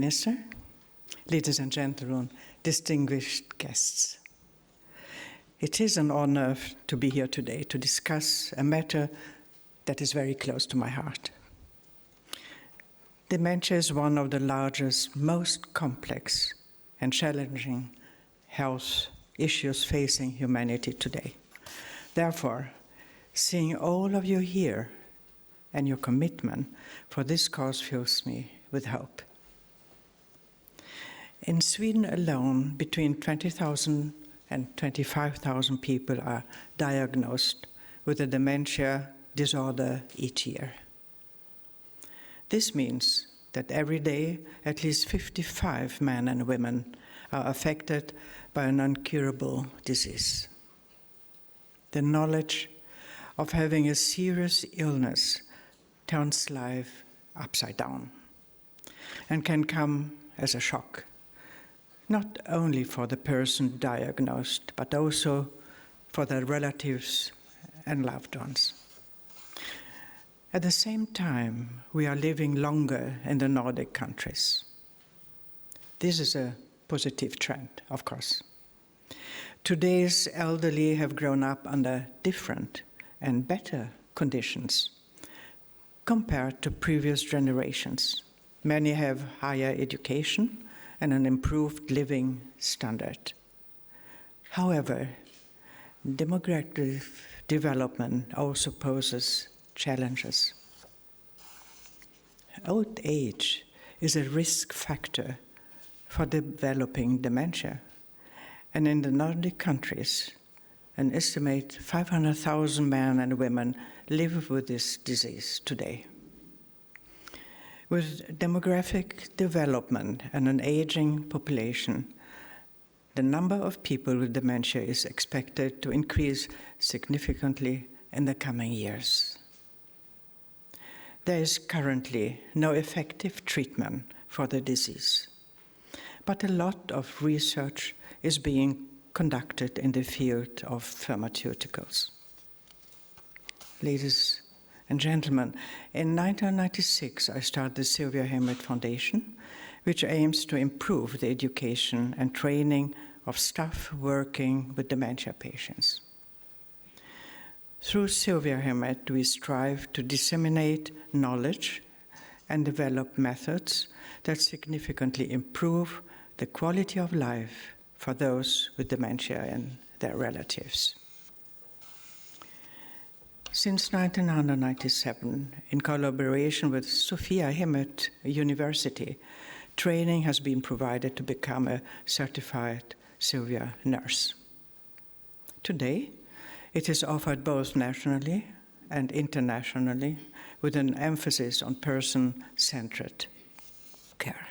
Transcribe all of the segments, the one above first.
Minister, ladies and gentlemen, distinguished guests. It is an honor to be here today to discuss a matter that is very close to my heart. Dementia is one of the largest, most complex and challenging health issues facing humanity today. Therefore, seeing all of you here and your commitment for this cause fills me with hope. In Sweden alone, between 20,000 and 25,000 people are diagnosed with a dementia disorder each year. This means that every day at least 55 men and women are affected by an incurable disease. The knowledge of having a serious illness turns life upside down and can come as a shock, not only for the person diagnosed, but also for their relatives and loved ones. At the same time, we are living longer in the Nordic countries. This is a positive trend, of course. Today's elderly have grown up under different and better conditions compared to previous generations. Many have higher education and an improved living standard. However, demographic development also poses challenges. Old age is a risk factor for developing dementia, and in the Nordic countries, an estimated 500,000 men and women live with this disease today. With demographic development and an aging population, the number of people with dementia is expected to increase significantly in the coming years. There is currently no effective treatment for the disease, but a lot of research is being conducted in the field of pharmaceuticals. Ladies and gentlemen, in 1996 I started the Sylvia Hemmet Foundation, which aims to improve the education and training of staff working with dementia patients. Through Sylvia Hemmet, we strive to disseminate knowledge and develop methods that significantly improve the quality of life for those with dementia and their relatives. Since 1997, in collaboration with Sophia Hemmet University, training has been provided to become a certified Sylvia nurse. Today, it is offered both nationally and internationally with an emphasis on person-centered care.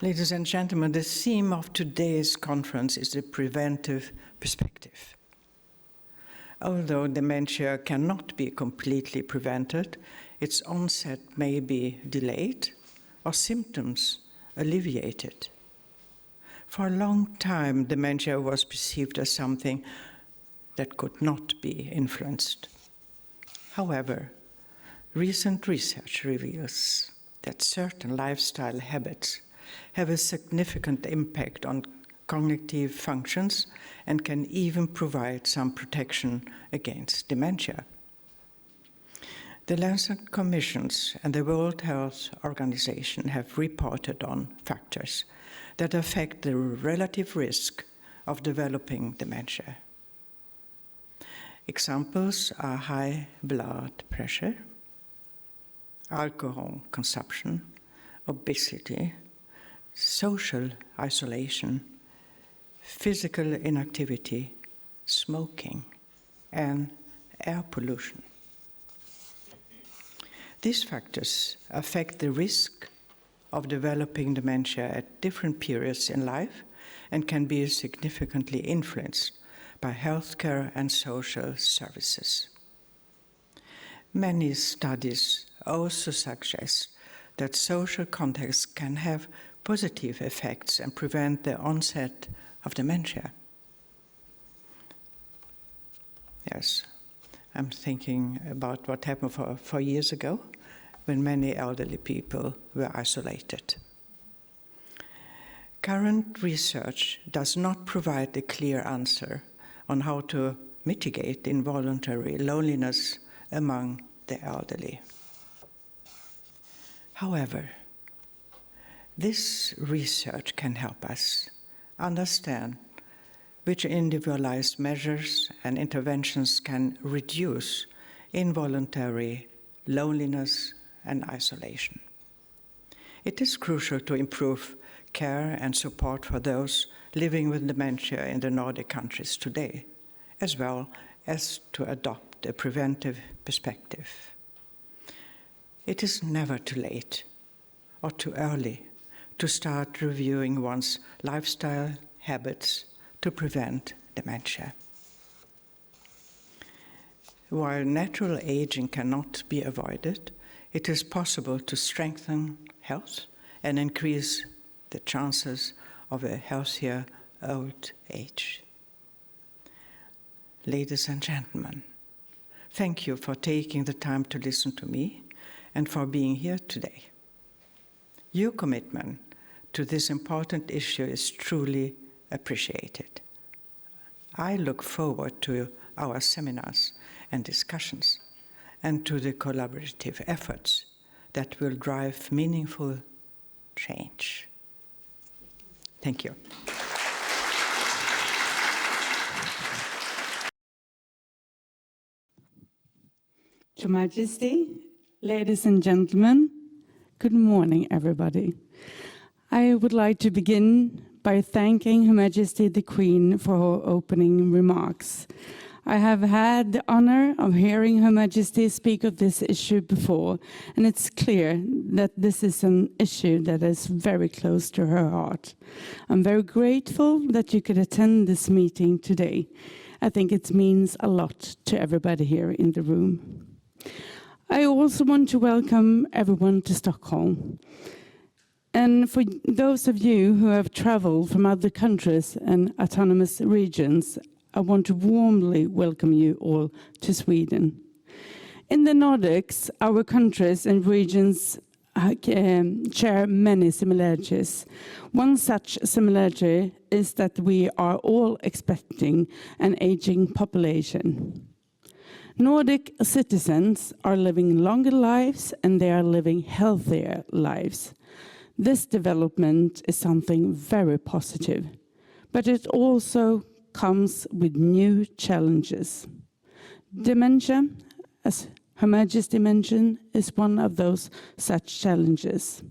Ladies and gentlemen, the theme of today's conference is the preventive perspective. Although dementia cannot be completely prevented, its onset may be delayed or symptoms alleviated. For a long time, dementia was perceived as something that could not be influenced. However, recent research reveals that certain lifestyle habits have a significant impact on cognitive functions and can even provide some protection against dementia. The Lancet Commissions and the World Health Organization have reported on factors that affect the relative risk of developing dementia. Examples are high blood pressure, alcohol consumption, obesity, social isolation, physical inactivity, smoking, and air pollution. These factors affect the risk of developing dementia at different periods in life and can be significantly influenced by healthcare and social services. Many studies also suggest that social context can have positive effects and prevent the onset of dementia. Yes, I'm thinking about what happened 4 years ago when many elderly people were isolated. Current research does not provide a clear answer on how to mitigate involuntary loneliness among the elderly. However, this research can help us understand which individualized measures and interventions can reduce involuntary loneliness and isolation. It is crucial to improve care and support for those living with dementia in the Nordic countries today, as well as to adopt a preventive perspective. It is never too late or too early to start reviewing one's lifestyle habits to prevent dementia. While natural aging cannot be avoided, it is possible to strengthen health and increase the chances of a healthier old age. Ladies and gentlemen, thank you for taking the time to listen to me and for being here today. Your commitment to this important issue is truly appreciated. I look forward to our seminars and discussions and to the collaborative efforts that will drive meaningful change. Thank you. Your Majesty, ladies and gentlemen, good morning, everybody. I would like to begin by thanking Her Majesty the Queen for her opening remarks. I have had the honor of hearing Her Majesty speak of this issue before, and it's clear that this is an issue that is very close to her heart. I'm very grateful that you could attend this meeting today. I think it means a lot to everybody here in the room. I also want to welcome everyone to Stockholm. And for those of you who have traveled from other countries and autonomous regions, I want to warmly welcome you all to Sweden. In the Nordics, our countries and regions share many similarities. One such similarity is that we are all expecting an aging population. Nordic citizens are living longer lives and they are living healthier lives. This development is something very positive, but it also comes with new challenges. Dementia, as Her Majesty mentioned, is one of those such challenges.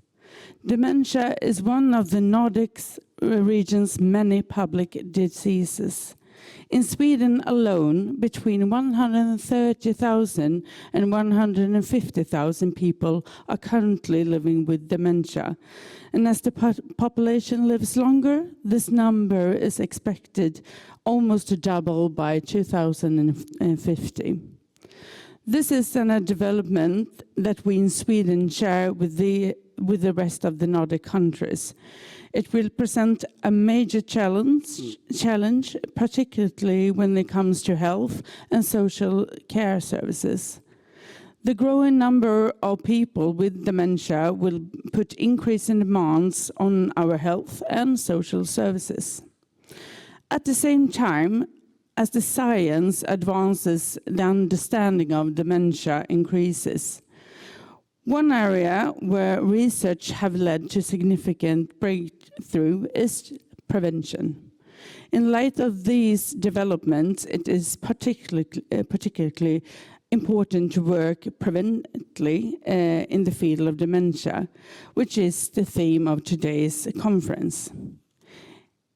Dementia is one of the Nordics region's many public diseases. In Sweden alone, between 130,000 and 150,000 people are currently living with dementia. And as the population lives longer, this number is expected almost to double by 2050. This is a development that we in Sweden share with the rest of the Nordic countries. It will present a major challenge, particularly when it comes to health and social care services. The growing number of people with dementia will put increasing demands on our health and social services. At the same time, as the science advances, the understanding of dementia increases. One area where research have led to significant breakthrough is prevention. In light of these developments, it is particularly important to work preventively in the field of dementia, which is the theme of today's conference.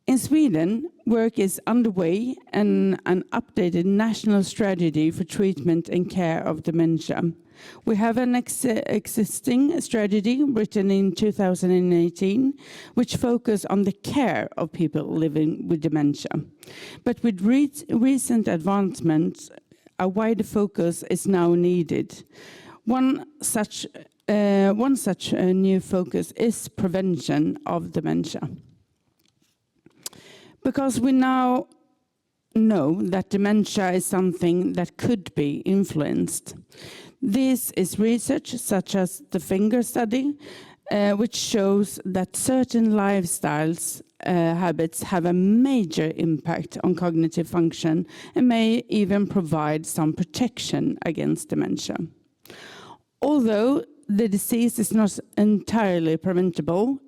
In Sweden, work is underway and an updated national strategy for treatment and care of dementia. We have an existing strategy written in 2018, which focuses on the care of people living with dementia. But with recent advancements, a wider focus is now needed. One such new focus is prevention of dementia. Because we now know that dementia is something that could be influenced. This is research such as the finger study, which shows that certain lifestyles habits have a major impact on cognitive function and may even provide some protection against dementia. Although the disease is not entirely preventable,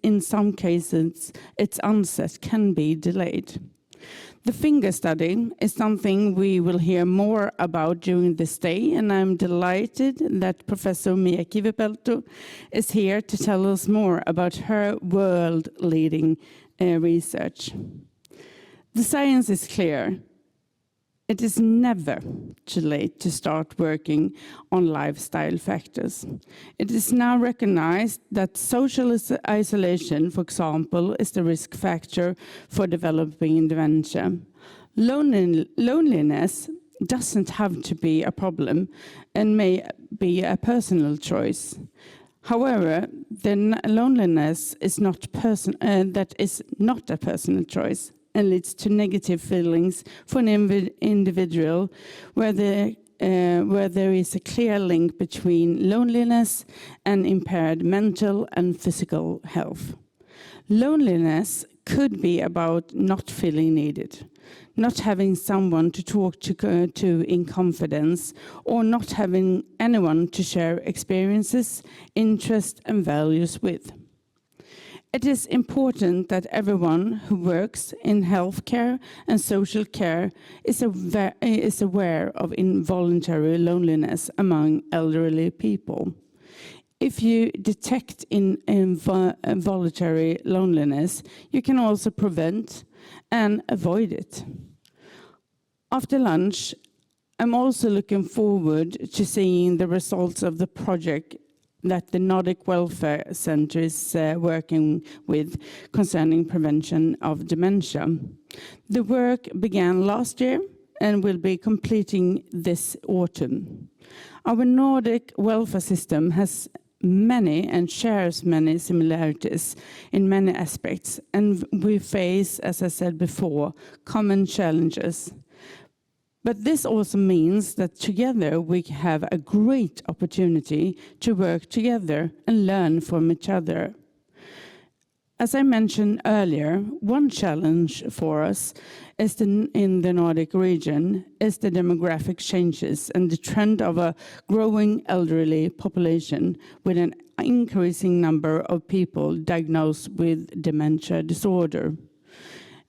in some cases its onset can be delayed. The finger study is something we will hear more about during this day, and I'm delighted that Professor Mia Kivipelto is here to tell us more about her world-leading research. The science is clear. It is never too late to start working on lifestyle factors. It is now recognized that social isolation, for example, is the risk factor for developing dementia. Loneliness doesn't have to be a problem and may be a personal choice. However, the loneliness is not that is not a personal choice and leads to negative feelings for an individual where there is a clear link between loneliness and impaired mental and physical health. Loneliness could be about not feeling needed, not having someone to talk to in confidence, or not having anyone to share experiences, interests, and values with. It is important that everyone who works in healthcare and social care is aware of involuntary loneliness among elderly people. If you detect involuntary loneliness, you can also prevent and avoid it. After lunch, I'm also looking forward to seeing the results of the project that the Nordic Welfare Centre is working with concerning prevention of dementia. The work began last year and will be completing this autumn. Our Nordic welfare system has many and shares many similarities in many aspects, and we face, as I said before, common challenges. But this also means that together we have a great opportunity to work together and learn from each other. As I mentioned earlier, one challenge for us in the Nordic region is the demographic changes and the trend of a growing elderly population with an increasing number of people diagnosed with dementia disorder.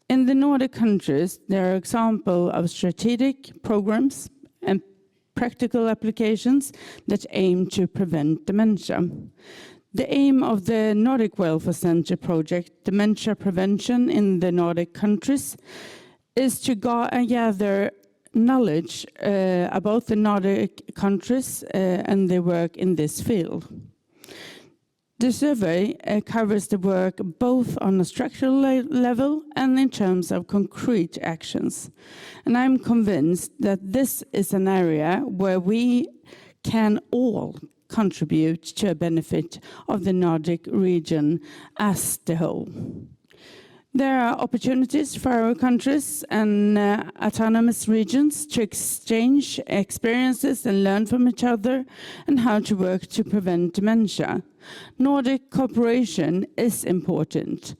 In the Nordic countries, there are examples of strategic programs and practical applications that aim to prevent dementia. The aim of the Nordic Welfare Centre project, Dementia Prevention in the Nordic countries, is to gather knowledge about the Nordic countries and their work in this field. The survey covers the work both on a structural level and in terms of concrete actions. And I'm convinced that this is an area where we can all contribute to a benefit of the Nordic region as the whole. There are opportunities for our countries and autonomous regions to exchange experiences and learn from each other and how to work to prevent dementia. Nordic cooperation is important.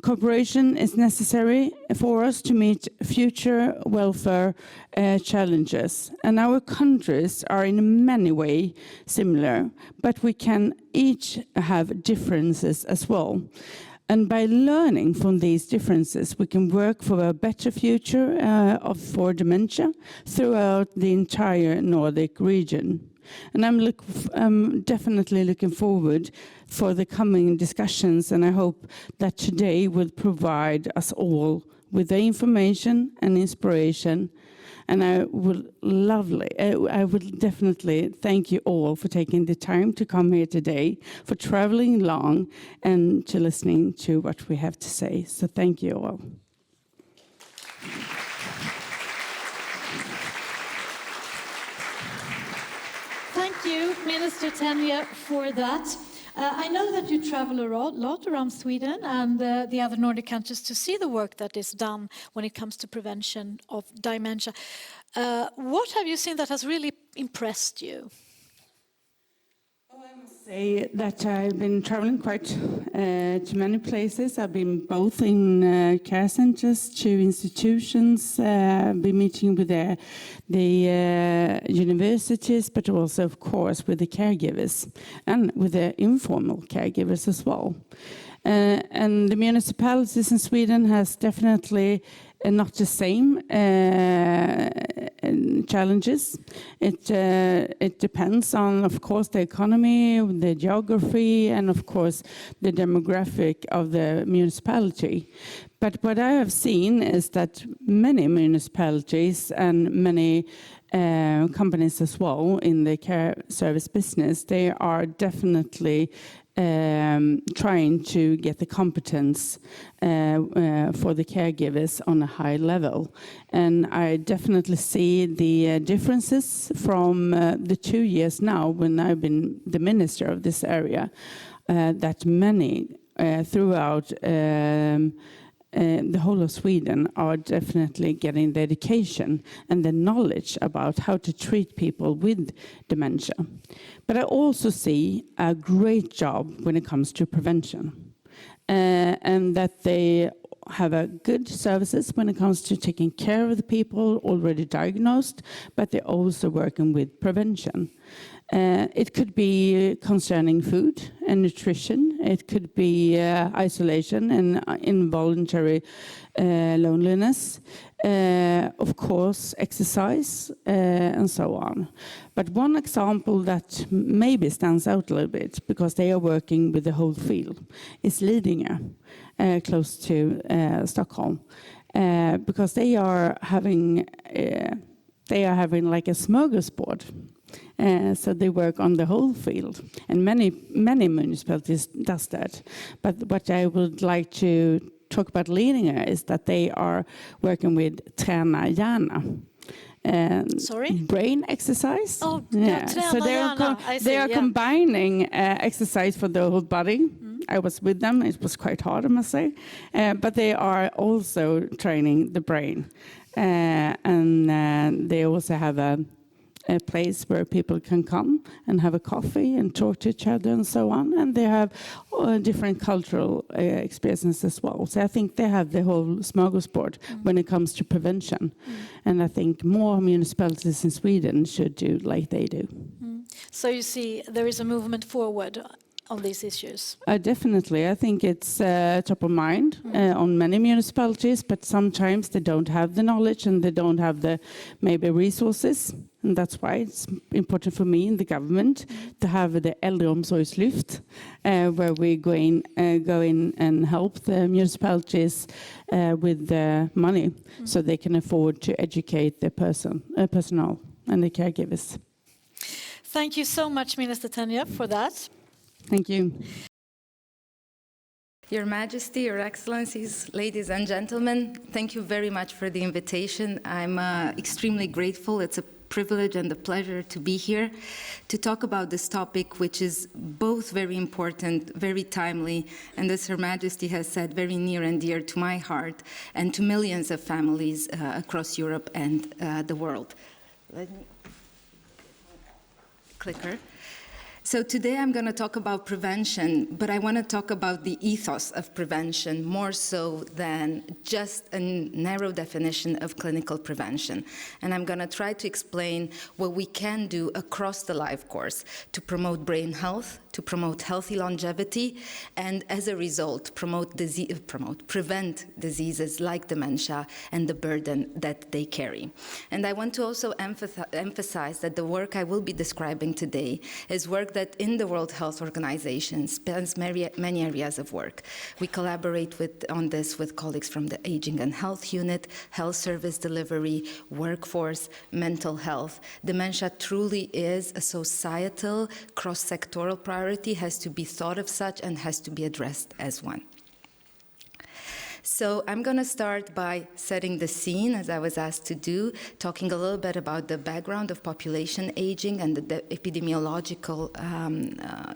Cooperation is necessary for us to meet future welfare challenges. And our countries are in many ways similar, but we can each have differences as well. And by learning from these differences, we can work for a better future for dementia throughout the entire Nordic region. And I'm definitely looking forward for the coming discussions, and I hope that today will provide us all with the information and inspiration. And I would definitely thank you all for taking the time to come here today, for traveling long, and to listening to what we have to say. So thank you all. Thank you, Minister Tenje, for that. I know that you travel a lot around Sweden and the other Nordic countries to see the work that is done when it comes to prevention of dementia. What have you seen that has really impressed you? say that I've been traveling quite to many places. I've been both in care centers, to institutions, been meeting with the universities, but also, of course, with the caregivers and with the informal caregivers as well. And the municipalities in Sweden has definitely not the same challenges. It depends on, of course, the economy, the geography, and of course the demographic of the municipality. But what I have seen is that many municipalities and many companies as well in the care service business, they are definitely trying to get the competence for the caregivers on a high level. And I definitely see the differences from the 2 years now when I've been the minister of this area, that many throughout the whole of Sweden are definitely getting the education and the knowledge about how to treat people with dementia. But I also see a great job when it comes to prevention, and that they have a good services when it comes to taking care of the people already diagnosed, but they're also working with prevention. It could be concerning food and nutrition. It could be isolation and involuntary loneliness. Of course, exercise and so on. But one example that maybe stands out a little bit, because they are working with the whole field, is Lidingö, close to Stockholm, because they are having like a smorgasbord. So they work on the whole field, and many municipalities does that. But what I would like to talk about Lidingö is that they are working with träna hjärna. Sorry? Brain exercise. Oh, yeah. träna So hjärna. they are combining exercise for the whole body. I was with them. It was quite hard, I must say. But they are also training the brain. And they also have a place where people can come and have a coffee and talk to each other and so on. And they have different cultural experiences as well. So I think they have the whole smorgasbord when it comes to prevention. And I think more municipalities in Sweden should do like they do. So you see there is a movement forward on these issues? Definitely. I think it's top of mind on many municipalities, but sometimes they don't have the knowledge and they don't have the maybe resources. And that's why it's important for me in the government to have the äldreomsorgslyft, where we go in and help the municipalities with the money so they can afford to educate the personnel and the caregivers. Thank you so much, Minister Tanja, for that. Thank you. Your Majesty, Your Excellencies, ladies and gentlemen, thank you very much for the invitation. I'm extremely grateful. It's a privilege and a pleasure to be here to talk about this topic, which is both very important, very timely, and as Her Majesty has said, very near and dear to my heart and to millions of families across Europe and the world. Let me clicker. So today I'm going to talk about prevention, but I want to talk about the ethos of prevention more so than just a narrow definition of clinical prevention. And I'm going to try to explain what we can do across the life course to promote brain health, to promote healthy longevity, and as a result, prevent diseases like dementia and the burden that they carry. And I want to also emphasize that the work I will be describing today is work that in the World Health Organization spans many areas of work. We collaborate on this with colleagues from the Aging and Health Unit, Health Service Delivery, Workforce, Mental Health. Dementia truly is a societal, cross-sectoral priority, has to be thought of such and has to be addressed as one. So I'm going to start by setting the scene, as I was asked to do, talking a little bit about the background of population aging and the epidemiological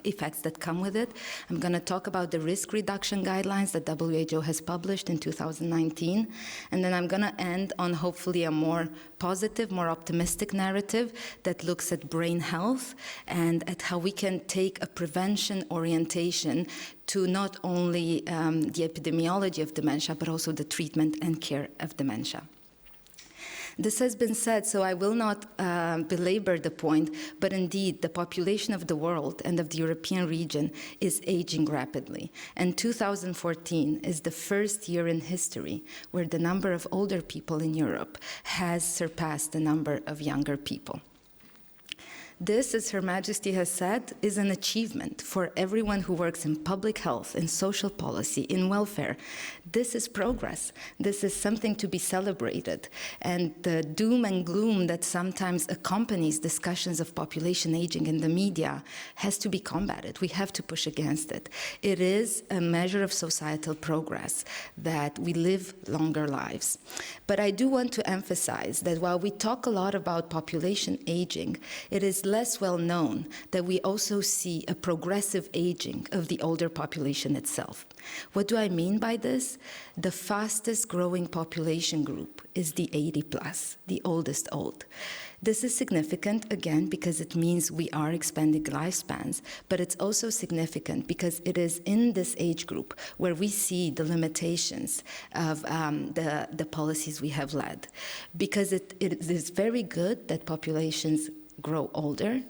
effects that come with it. I'm going to talk about the risk reduction guidelines that WHO has published in 2019. And then I'm going to end on hopefully a more positive, more optimistic narrative that looks at brain health and at how we can take a prevention orientation to not only the epidemiology of dementia, but also the treatment and care of dementia. This has been said, so I will not belabor the point, but indeed the population of the world and of the European region is aging rapidly. And 2014 is the first year in history where the number of older people in Europe has surpassed the number of younger people. This, as Her Majesty has said, is an achievement for everyone who works in public health, in social policy, in welfare. This is progress. This is something to be celebrated. And the doom and gloom that sometimes accompanies discussions of population aging in the media has to be combated. We have to push against it. It is a measure of societal progress that we live longer lives. But I do want to emphasize that while we talk a lot about population aging, it is less well known that we also see a progressive aging of the older population itself. What do I mean by this? The fastest growing population group is the 80 plus, the oldest old. This is significant, again, because it means we are expanding lifespans, but it's also significant because it is in this age group where we see the limitations of the policies we have led. Because it is very good that populations grow older,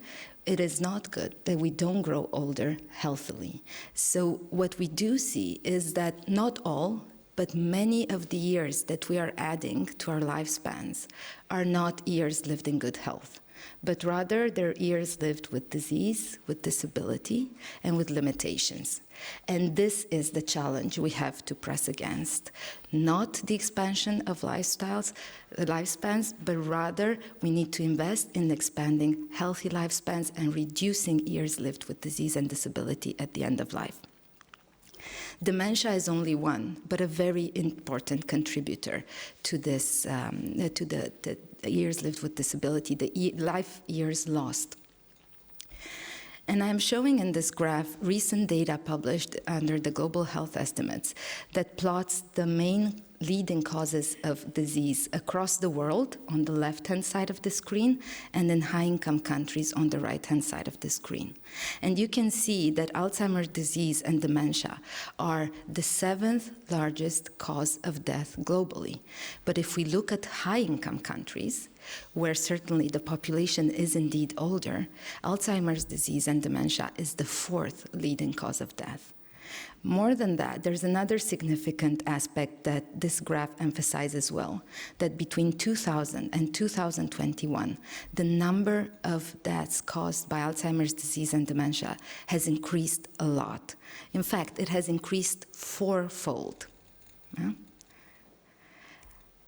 it is not good that we don't grow older healthily. So what we do see is that not all, but many of the years that we are adding to our lifespans are not years lived in good health, but rather they're years lived with disease, with disability, and with limitations. And this is the challenge we have to press against. Not the expansion of lifespans, but rather we need to invest in expanding healthy lifespans and reducing years lived with disease and disability at the end of life. Dementia is only one, but a very important contributor to this, to the years lived with disability, the life years lost. And I'm showing in this graph recent data published under the Global Health Estimates that plots the main leading causes of disease across the world on the left-hand side of the screen and in high-income countries on the right-hand side of the screen. And you can see that Alzheimer's disease and dementia are the 7th largest cause of death globally. But if we look at high-income countries, where certainly the population is indeed older, Alzheimer's disease and dementia is the 4th leading cause of death. More than that, there's another significant aspect that this graph emphasizes well, that between 2000 and 2021, the number of deaths caused by Alzheimer's disease and dementia has increased a lot. In fact, it has increased 4-fold. Yeah?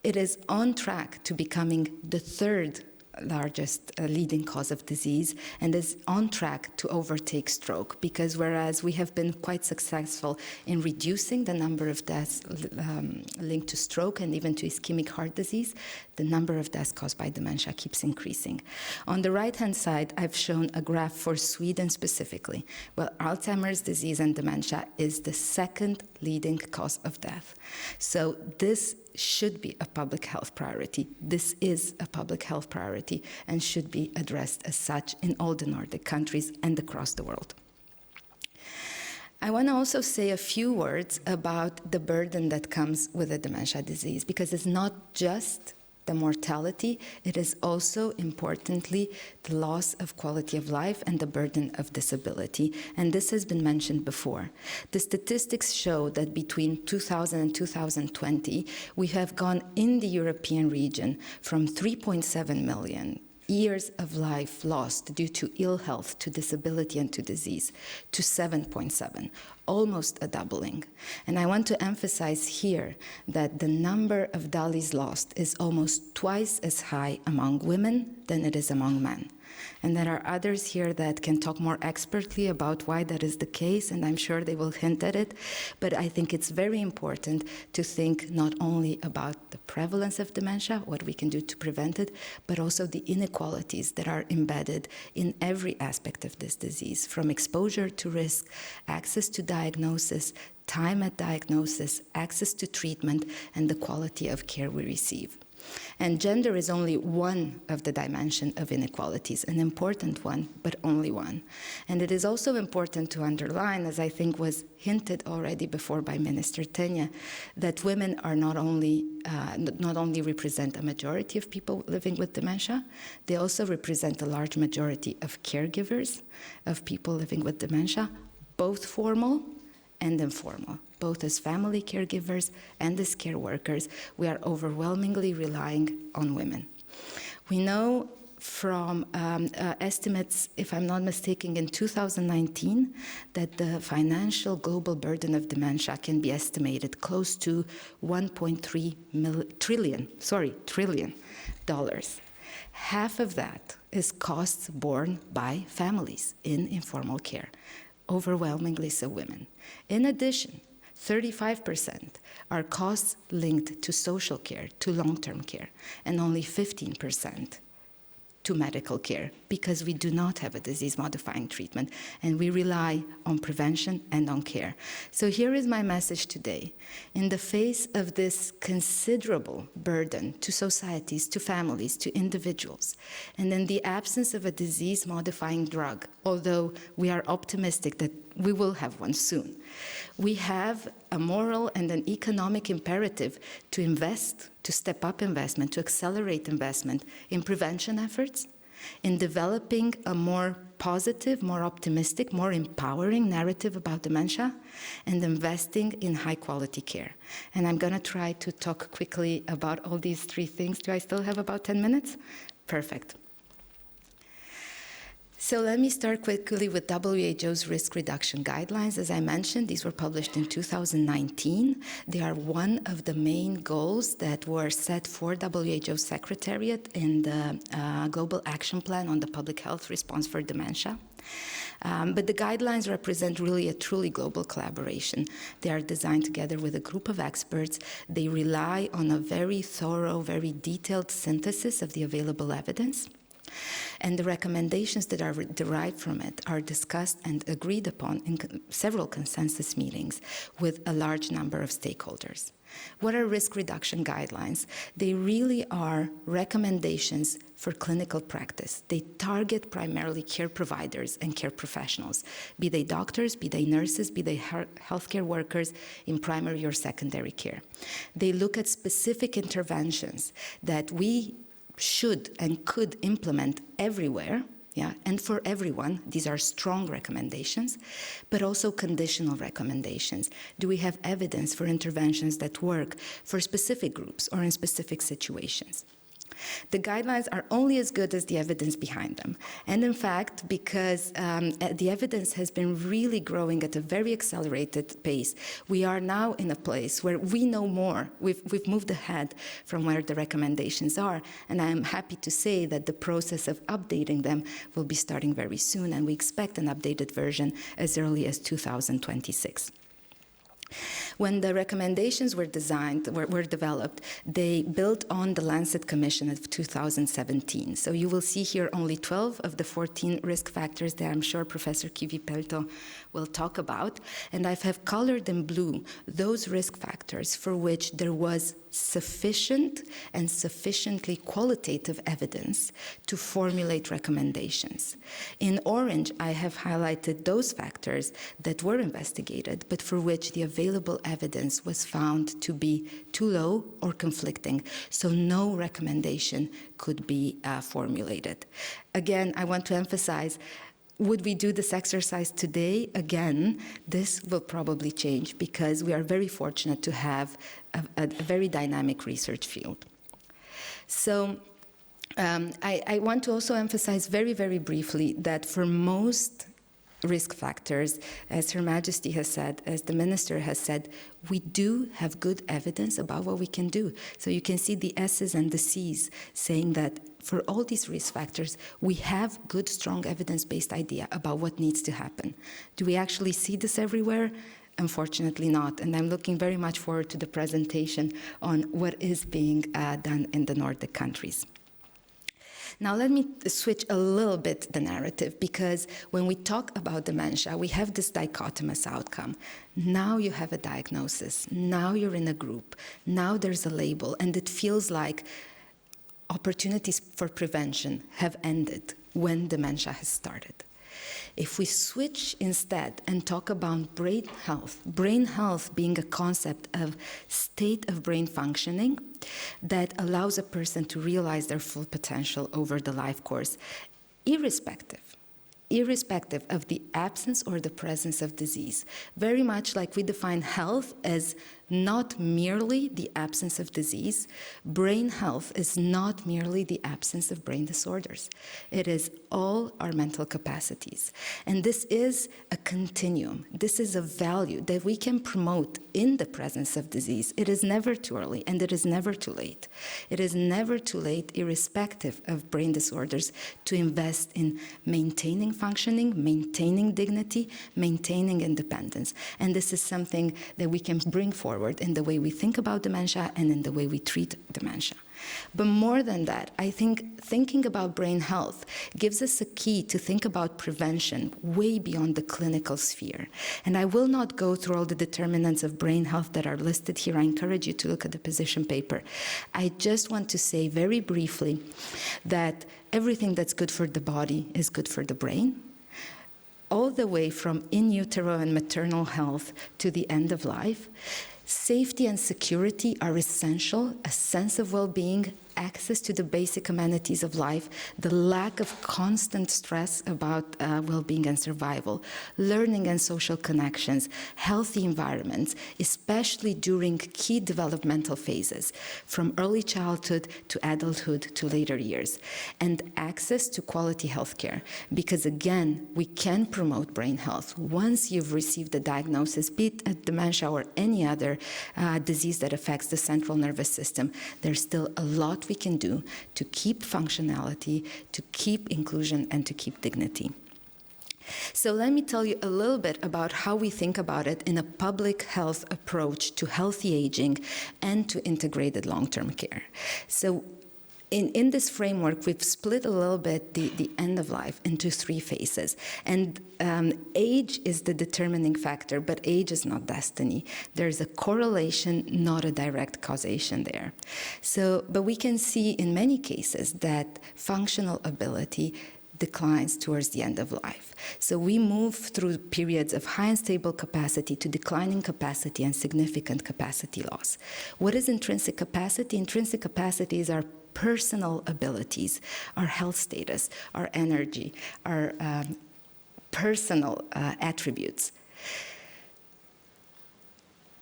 It is on track to becoming the 3rd largest leading cause of disease and is on track to overtake stroke, because whereas we have been quite successful in reducing the number of deaths linked to stroke and even to ischemic heart disease, the number of deaths caused by dementia keeps increasing. On the right-hand side, I've shown a graph for Sweden specifically. Well, Alzheimer's disease and dementia is the 2nd leading cause of death. So this should be a public health priority. This is a public health priority and should be addressed as such in all the Nordic countries and across the world. I want to also say a few words about the burden that comes with a dementia disease, because it's not just the mortality, it is also, importantly, the loss of quality of life and the burden of disability. And this has been mentioned before. The statistics show that between 2000 and 2020, we have gone in the European region from 3.7 million years of life lost due to ill health, to disability, and to disease, to 7.7, almost a doubling. And I want to emphasize here that the number of DALYs lost is almost twice as high among women than it is among men. And there are others here that can talk more expertly about why that is the case, and I'm sure they will hint at it. But I think it's very important to think not only about the prevalence of dementia, what we can do to prevent it, but also the inequalities that are embedded in every aspect of this disease, from exposure to risk, access to diagnosis, time at diagnosis, access to treatment, and the quality of care we receive. And gender is only one of the dimensions of inequalities, an important one, but only one. And it is also important to underline, as I think was hinted already before by Minister Tenya, that women are not only represent a majority of people living with dementia, they also represent a large majority of caregivers of people living with dementia, both formal and informal. Both as family caregivers and as care workers, we are overwhelmingly relying on women. We know from estimates, if I'm not mistaken, in 2019, that the financial global burden of dementia can be estimated close to $1.3 trillion. Half of that is costs borne by families in informal care, overwhelmingly so women. In addition, 35% are costs linked to social care, to long-term care, and only 15% to medical care, because we do not have a disease-modifying treatment, and we rely on prevention and on care. So here is my message today. In the face of this considerable burden to societies, to families, to individuals, and in the absence of a disease-modifying drug, although we are optimistic that we will have one soon, we have a moral and an economic imperative to invest, to step up investment, to accelerate investment in prevention efforts, in developing a more positive, more optimistic, more empowering narrative about dementia, and investing in high-quality care. And I'm going to try to talk quickly about all these three things. Do I still have about 10 minutes? Perfect. So let me start quickly with WHO's risk reduction guidelines. As I mentioned, these were published in 2019. They are one of the main goals that were set for WHO Secretariat in the Global Action Plan on the Public Health Response for Dementia. But the guidelines represent really a truly global collaboration. They are designed together with a group of experts. They rely on a very thorough, very detailed synthesis of the available evidence. And the recommendations that are derived from it are discussed and agreed upon in several consensus meetings with a large number of stakeholders. What are risk reduction guidelines? They really are recommendations for clinical practice. They target primarily care providers and care professionals, be they doctors, be they nurses, be they healthcare workers in primary or secondary care. They look at specific interventions that we should and could implement everywhere, and for everyone. These are strong recommendations, but also conditional recommendations. Do we have evidence for interventions that work for specific groups or in specific situations? The guidelines are only as good as the evidence behind them. And in fact, because the evidence has been really growing at a very accelerated pace, we are now in a place where we know more. We've moved ahead from where the recommendations are. And I am happy to say that the process of updating them will be starting very soon. And we expect an updated version as early as 2026. When the recommendations were developed, they built on the Lancet Commission of 2017. So you will see here only 12 of the 14 risk factors that I'm sure Professor Kivi-Pelto will talk about. And I have colored in blue those risk factors for which there was sufficient and sufficiently qualitative evidence to formulate recommendations. In orange, I have highlighted those factors that were investigated, but for which the available evidence was found to be too low or conflicting, so no recommendation could be formulated. Again, I want to emphasize, would we do this exercise today? Again, this will probably change because we are very fortunate to have a very dynamic research field. So I want to also emphasize very, very briefly that for most risk factors, as Her Majesty has said, as the Minister has said, we do have good evidence about what we can do. So you can see the S's and the C's saying that for all these risk factors, we have good, strong evidence-based idea about what needs to happen. Do we actually see this everywhere? Unfortunately not, and I'm looking very much forward to the presentation on what is being done in the Nordic countries. Now let me switch a little bit the narrative, because when we talk about dementia, we have this dichotomous outcome. Now you have a diagnosis, now you're in a group, now there's a label, and it feels like opportunities for prevention have ended when dementia has started. If we switch instead and talk about brain health being a concept of state of brain functioning that allows a person to realize their full potential over the life course, irrespective of the absence or the presence of disease. Very much like we define health as not merely the absence of disease, brain health is not merely the absence of brain disorders. It is all our mental capacities. And this is a continuum. This is a value that we can promote in the presence of disease. It is never too early, and it is never too late. It is never too late, irrespective of brain disorders, to invest in maintaining functioning, maintaining dignity, maintaining independence. And this is something that we can bring forward in the way we think about dementia and in the way we treat dementia. But more than that, I think thinking about brain health gives us a key to think about prevention way beyond the clinical sphere. And I will not go through all the determinants of brain health that are listed here. I encourage you to look at the position paper. I just want to say very briefly that everything that's good for the body is good for the brain, all the way from in utero and maternal health to the end of life. Safety and security are essential, a sense of well-being, access to the basic amenities of life, the lack of constant stress about well-being and survival, learning and social connections, healthy environments, especially during key developmental phases, from early childhood to adulthood to later years, and access to quality healthcare. Because again, we can promote brain health. Once you've received a diagnosis, be it a dementia or any other disease that affects the central nervous system, there's still a lot we can do to keep functionality, to keep inclusion, and to keep dignity. So let me tell you a little bit about how we think about it in a public health approach to healthy aging and to integrated long-term care. So in this framework, we've split a little bit the end of life into three phases. And age is the determining factor, but age is not destiny. There's a correlation, not a direct causation there. But we can see in many cases that functional ability declines towards the end of life. So we move through periods of high and stable capacity to declining capacity and significant capacity loss. What is intrinsic capacity? Intrinsic capacity is our personal abilities, our health status, our energy, our personal attributes.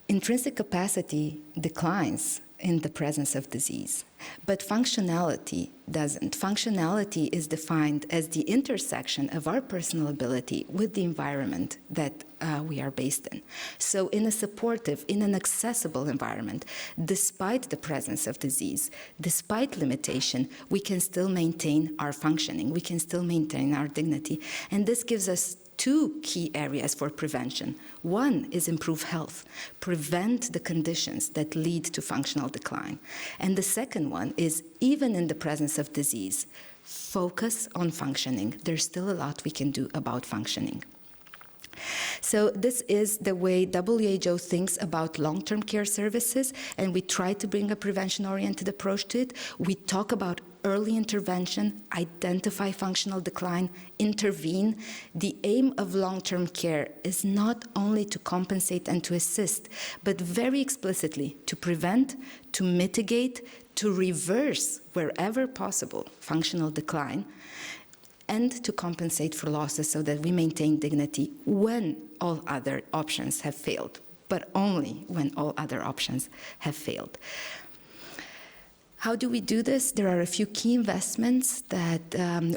Intrinsic capacity declines in the presence of disease, but functionality doesn't. Functionality is defined as the intersection of our personal ability with the environment that we are based in. So in a supportive, in an accessible environment, despite the presence of disease, despite limitation, we can still maintain our functioning, we can still maintain our dignity. And this gives us two key areas for prevention. One is improve health, prevent the conditions that lead to functional decline. And the second one is, even in the presence of disease, focus on functioning. There's still a lot we can do about functioning. So this is the way WHO thinks about long-term care services, and we try to bring a prevention-oriented approach to it. We talk about early intervention, identify functional decline, intervene. The aim of long-term care is not only to compensate and to assist, but very explicitly to prevent, to mitigate, to reverse, wherever possible, functional decline, and to compensate for losses so that we maintain dignity when all other options have failed, but only when all other options have failed. How do we do this? There are a few key investments that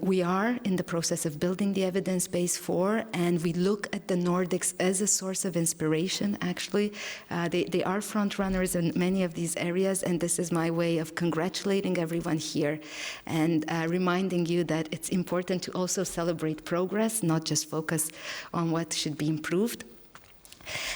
we are in the process of building the evidence base for, and we look at the Nordics as a source of inspiration, actually. They are front runners in many of these areas, and this is my way of congratulating everyone here and reminding you that it's important to also celebrate progress, not just focus on what should be improved.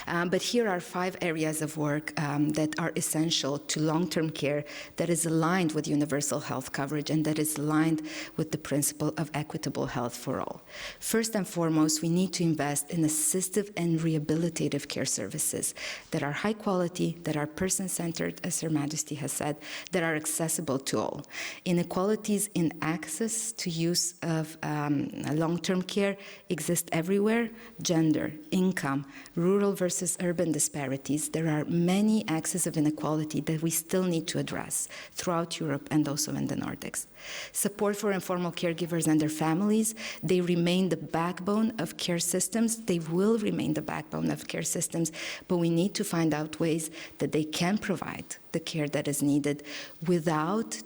But here are 5 areas of work that are essential to long-term care that is aligned with universal health coverage and that is aligned with the principle of equitable health for all. First and foremost, we need to invest in assistive and rehabilitative care services that are high quality, that are person-centered, as Her Majesty has said, that are accessible to all. Inequalities in access to use of long-term care exist everywhere: gender, income, rural versus urban disparities. There are many axes of inequality that we still need to address throughout Europe and also in the Nordics. Support for informal caregivers and their families. They remain the backbone of care systems. They will remain the backbone of care systems, but we need to find out ways that they can provide the care that is needed without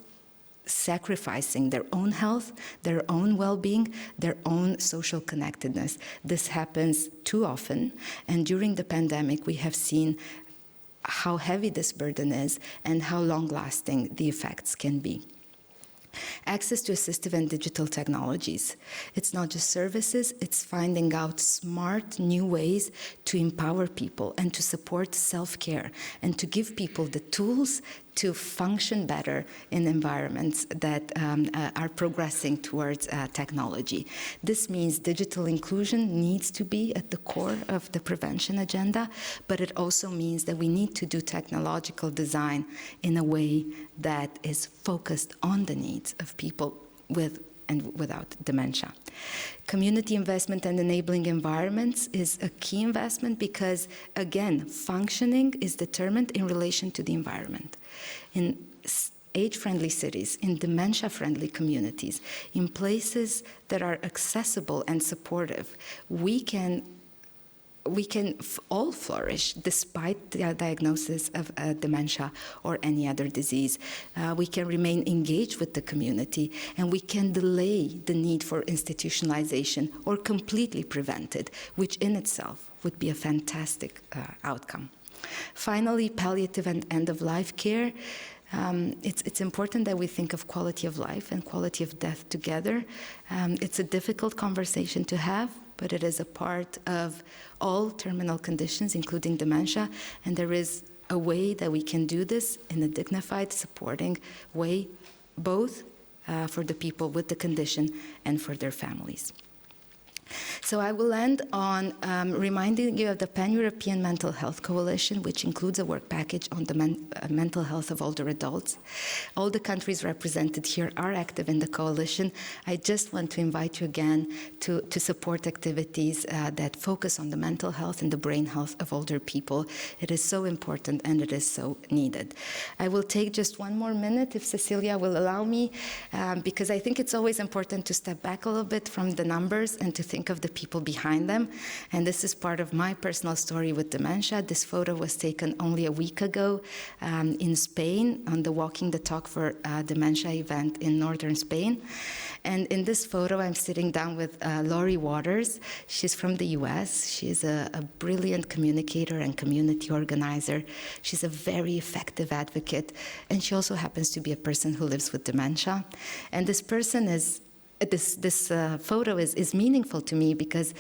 sacrificing their own health, their own well-being, their own social connectedness. This happens too often, and during the pandemic we have seen how heavy this burden is and how long-lasting the effects can be. Access to assistive and digital technologies. It's not just services, it's finding out smart new ways to empower people and to support self-care and to give people the tools to function better in environments that are progressing towards technology. This means digital inclusion needs to be at the core of the prevention agenda, but it also means that we need to do technological design in a way that is focused on the needs of people with and without dementia. Community investment and enabling environments is a key investment because, again, functioning is determined in relation to the environment. In age-friendly cities, in dementia-friendly communities, in places that are accessible and supportive, we can all flourish despite the diagnosis of dementia or any other disease. We can remain engaged with the community, and we can delay the need for institutionalization or completely prevent it, which in itself would be a fantastic outcome. Finally, palliative and end-of-life care. It's important that we think of quality of life and quality of death together. It's a difficult conversation to have, but it is a part of all terminal conditions, including dementia, and there is a way that we can do this in a dignified, supporting way, both for the people with the condition and for their families. So I will end on reminding you of the Pan-European Mental Health Coalition, which includes a work package on the mental health of older adults. All the countries represented here are active in the coalition. I just want to invite you again to support activities that focus on the mental health and the brain health of older people. It is so important and it is so needed. I will take just one more minute, if Cecilia will allow me, because I think it's always important to step back a little bit from the numbers and to think of the people behind them. And this is part of my personal story with dementia. This photo was taken only a week ago in Spain on the Walking the Talk for Dementia event in northern Spain. And in this photo, I'm sitting down with Laurie Waters. She's from the US. She's a brilliant communicator and community organizer. She's a very effective advocate. And she also happens to be a person who lives with dementia. And this person is This photo is meaningful to me because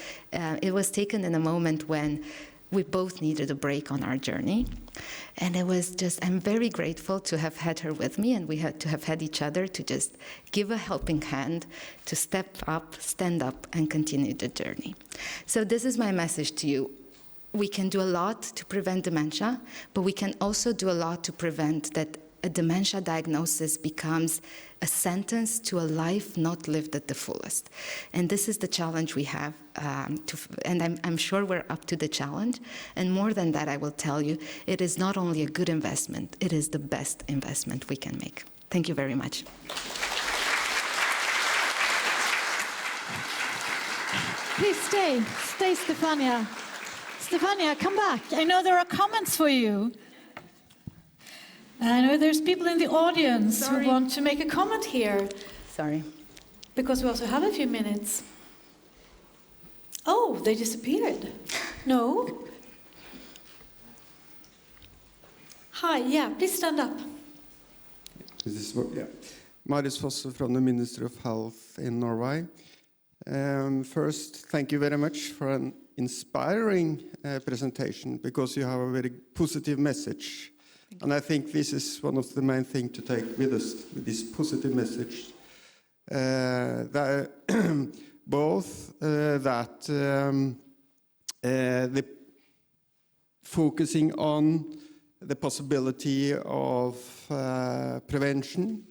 it was taken in a moment when we both needed a break on our journey. And it was just, I'm very grateful to have had her with me, and we had to have had each other to just give a helping hand, to step up, stand up, and continue the journey. So this is my message to you. We can do a lot to prevent dementia, but we can also do a lot to prevent that a dementia diagnosis becomes a sentence to a life not lived at the fullest. And this is the challenge we have, and I'm sure we're up to the challenge. And more than that, I will tell you, it is not only a good investment, it is the best investment we can make. Thank you very much. Please stay, Stefania. Stefania, come back. I know there are comments for you. I know there's people in the audience who want to make a comment here. Sorry. Because we also have a few minutes. Oh, they disappeared. No? Hi, yeah, please stand up. Marius Fosse from the Ministry of Health in Norway. First, thank you very much for an inspiring presentation, because you have a very positive message. And I think this is one of the main things to take with us, with this positive message. That the focusing on the possibility of prevention,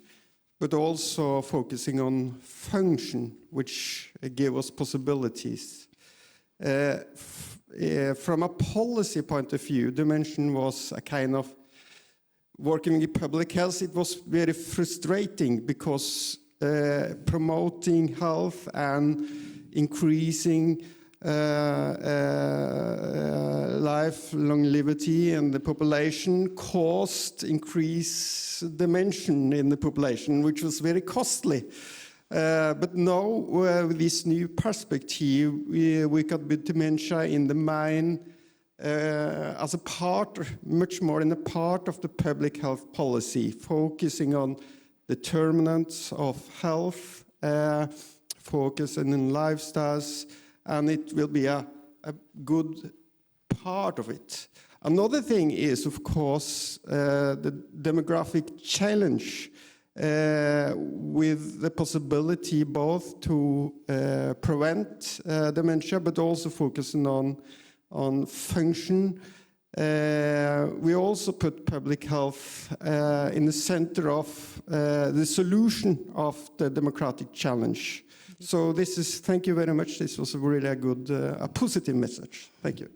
but also focusing on function, which give us possibilities. From a policy point of view, Dementia was a kind of working in public health. It was very frustrating because promoting health and increasing life longevity in the population caused increased dementia in the population, which was very costly. But now, with this new perspective, we got with dementia in the mind as a part, much more in a part of the public health policy, focusing on determinants of health, focusing on lifestyles, and it will be a good part of it. Another thing is, of course, the demographic challenge, with the possibility both to prevent dementia, but also focusing on function. We also put public health in the center of the solution of the democratic challenge. So this is, thank you very much. This was really a good, a positive message. Thank you.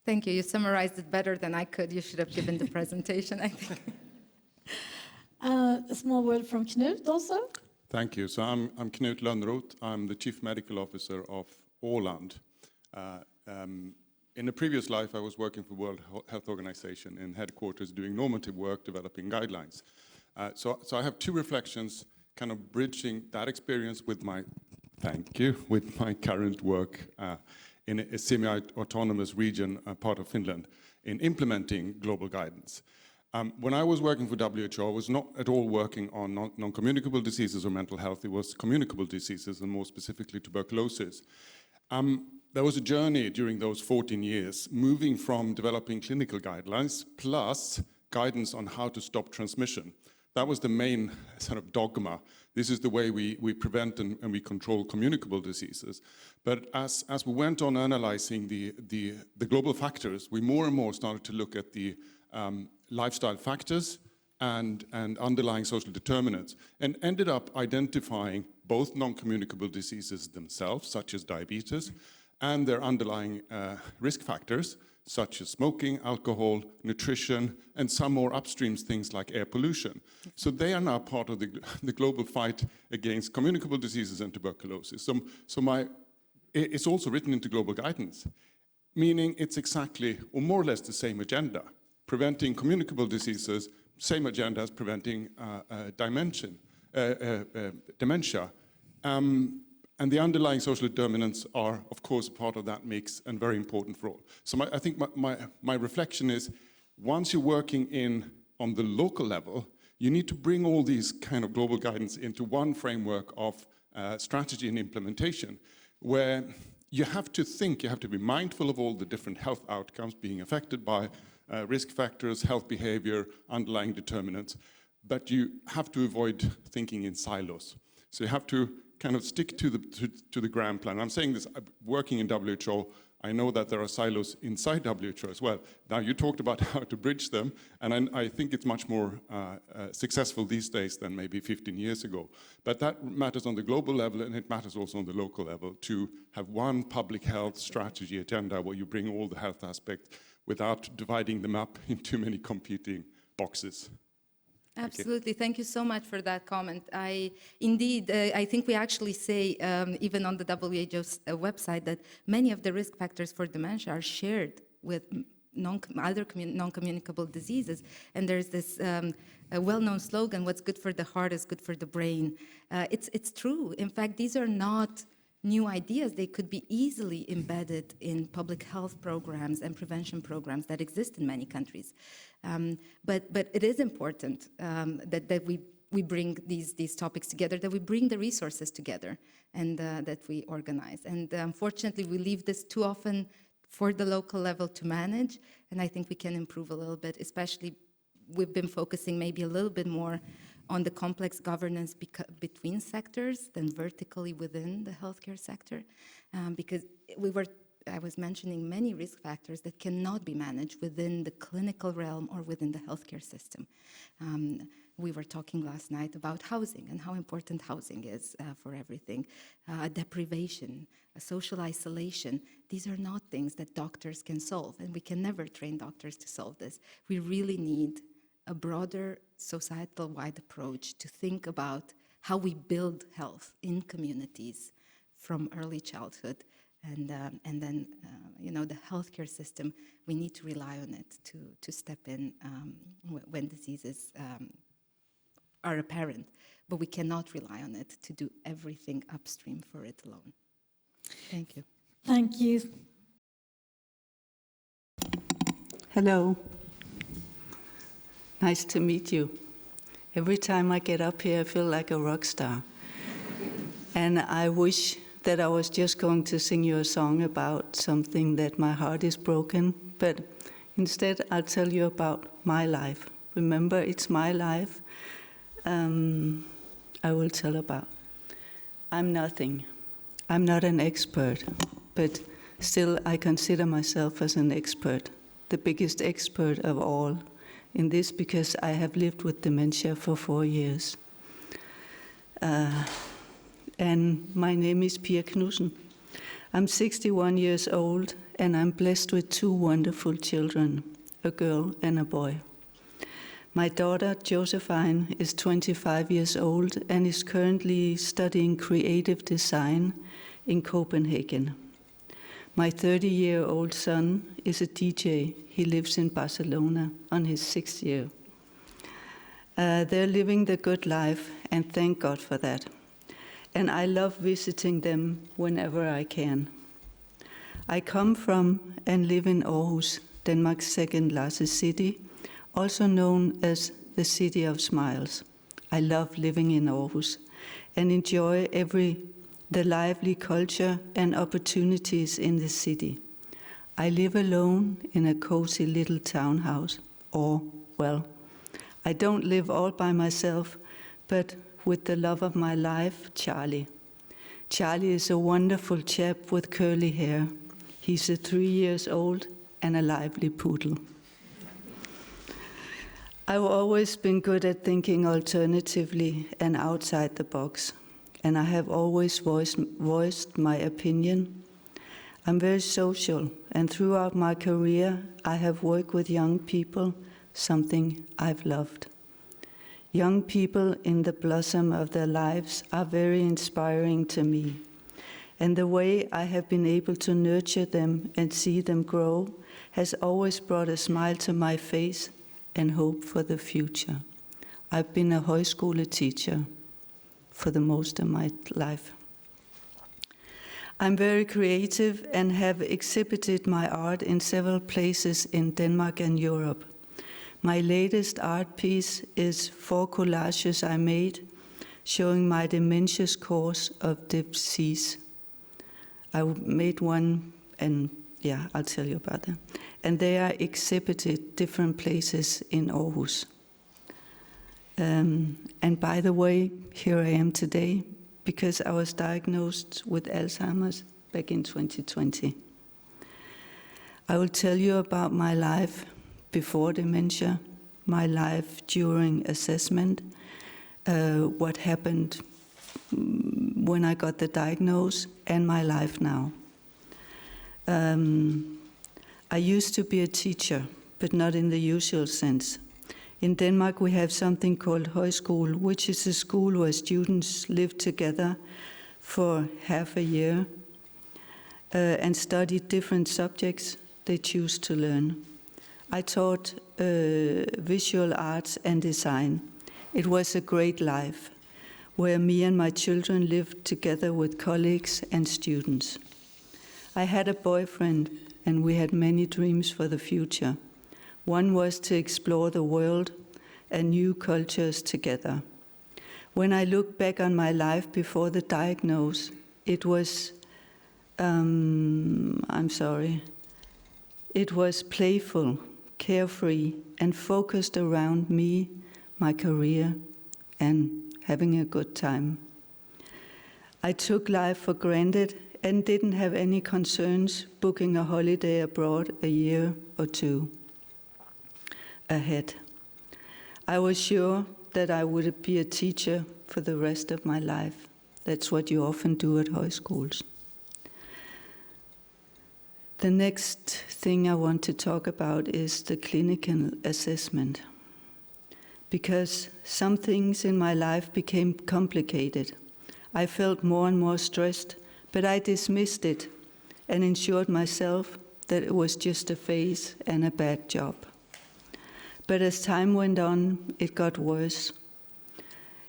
Thank you. You summarized it better than I could. You should have given the presentation, I think. A small word from Knut also. Thank you. So I'm Knut Lönnroth. I'm the Chief Medical Officer of Åland. In a previous life, I was working for World Health Organization in headquarters doing normative work, developing guidelines. So I have two reflections, kind of bridging that experience with my, with my current work in a semi-autonomous region, part of Finland, in implementing global guidance. When I was working for WHO, I was not at all working on non-communicable diseases or mental health. It was communicable diseases, and more specifically tuberculosis. There was a journey during those 14 years, moving from developing clinical guidelines plus guidance on how to stop transmission. That was the main sort of dogma. This is the way we prevent and we control communicable diseases. But as we went on analyzing the global factors, we more and more started to look at the lifestyle factors and underlying social determinants, and ended up identifying both non-communicable diseases themselves, such as diabetes, and their underlying risk factors, such as smoking, alcohol, nutrition, and some more upstream things like air pollution. So they are now part of the global fight against communicable diseases and tuberculosis. It's also written into global guidance, meaning it's exactly, or more or less the same agenda. Preventing communicable diseases, same agenda as preventing dementia. And the underlying social determinants are, of course, part of that mix and very important for all. So I think my reflection is, once you're working on the local level, you need to bring all these kind of global guidance into one framework of strategy and implementation, where you have to think, you have to be mindful of all the different health outcomes being affected by risk factors, health behavior, underlying determinants, but you have to avoid thinking in silos. So you have to kind of stick to the grand plan. I'm saying this, working in WHO, I know that there are silos inside WHO as well. Now, you talked about how to bridge them, and I think it's much more successful these days than maybe 15 years ago. But that matters on the global level, and it matters also on the local level, to have one public health strategy agenda where you bring all the health aspects without dividing them up into many competing boxes. Absolutely. Thank you so much for that comment. I think we actually say, even on the WHO's website, that many of the risk factors for dementia are shared with other non-communicable diseases. And there's this a well-known slogan, what's good for the heart is good for the brain. It's true. In fact, these are not new ideas. They could be easily embedded in public health programs and prevention programs that exist in many countries. But it is important that we we bring these topics together, that we bring the resources together, and that we organize. And unfortunately, we leave this too often for the local level to manage, and I think we can improve a little bit, especially we've been focusing maybe a little bit more on the complex governance between sectors than vertically within the healthcare sector, because I was mentioning many risk factors that cannot be managed within the clinical realm or within the healthcare system. We were talking last night about housing and how important housing is for everything. Deprivation, social isolation, these are not things that doctors can solve, and we can never train doctors to solve this. We really need a broader societal-wide approach to think about how we build health in communities from early childhood. And then, the healthcare system, we need to rely on it to step in when diseases are apparent, but we cannot rely on it to do everything upstream for it alone. Thank you. Thank you. Hello. Nice to meet you. Every time I get up here, I feel like a rock star. And I wish that I was just going to sing you a song about something that my heart is broken, but instead I'll tell you about my life. Remember, it's my life. I will tell about. I'm nothing. I'm not an expert, but still I consider myself as an expert, the biggest expert of all in this, because I have lived with dementia for 4 years. And my name is Pia Knudsen. I'm 61 years old, and I'm blessed with 2 wonderful children, a girl and a boy. My daughter, Josephine, is 25 years old and is currently studying creative design in Copenhagen. My 30-year-old son is a DJ. He lives in Barcelona on his 6th year. They're living the good life, and thank God for that. And I love visiting them whenever I can. I come from and live in Aarhus, Denmark's second largest city, also known as the City of Smiles. I love living in Aarhus and enjoy the lively culture and opportunities in the city. I live alone in a cozy little townhouse, I don't live all by myself, but with the love of my life, Charlie. Charlie is a wonderful chap with curly hair. He's 3 years old and a lively poodle. I've always been good at thinking alternatively and outside the box, and I have always voiced my opinion. I'm very social, and throughout my career, I have worked with young people, something I've loved. Young people in the blossom of their lives are very inspiring to me, and the way I have been able to nurture them and see them grow has always brought a smile to my face and hope for the future. I've been a højskole teacher for the most of my life. I'm very creative and have exhibited my art in several places in Denmark and Europe. My latest art piece is 4 collages I made showing my dementia course of disease. I made one, and I'll tell you about them. And they are exhibited different places in Aarhus. And by the way, here I am today because I was diagnosed with Alzheimer's back in 2020. I will tell you about my life before dementia, my life during assessment, what happened when I got the diagnosis, and my life now. I used to be a teacher, but not in the usual sense. In Denmark, we have something called højskole, which is a school where students live together for half a year and study different subjects they choose to learn. I taught visual arts and design. It was a great life, where me and my children lived together with colleagues and students. I had a boyfriend, and we had many dreams for the future. One was to explore the world and new cultures together. When I look back on my life before the diagnosis, it was, it was playful, carefree, and focused around me, my career, and having a good time. I took life for granted and didn't have any concerns booking a holiday abroad a year or two ahead. I was sure that I would be a teacher for the rest of my life. That's what you often do at high schools. The next thing I want to talk about is the clinical assessment. Because some things in my life became complicated. I felt more and more stressed, but I dismissed it and assured myself that it was just a phase and a bad job. But as time went on, it got worse.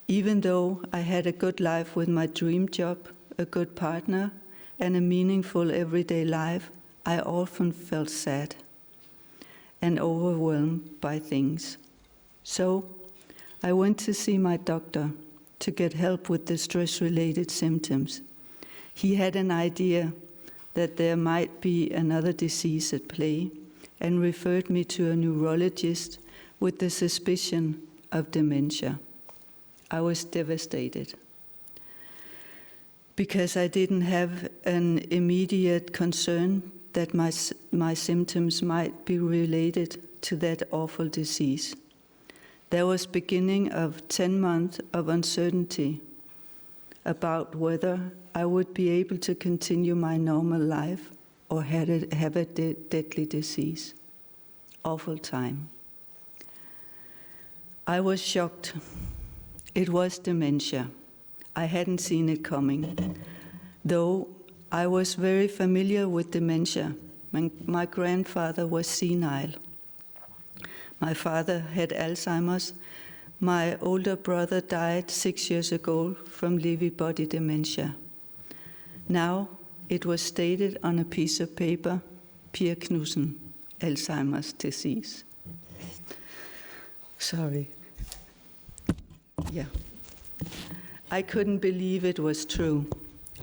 Even though I had a good life with my dream job, a good partner, and a meaningful everyday life, I often felt sad and overwhelmed by things. So I went to see my doctor to get help with the stress-related symptoms. He had an idea that there might be another disease at play and referred me to a neurologist with the suspicion of dementia. I was devastated because I didn't have an immediate concern that my symptoms might be related to that awful disease. There was beginning of 10 months of uncertainty about whether I would be able to continue my normal life or have a deadly disease. Awful time. I was shocked. It was dementia. I hadn't seen it coming. Though I was very familiar with dementia. My grandfather was senile. My father had Alzheimer's. My older brother died 6 years ago from Lewy body dementia. Now it was stated on a piece of paper, Per Knudsen, Alzheimer's disease. Sorry. Yeah. I couldn't believe it was true.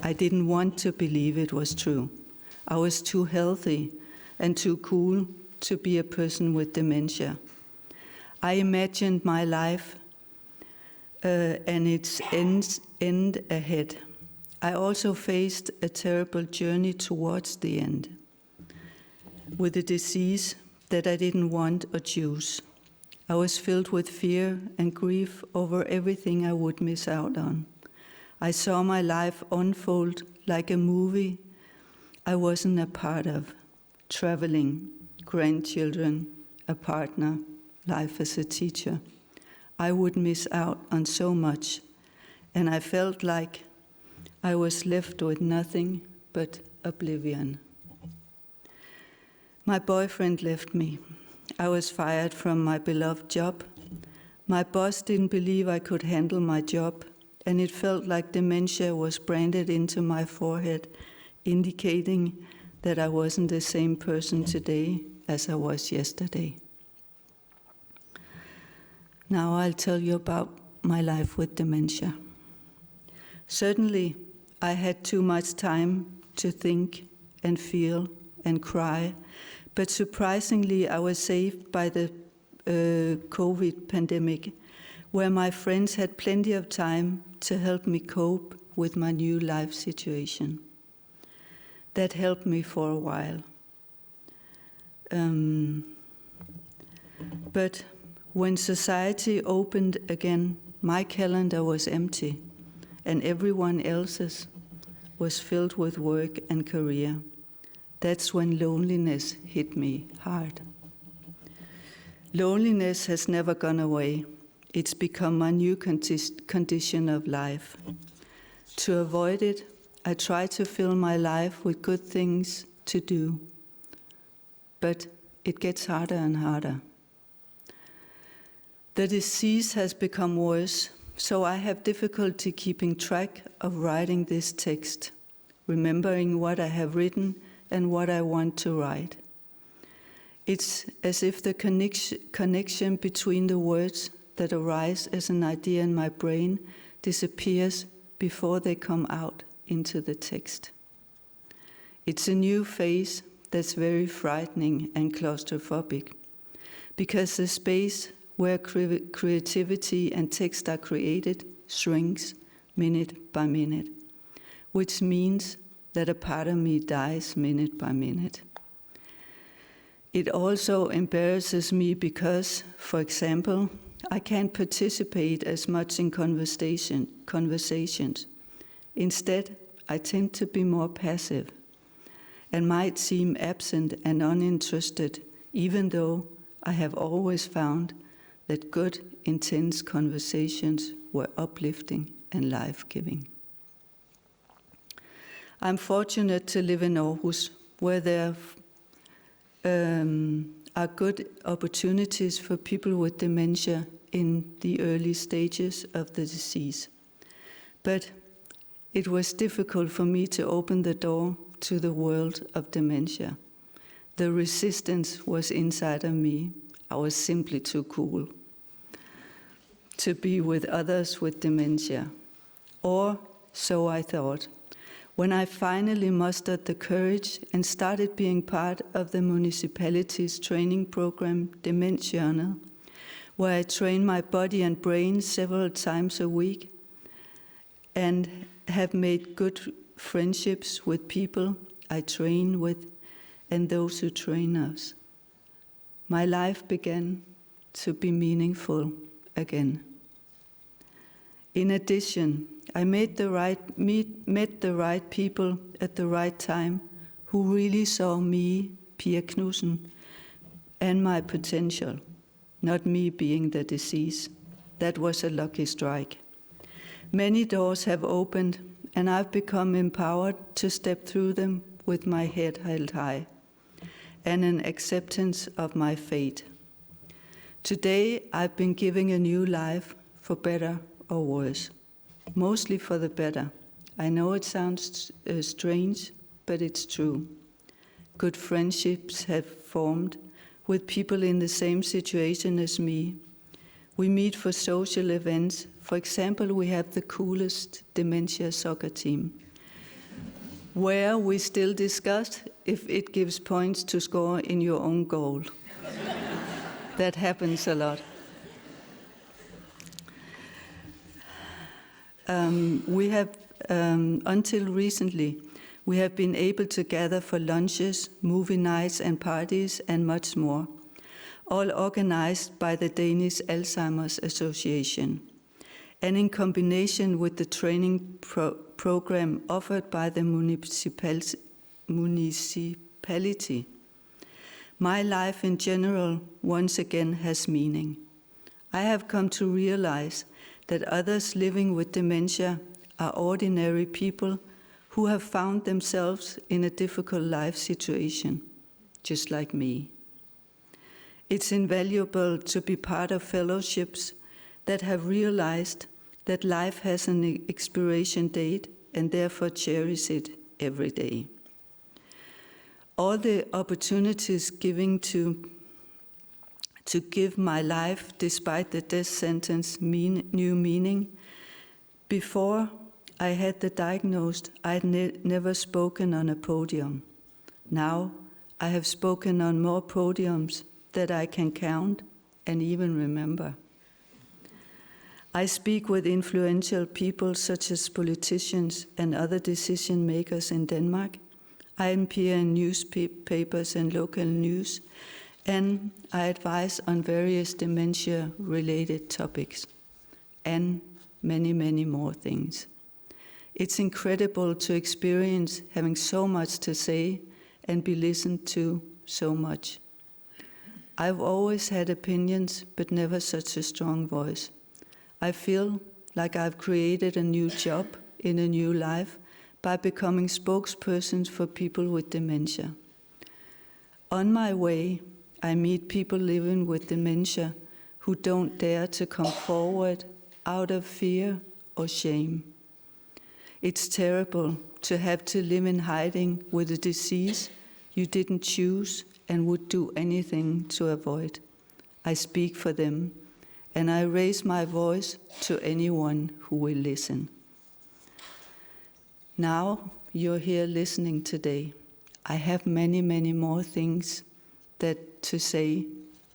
I didn't want to believe it was true. I was too healthy and too cool to be a person with dementia. I imagined my life and its end ahead. I also faced a terrible journey towards the end with a disease that I didn't want or choose. I was filled with fear and grief over everything I would miss out on. I saw my life unfold like a movie I wasn't a part of. Traveling, grandchildren, a partner, life as a teacher. I would miss out on so much, and I felt like I was left with nothing but oblivion. My boyfriend left me. I was fired from my beloved job. My boss didn't believe I could handle my job, and it felt like dementia was branded into my forehead, indicating that I wasn't the same person today as I was yesterday. Now I'll tell you about my life with dementia. Certainly, I had too much time to think and feel and cry, but surprisingly, I was saved by the COVID pandemic, where my friends had plenty of time to help me cope with my new life situation. That helped me for a while. But when society opened again, my calendar was empty, and everyone else's was filled with work and career. That's when loneliness hit me hard. Loneliness has never gone away. It's become my new condition of life. To avoid it, I try to fill my life with good things to do, but it gets harder and harder. The disease has become worse, so I have difficulty keeping track of writing this text, remembering what I have written and what I want to write. It's as if the connection between the words that arise as an idea in my brain disappears before they come out into the text. It's a new phase that's very frightening and claustrophobic, because the space where creativity and text are created shrinks minute by minute, which means that a part of me dies minute by minute. It also embarrasses me because, for example, I can't participate as much in conversations. Instead, I tend to be more passive and might seem absent and uninterested, even though I have always found that good, intense conversations were uplifting and life-giving. I'm fortunate to live in Aarhus, where there are good opportunities for people with dementia in the early stages of the disease. But it was difficult for me to open the door to the world of dementia. The resistance was inside of me. I was simply too cool to be with others with dementia. Or so I thought. When I finally mustered the courage and started being part of the municipality's training program, Dementia, where I train my body and brain several times a week and have made good friendships with people I train with and those who train us, my life began to be meaningful again. In addition, I met the right people at the right time who really saw me, Pia Knudsen, and my potential, not me being the disease. That was a lucky strike. Many doors have opened, and I've become empowered to step through them with my head held high and an acceptance of my fate. Today, I've been given a new life, for better or worse. Mostly for the better. I know it sounds strange, but it's true. Good friendships have formed with people in the same situation as me. We meet for social events. For example, we have the coolest dementia soccer team, where we still discuss if it gives points to score in your own goal. That happens a lot. We have, until recently, we have been able to gather for lunches, movie nights and parties and much more, all organized by the Danish Alzheimer's Association, and in combination with the training program offered by the municipality. My life in general, once again, has meaning. I have come to realize that others living with dementia are ordinary people who have found themselves in a difficult life situation, just like me. It's invaluable to be part of fellowships that have realized that life has an expiration date and therefore cherish it every day. All the opportunities given to give my life, despite the death sentence, new meaning. Before I had the diagnosis, I had never spoken on a podium. Now I have spoken on more podiums that I can count and even remember. I speak with influential people such as politicians and other decision makers in Denmark. I appear in newspapers and local news, and I advise on various dementia-related topics, and many, many more things. It's incredible to experience having so much to say and be listened to so much. I've always had opinions, but never such a strong voice. I feel like I've created a new job in a new life by becoming spokespersons for people with dementia. On my way, I meet people living with dementia who don't dare to come forward out of fear or shame. It's terrible to have to live in hiding with a disease you didn't choose and would do anything to avoid. I speak for them and I raise my voice to anyone who will listen. Now you're here listening today. I have many, many more things to say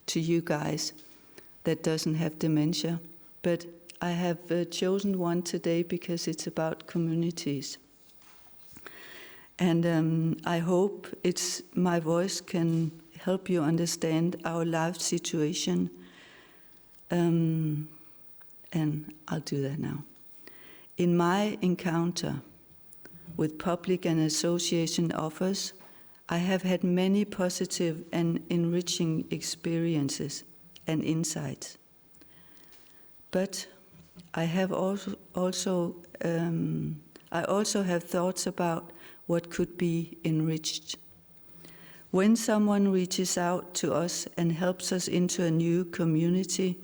to you guys that doesn't have dementia, but I have chosen one today because it's about communities. And I hope my voice can help you understand our life situation. And I'll do that now. In my encounter with public and association offers, I have had many positive and enriching experiences and insights. But I also have thoughts about what could be enriched. When someone reaches out to us and helps us into a new community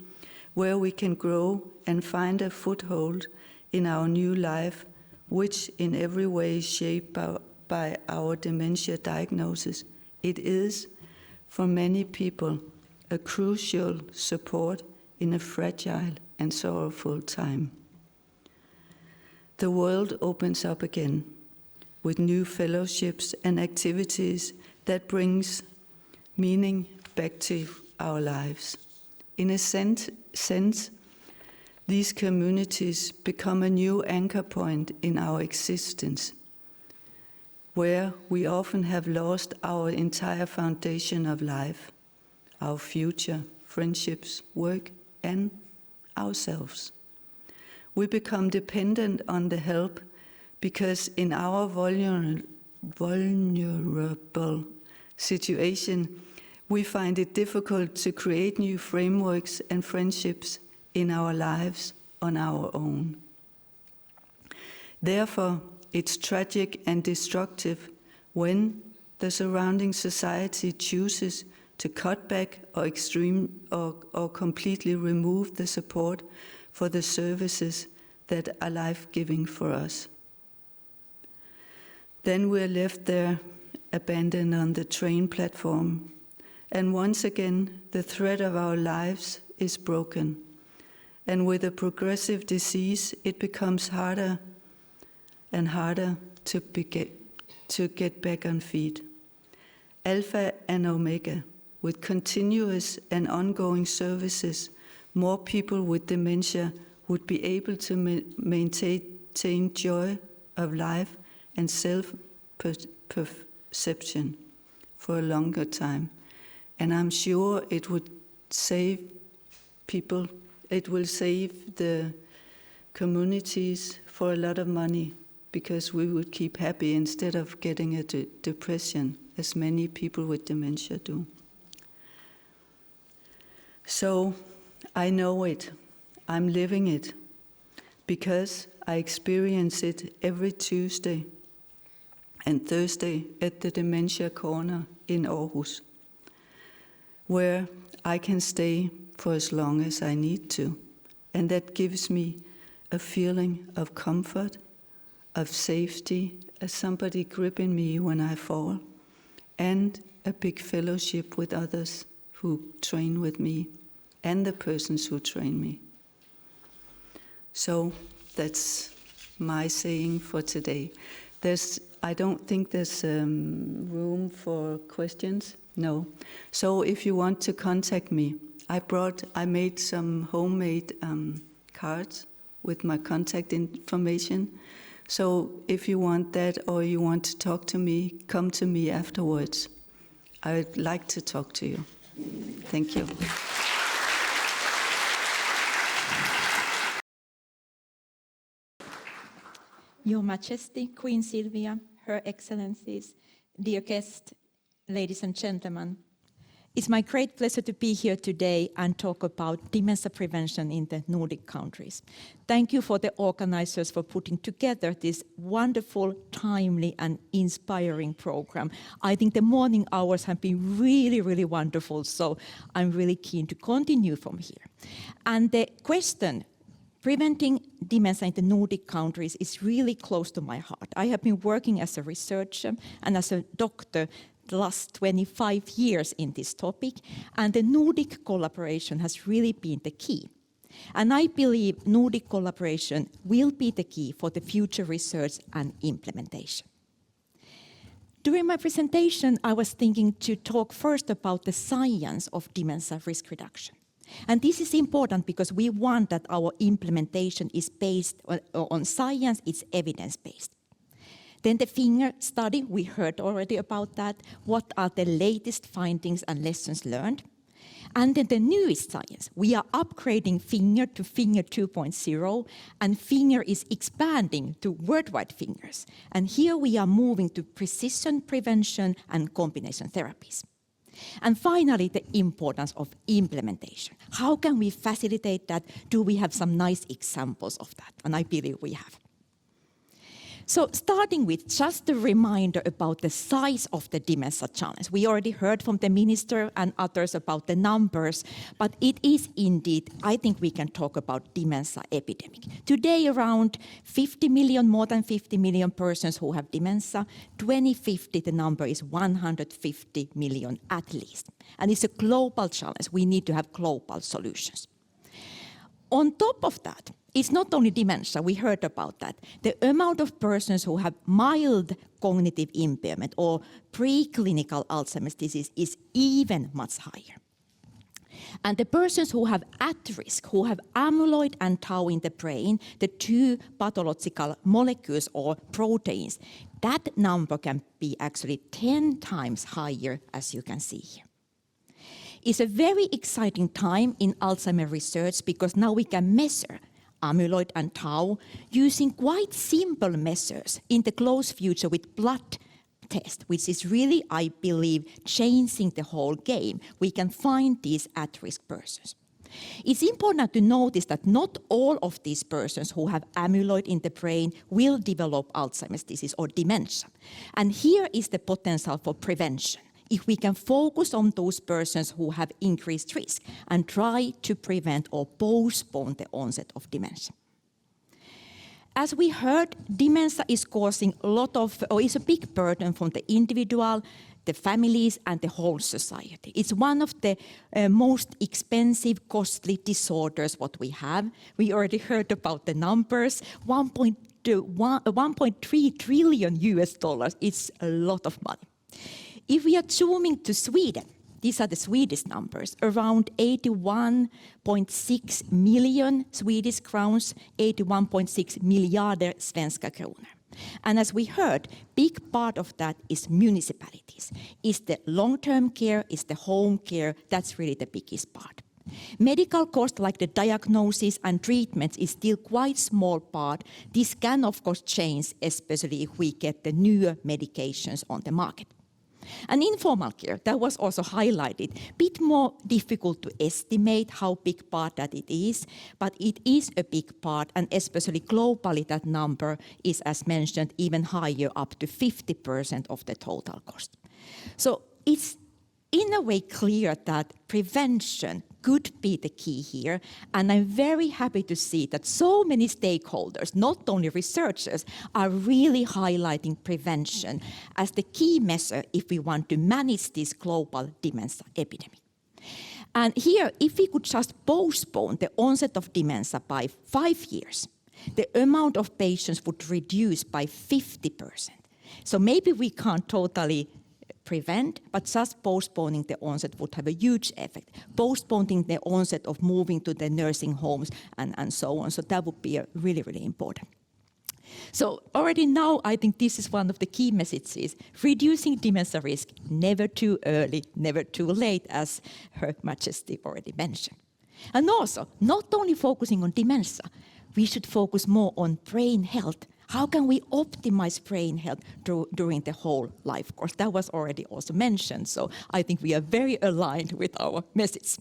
where we can grow and find a foothold in our new life, which in every way is shaped by our dementia diagnosis, it is, for many people, a crucial support in a fragile and sorrowful time. The world opens up again with new fellowships and activities that brings meaning back to our lives. In a sense, these communities become a new anchor point in our existence, where we often have lost our entire foundation of life, our future, friendships, work, and ourselves. We become dependent on the help because in our vulnerable situation, we find it difficult to create new frameworks and friendships in our lives on our own. Therefore, it's tragic and destructive when the surrounding society chooses to cut back or completely remove the support for the services that are life-giving for us. Then we're left there, abandoned on the train platform, and once again the thread of our lives is broken. And with a progressive disease, it becomes harder and harder to get back on feet. Alpha and Omega, with continuous and ongoing services, more people with dementia would be able to maintain joy of life and self-perception for a longer time. And I'm sure it would save people, it will save the communities for a lot of money, because we would keep happy instead of getting a depression, as many people with dementia do. So I know it, I'm living it, because I experience it every Tuesday and Thursday at the Dementia Corner in Aarhus, where I can stay for as long as I need to. And that gives me a feeling of comfort, of safety, as somebody gripping me when I fall, and a big fellowship with others who train with me and the persons who train me. So that's my saying for today. I don't think there's room for questions. No. So if you want to contact me, I made some homemade cards with my contact information. So if you want that or you want to talk to me, come to me afterwards. I would like to talk to you. Thank you. Your Majesty, Queen Silvia, Her Excellencies, dear guests, ladies and gentlemen, it's my great pleasure to be here today and talk about dementia prevention in the Nordic countries. Thank you for the organizers for putting together this wonderful, timely and inspiring program. I think the morning hours have been really, really wonderful, so I'm really keen to continue from here. And the question, preventing dementia in the Nordic countries, is really close to my heart. I have been working as a researcher and as a doctor the last 25 years in this topic, and the Nordic collaboration has really been the key. And I believe Nordic collaboration will be the key for the future research and implementation. During my presentation, I was thinking to talk first about the science of dementia risk reduction. And this is important because we want that our implementation is based on science, it's evidence-based. Then the FINGER study, we heard already about that. What are the latest findings and lessons learned? And then the newest science, we are upgrading FINGER to FINGER 2.0, and FINGER is expanding to worldwide FINGERs. And here we are moving to precision prevention and combination therapies. And finally, the importance of implementation. How can we facilitate that? Do we have some nice examples of that? And I believe we have. So starting with just a reminder about the size of the dementia challenge. We already heard from the minister and others about the numbers, but it is indeed, I think we can talk about dementia epidemic. Today, around 50 million, more than 50 million persons who have dementia. 2050, the number is 150 million at least. And it's a global challenge. We need to have global solutions. On top of that, it's not only dementia, we heard about that. The amount of persons who have mild cognitive impairment or preclinical Alzheimer's disease is even much higher. And the persons who have at risk, who have amyloid and tau in the brain, the two pathological molecules or proteins, that number can be actually 10 times higher, as you can see here. It's a very exciting time in Alzheimer's research because now we can measure amyloid and tau using quite simple measures in the close future with blood test, which is really, I believe, changing the whole game. We can find these at-risk persons. It's important to notice that not all of these persons who have amyloid in the brain will develop Alzheimer's disease or dementia. And here is the potential for prevention. If we can focus on those persons who have increased risk and try to prevent or postpone the onset of dementia. As we heard, dementia is causing is a big burden from the individual, the families, and the whole society. It's one of the most expensive, costly disorders what we have. We already heard about the numbers. 1.3 trillion US dollars. It's a lot of money. If we are zooming to Sweden, these are the Swedish numbers, around 81.6 million Swedish crowns, 81.6 miljarder svenska kronor. And as we heard, big part of that is municipalities. It's the long-term care, it's the home care, that's really the biggest part. Medical cost, like the diagnosis and treatments, is still quite small part. This can, of course, change, especially if we get the newer medications on the market. And informal care, that was also highlighted, a bit more difficult to estimate how big part that it is, but it is a big part, and especially globally that number is, as mentioned, even higher, up to 50% of the total cost. So it's in a way clear that prevention could be the key here, and I'm very happy to see that so many stakeholders, not only researchers, are really highlighting prevention as the key measure if we want to manage this global dementia epidemic. And here, if we could just postpone the onset of dementia by 5 years, the amount of patients would reduce by 50%. So maybe we can't totally prevent, but just postponing the onset would have a huge effect. Postponing the onset of moving to the nursing homes and so on. So that would be really, really important. So already now, I think this is one of the key messages. Reducing dementia risk, never too early, never too late, as Her Majesty already mentioned. And also, not only focusing on dementia, we should focus more on brain health. How can we optimize brain health during the whole life course? That was already also mentioned, so I think we are very aligned with our message.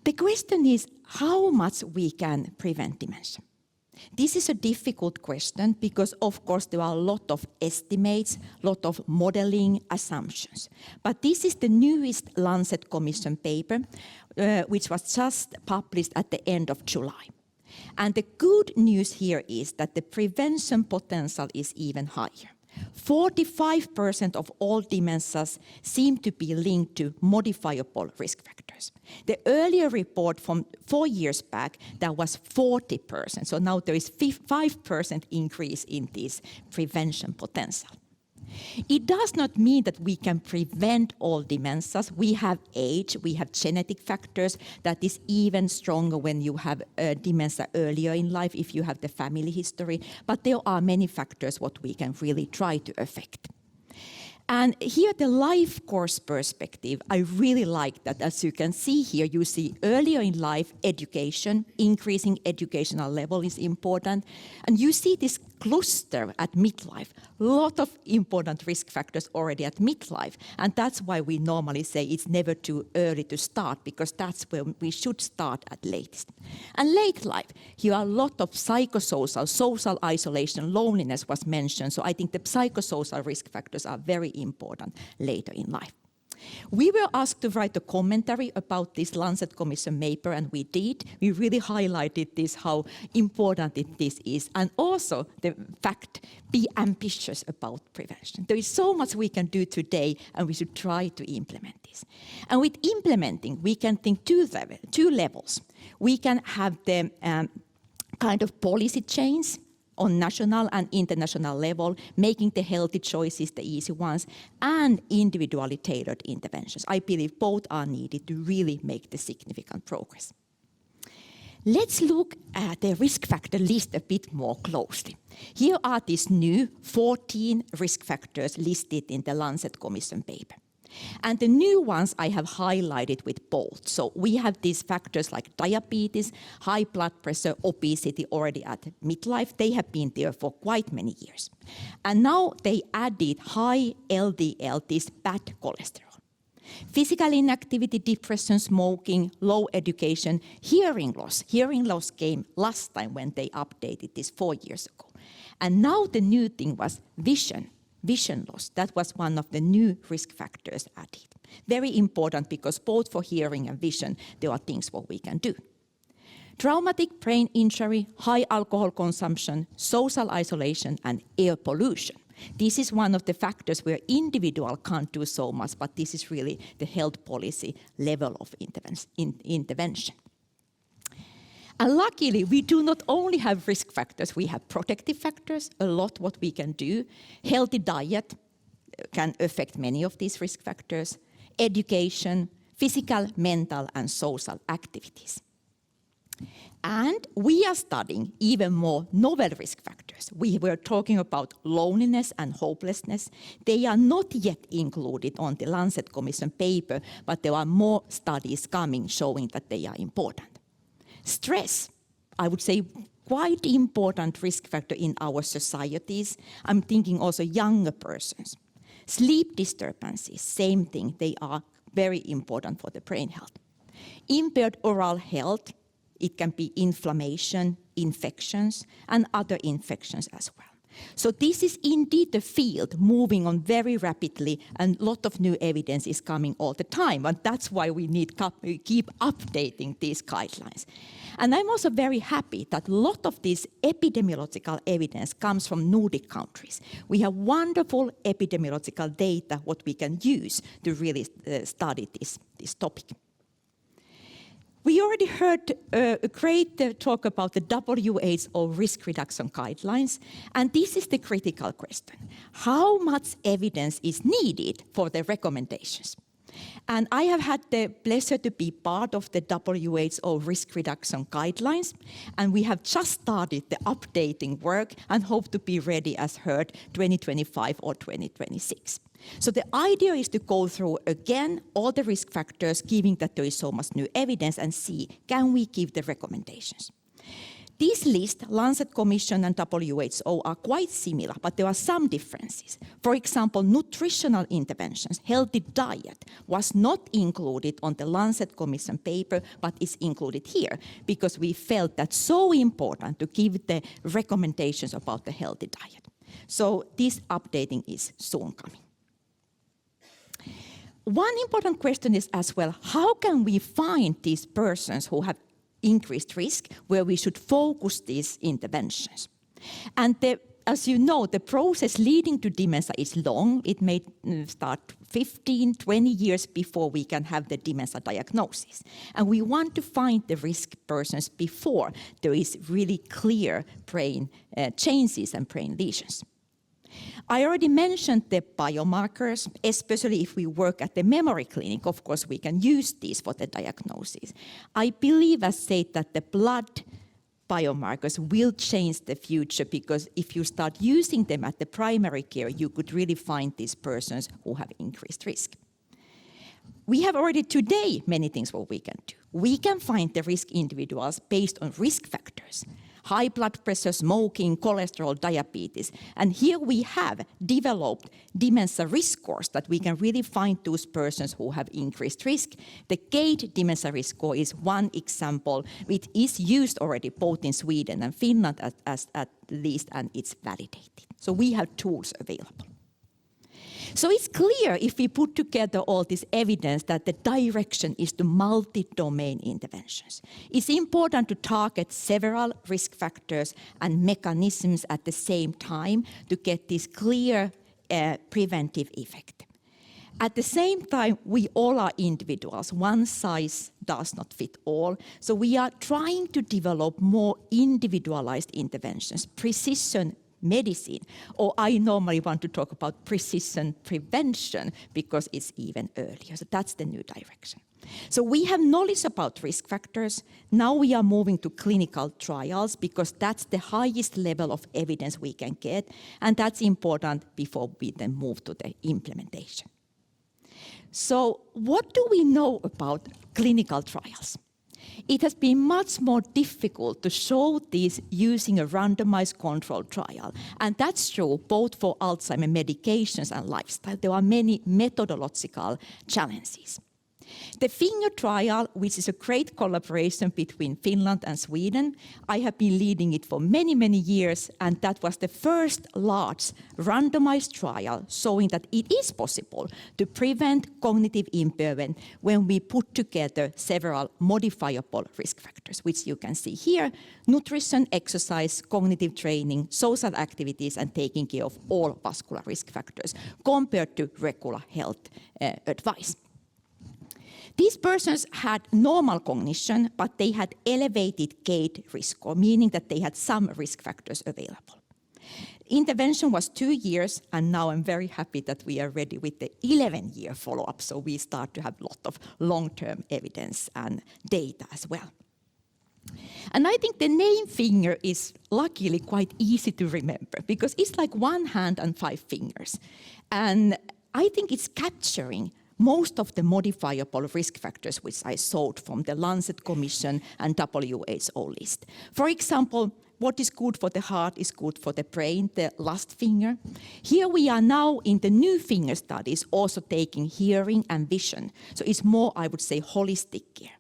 The question is how much we can prevent dementia. This is a difficult question because, of course, there are a lot of estimates, a lot of modeling assumptions. But this is the newest Lancet Commission paper, which was just published at the end of July. And the good news here is that the prevention potential is even higher. 45% of all dementias seem to be linked to modifiable risk factors. The earlier report from 4 years back, that was 40%. So now there is 5% increase in this prevention potential. It does not mean that we can prevent all dementias. We have age, we have genetic factors that is even stronger when you have dementia earlier in life if you have the family history. But there are many factors what we can really try to affect. And here the life course perspective, I really like that. As you can see here, you see earlier in life education, increasing educational level is important. And you see this cluster at midlife, a lot of important risk factors already at midlife. And that's why we normally say it's never too early to start, because that's where we should start at latest. And late life, here are a lot of psychosocial, social isolation, loneliness was mentioned. So I think the psychosocial risk factors are very important later in life. We were asked to write a commentary about this Lancet Commission paper, and we did. We really highlighted this, how important this is, and also the fact, be ambitious about prevention. There is so much we can do today, and we should try to implement this. And with implementing, we can think two levels. We can have the kind of policy change on national and international level, making the healthy choices the easy ones, and individually tailored interventions. I believe both are needed to really make the significant progress. Let's look at the risk factor list a bit more closely. Here are these new 14 risk factors listed in the Lancet Commission paper. And the new ones I have highlighted with bold. So we have these factors like diabetes, high blood pressure, obesity already at midlife. They have been there for quite many years. And now they added high LDL, this bad cholesterol. Physical inactivity, depression, smoking, low education, hearing loss. Hearing loss came last time when they updated this 4 years ago. And now the new thing was vision loss. That was one of the new risk factors added. Very important, because both for hearing and vision, there are things what we can do. Traumatic brain injury, high alcohol consumption, social isolation, and air pollution. This is one of the factors where individual can't do so much, but this is really the health policy level of intervention. And luckily, we do not only have risk factors, we have protective factors, a lot what we can do. Healthy diet can affect many of these risk factors. Education, physical, mental, and social activities. And we are studying even more novel risk factors. We were talking about loneliness and hopelessness. They are not yet included on the Lancet Commission paper, but there are more studies coming showing that they are important. Stress, I would say, quite important risk factor in our societies. I'm thinking also younger persons. Sleep disturbances, same thing. They are very important for the brain health. Impaired oral health, it can be inflammation, infections, and other infections as well. So this is indeed the field moving on very rapidly, and a lot of new evidence is coming all the time, and that's why we need to keep updating these guidelines. And I'm also very happy that a lot of this epidemiological evidence comes from Nordic countries. We have wonderful epidemiological data what we can use to really study this topic. We already heard a great talk about the WHO risk reduction guidelines, and this is the critical question. How much evidence is needed for the recommendations? And I have had the pleasure to be part of the WHO risk reduction guidelines, and we have just started the updating work and hope to be ready, as heard, 2025 or 2026. So the idea is to go through again all the risk factors, given that there is so much new evidence, and see, can we give the recommendations? This list, Lancet Commission and WHO, are quite similar, but there are some differences. For example, nutritional interventions, healthy diet, was not included on the Lancet Commission paper, but is included here, because we felt that so important to give the recommendations about the healthy diet. So this updating is soon coming. One important question is as well, how can we find these persons who have increased risk where we should focus these interventions? And the as you know, the process leading to dementia is long. It may start 15, 20 years before we can have the dementia diagnosis. And we want to find the risk persons before there is really clear brain changes and brain lesions. I already mentioned the biomarkers, especially if we work at the memory clinic. Of course, we can use these for the diagnosis. I believe, as said, that the blood biomarkers will change the future, because if you start using them at the primary care, you could really find these persons who have increased risk. We have already today many things what we can do. We can find the risk individuals based on risk factors: high blood pressure, smoking, cholesterol, diabetes. And here we have developed dementia risk scores that we can really find those persons who have increased risk. The GATE dementia risk score is one example. It is used already both in Sweden and Finland at least, and it's validated. So we have tools available. So it's clear, if we put together all this evidence, that the direction is to multi-domain interventions. It's important to target several risk factors and mechanisms at the same time to get this clear preventive effect. At the same time, we all are individuals. One size does not fit all. So we are trying to develop more individualized interventions, precision medicine, or I normally want to talk about precision prevention because it's even earlier. So that's the new direction. So we have knowledge about risk factors. Now we are moving to clinical trials because that's the highest level of evidence we can get, and that's important before we then move to the implementation. So what do we know about clinical trials? It has been much more difficult to show this using a randomized controlled trial. And that's true both for Alzheimer's medications and lifestyle. There are many methodological challenges. The FINGER trial, which is a great collaboration between Finland and Sweden, I have been leading it for many, many years, and that was the first large randomized trial showing that it is possible to prevent cognitive impairment when we put together several modifiable risk factors, which you can see here: nutrition, exercise, cognitive training, social activities, and taking care of all vascular risk factors compared to regular health advice. These persons had normal cognition, but they had elevated GATE risk score, meaning that they had some risk factors available. Intervention was 2 years, and now I'm very happy that we are ready with the 11-year follow-up, so we start to have a lot of long-term evidence and data as well. And I think the name FINGER is luckily quite easy to remember, because it's like one hand and 5 fingers. And I think it's capturing most of the modifiable risk factors which I showed from the Lancet Commission and WHO list. For example, what is good for the heart is good for the brain, the last finger. Here we are now in the new finger studies also taking hearing and vision. So it's more, I would say, holistic care.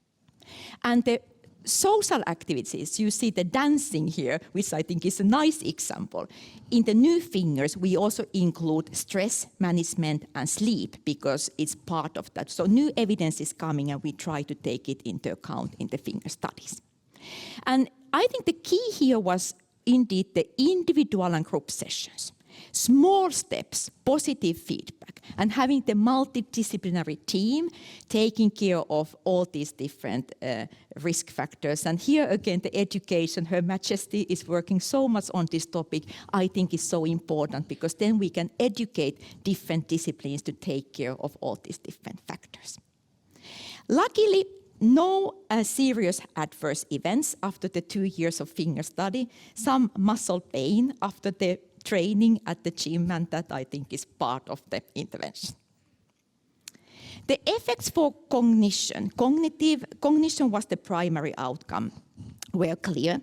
And the social activities, you see the dancing here, which I think is a nice example. In the new fingers, we also include stress management and sleep because it's part of that. So new evidence is coming and we try to take it into account in the finger studies. And I think the key here was indeed the individual and group sessions. Small steps, positive feedback, and having the multidisciplinary team taking care of all these different risk factors. And here again, the education, Her Majesty is working so much on this topic, I think is so important because then we can educate different disciplines to take care of all these different factors. Luckily, no serious adverse events after the 2 years of finger study, some muscle pain after the training at the gym, and that I think is part of the intervention. The effects for cognition was the primary outcome, were clear.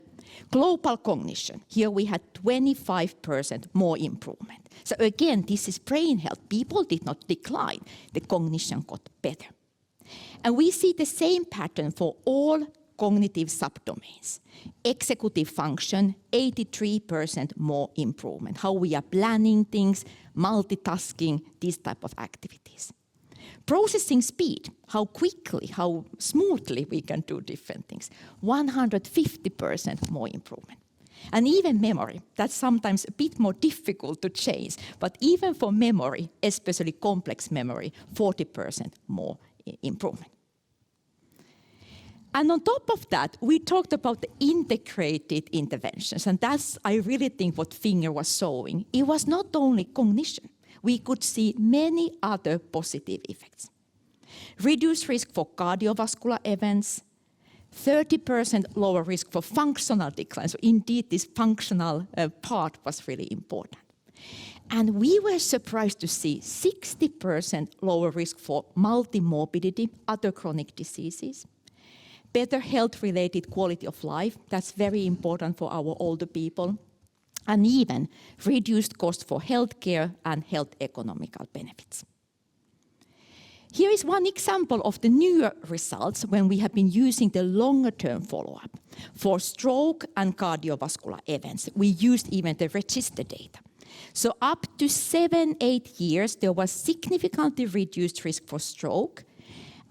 Global cognition, here we had 25% more improvement. So again, this is brain health. People did not decline, the cognition got better. And we see the same pattern for all cognitive subdomains. Executive function, 83% more improvement. How we are planning things, multitasking, these type of activities. Processing speed, how quickly, how smoothly we can do different things. 150% more improvement. And even memory, that's sometimes a bit more difficult to change, but even for memory, especially complex memory, 40% more improvement. And on top of that, we talked about the integrated interventions, and that's, I really think, what Finger was showing. It was not only cognition. We could see many other positive effects. Reduced risk for cardiovascular events, 30% lower risk for functional decline. So indeed, this functional part was really important. And we were surprised to see 60% lower risk for multimorbidity, other chronic diseases. Better health-related quality of life, that's very important for our older people. And even reduced cost for healthcare and health economical benefits. Here is one example of the newer results when we have been using the longer-term follow-up. For stroke and cardiovascular events, we used even the register data. So up to 7-8 years, there was significantly reduced risk for stroke.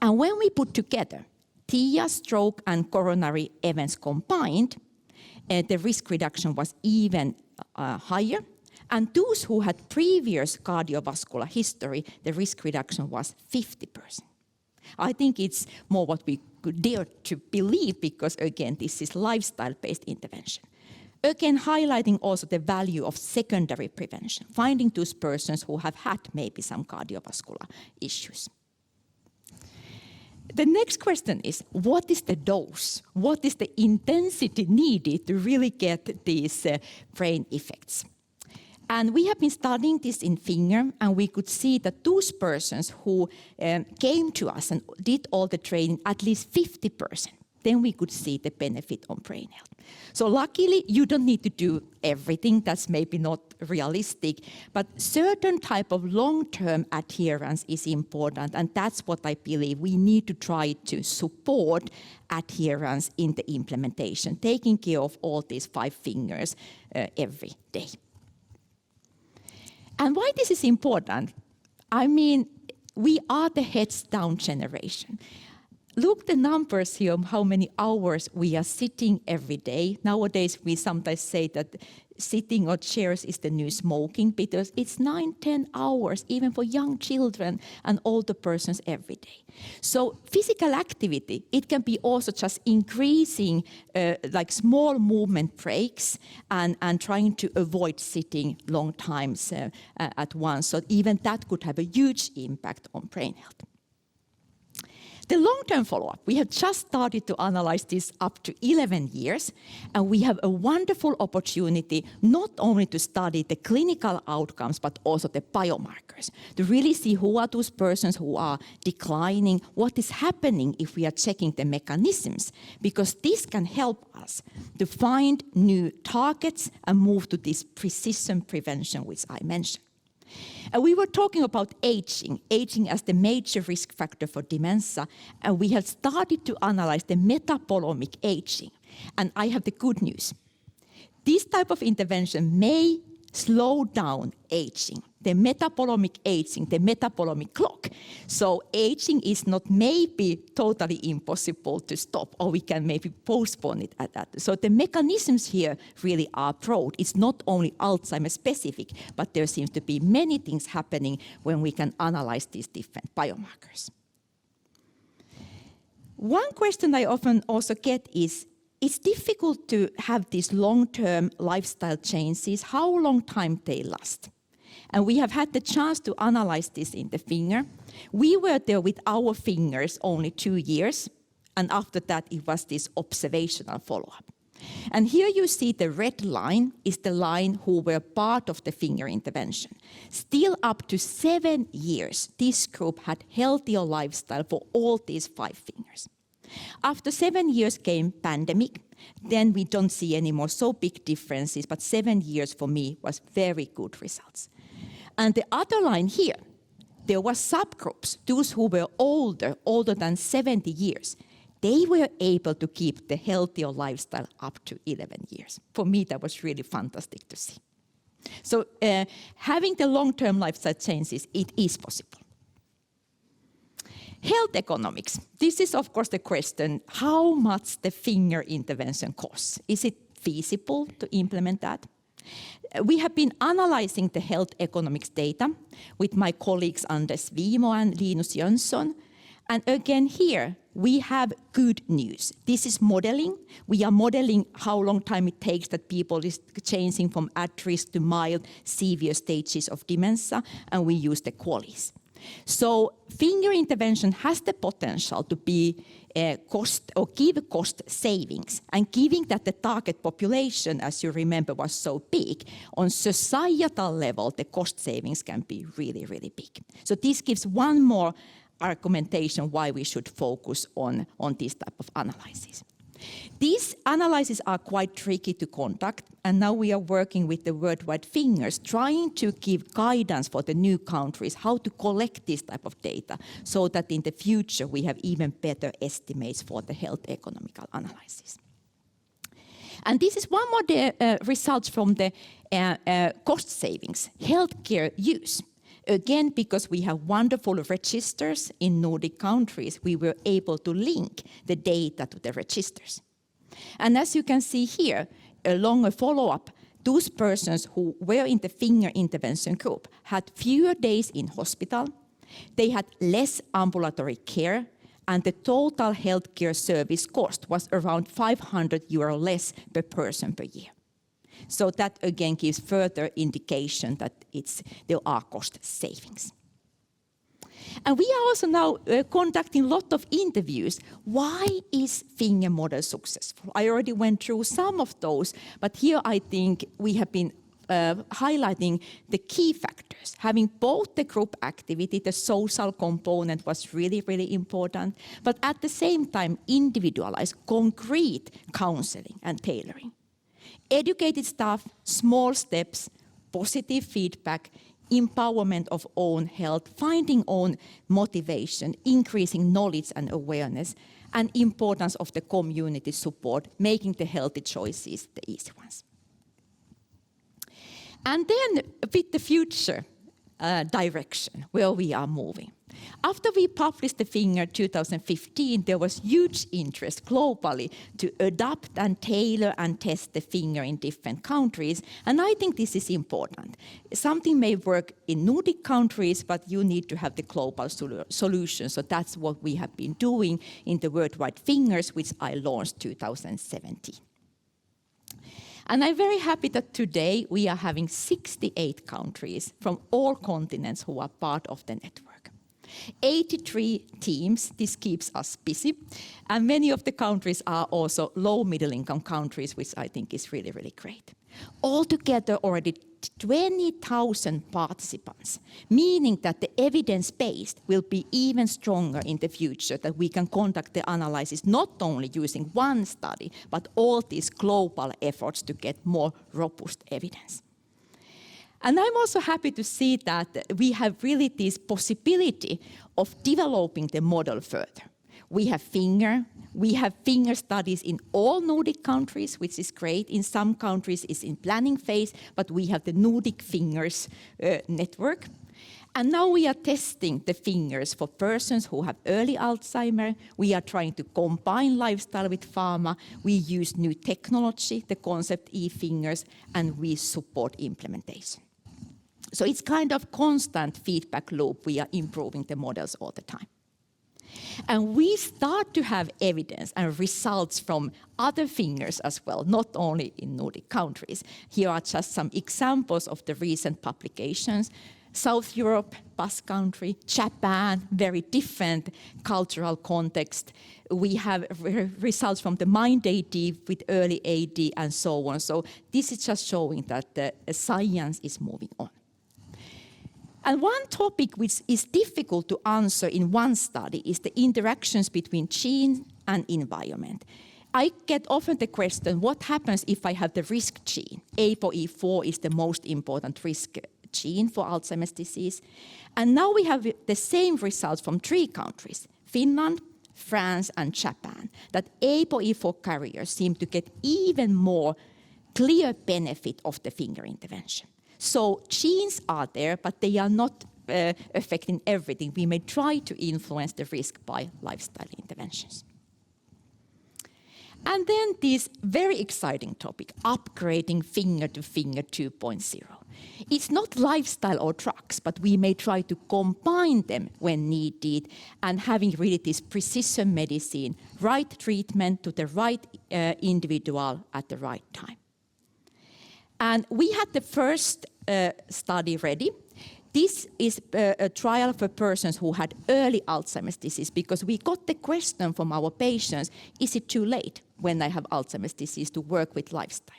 And when we put together TIA, stroke, and coronary events combined, the risk reduction was even higher. And those who had previous cardiovascular history, the risk reduction was 50%. I think it's more what we could dare to believe because, again, this is lifestyle-based intervention. Again, highlighting also the value of secondary prevention, finding those persons who have had maybe some cardiovascular issues. The next question is, what is the dose? What is the intensity needed to really get these brain effects? And we have been studying this in Finger, and we could see that those persons who came to us and did all the training, at least 50%, then we could see the benefit on brain health. So luckily, you don't need to do everything. That's maybe not realistic, but certain type of long-term adherence is important, and that's what I believe we need to try to support adherence in the implementation, taking care of all these 5 fingers every day. And why this is important? I mean, we are the heads down generation. Look the numbers here of how many hours we are sitting every day. Nowadays, we sometimes say that sitting on chairs is the new smoking because it's 9-10 hours, even for young children and older persons every day. So physical activity, it can be also just increasing like small movement breaks and trying to avoid sitting long times at once. So even that could have a huge impact on brain health. The long-term follow-up, we have just started to analyze this up to 11 years, and we have a wonderful opportunity not only to study the clinical outcomes, but also the biomarkers, to really see who are those persons who are declining, what is happening if we are checking the mechanisms, because this can help us to find new targets and move to this precision prevention, which I mentioned. And we were talking about aging as the major risk factor for dementia, and we have started to analyze the metabolomic aging. And I have the good news. This type of intervention may slow down aging, the metabolomic aging, the metabolomic clock. So aging is not maybe totally impossible to stop, or we can maybe postpone it at that. So the mechanisms here really are broad. It's not only Alzheimer's specific, but there seems to be many things happening when we can analyze these different biomarkers. One question I often also get is, it's difficult to have these long-term lifestyle changes, how long time they last. And we have had the chance to analyze this in the Finger. We were there with our fingers only 2 years, and after that it was this observational follow-up. And here you see the red line is the line who were part of the Finger intervention. Still up to 7 years, this group had healthier lifestyle for all these 5 fingers. After 7 years came pandemic, then we don't see any more so big differences, but 7 years for me was very good results. And the other line here, there were subgroups, those who were older than 70 years. They were able to keep the healthier lifestyle up to 11 years. For me, that was really fantastic to see. So having the long-term lifestyle changes, it is possible. Health economics. This is, of course, the question, how much the Finger intervention costs? Is it feasible to implement that. We have been analyzing the health economics data with my colleagues Anders Wimo and Linus Jönsson. And again here, we have good news. This is modeling. We are modeling how long time it takes that people is changing from at-risk to mild, severe stages of dementia, and we use the QALYs. So finger intervention has the potential to be cost or give cost savings, and given that the target population, as you remember, was so big, on societal level, the cost savings can be really, really big. So this gives one more argumentation why we should focus on this type of analysis. These analyses are quite tricky to conduct, and now we are working with the worldwide fingers, trying to give guidance for the new countries how to collect this type of data, so that in the future we have even better estimates for the health economical analysis. And this is one more the results from the cost savings, healthcare use. Again, because we have wonderful registers in Nordic countries, we were able to link the data to the registers. And as you can see here, along a follow-up, those persons who were in the finger intervention group had fewer days in hospital, they had less ambulatory care, and the total healthcare service cost was around €500 less per person per year. So that again gives further indication that there are cost savings. And we are also now conducting a lot of interviews. Why is finger model successful? I already went through some of those, but here I think we have been highlighting the key factors. Having both the group activity, the social component was really, really important, but at the same time individualized, concrete counseling and tailoring. Educated staff, small steps, positive feedback, empowerment of own health, finding own motivation, increasing knowledge and awareness, and importance of the community support, making the healthy choices the easy ones. And then with the future direction, where we are moving. After we published the finger 2015, there was huge interest globally to adopt and tailor and test the finger in different countries. And I think this is important. Something may work in Nordic countries, but you need to have the global solution. So that's what we have been doing in the worldwide fingers, which I launched 2017. And I'm very happy that today we are having 68 countries from all continents who are part of the network. 83 teams, this keeps us busy. And many of the countries are also low middle income countries, which I think is really, really great. Altogether already 20,000 participants, meaning that the evidence-based will be even stronger in the future, that we can conduct the analysis not only using one study, but all these global efforts to get more robust evidence. And I'm also happy to see that we have really this possibility of developing the model further. We have finger studies in all Nordic countries, which is great. In some countries it's in planning phase, but we have the Nordic Fingers network. And now we are testing the fingers for persons who have early Alzheimer. We are trying to combine lifestyle with pharma. We use new technology, the concept e-fingers, and we support implementation. So it's kind of constant feedback loop. We are improving the models all the time. And we start to have evidence and results from other fingers as well, not only in Nordic countries. Here are just some examples of the recent publications. South Europe, Basque Country, Japan, very different cultural context. We have results from the Mind AD with early AD and so on. So this is just showing that the science is moving on. And one topic which is difficult to answer in one study is the interactions between gene and environment. I get often the question, what happens if I have the risk gene? ApoE4 is the most important risk gene for Alzheimer's disease. And now we have the same results from 3 countries, Finland, France, and Japan, that ApoE4 carriers seem to get even more clear benefit of the finger intervention. So genes are there, but they are not affecting everything. We may try to influence the risk by lifestyle interventions. And then this very exciting topic, upgrading finger to finger 2.0. It's not lifestyle or drugs, but we may try to combine them when needed and having really this precision medicine, right treatment to the right individual at the right time. And we had the first study ready. This is a trial for persons who had early Alzheimer's disease, because we got the question from our patients, is it too late when they have Alzheimer's disease to work with lifestyle?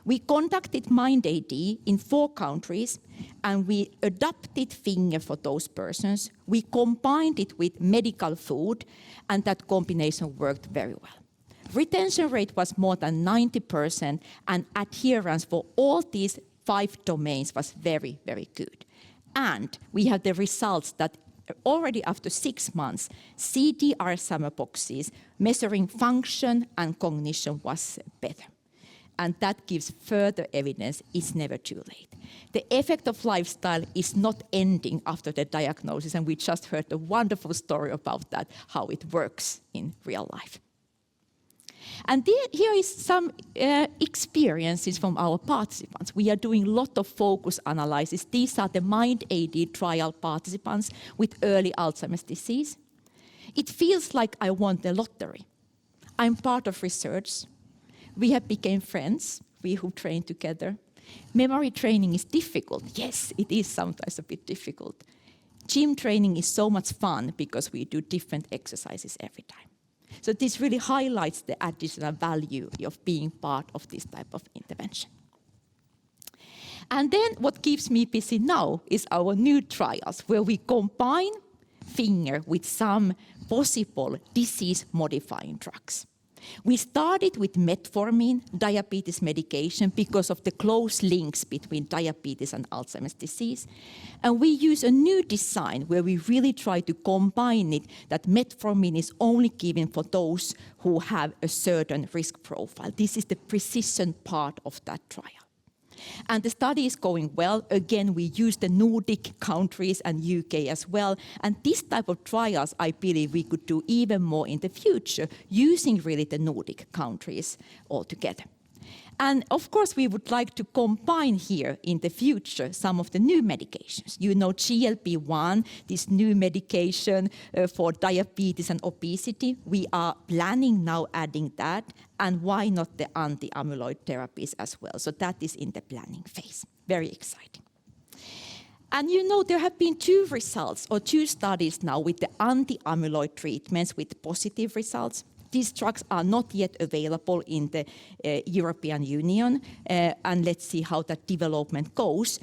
We conducted MindAD in 4 countries, and we adapted finger for those persons. We combined it with medical food, and that combination worked very well. Retention rate was more than 90%, and adherence for all these 5 domains was very, very good. And we have the results that already after 6 months, CDR summer boxes measuring function and cognition was better. And that gives further evidence it's never too late. The effect of lifestyle is not ending after the diagnosis, and we just heard a wonderful story about that, how it works in real life. And here is some experiences from our participants. We are doing a lot of focus analysis. These are the MindAD trial participants with early Alzheimer's disease. It feels like I won the lottery. I'm part of research. We have become friends, we who train together. Memory training is difficult. Yes, it is sometimes a bit difficult. Gym training is so much fun because we do different exercises every time. So this really highlights the additional value of being part of this type of intervention. And then what keeps me busy now is our new trials, where we combine finger with some possible disease-modifying drugs. We started with metformin, diabetes medication, because of the close links between diabetes and Alzheimer's disease. And we use a new design where we really try to combine it, that metformin is only given for those who have a certain risk profile. This is the precision part of that trial. And the study is going well. Again, we use the Nordic countries and UK as well. And this type of trials, I believe we could do even more in the future, using really the Nordic countries altogether. And of course, we would like to combine here in the future some of the new medications. You know, GLP-1, this new medication for diabetes and obesity. We are planning now adding that. And why not the anti-amyloid therapies as well? So that is in the planning phase. Very exciting. And you know, there have been 2 results or 2 studies now with the anti-amyloid treatments with positive results. These drugs are not yet available in the European Union, and let's see how that development goes.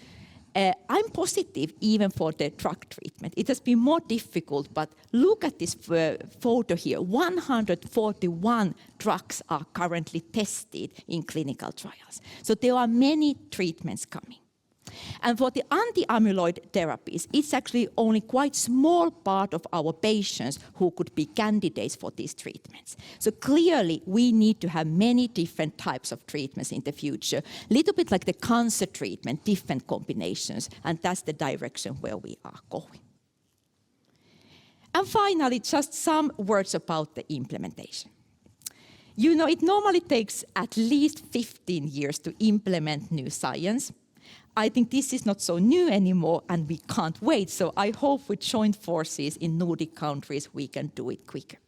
I'm positive even for the drug treatment. It has been more difficult, but look at this photo here. 141 drugs are currently tested in clinical trials. So there are many treatments coming. And for the anti-amyloid therapies, it's actually only quite small part of our patients who could be candidates for these treatments. So clearly, we need to have many different types of treatments in the future, a little bit like the cancer treatment, different combinations, and that's the direction where we are going. And finally, just some words about the implementation. You know, it normally takes at least 15 years to implement new science. I think this is not so new anymore, and we can't wait. So I hope with joint forces in Nordic countries, we can do it quicker.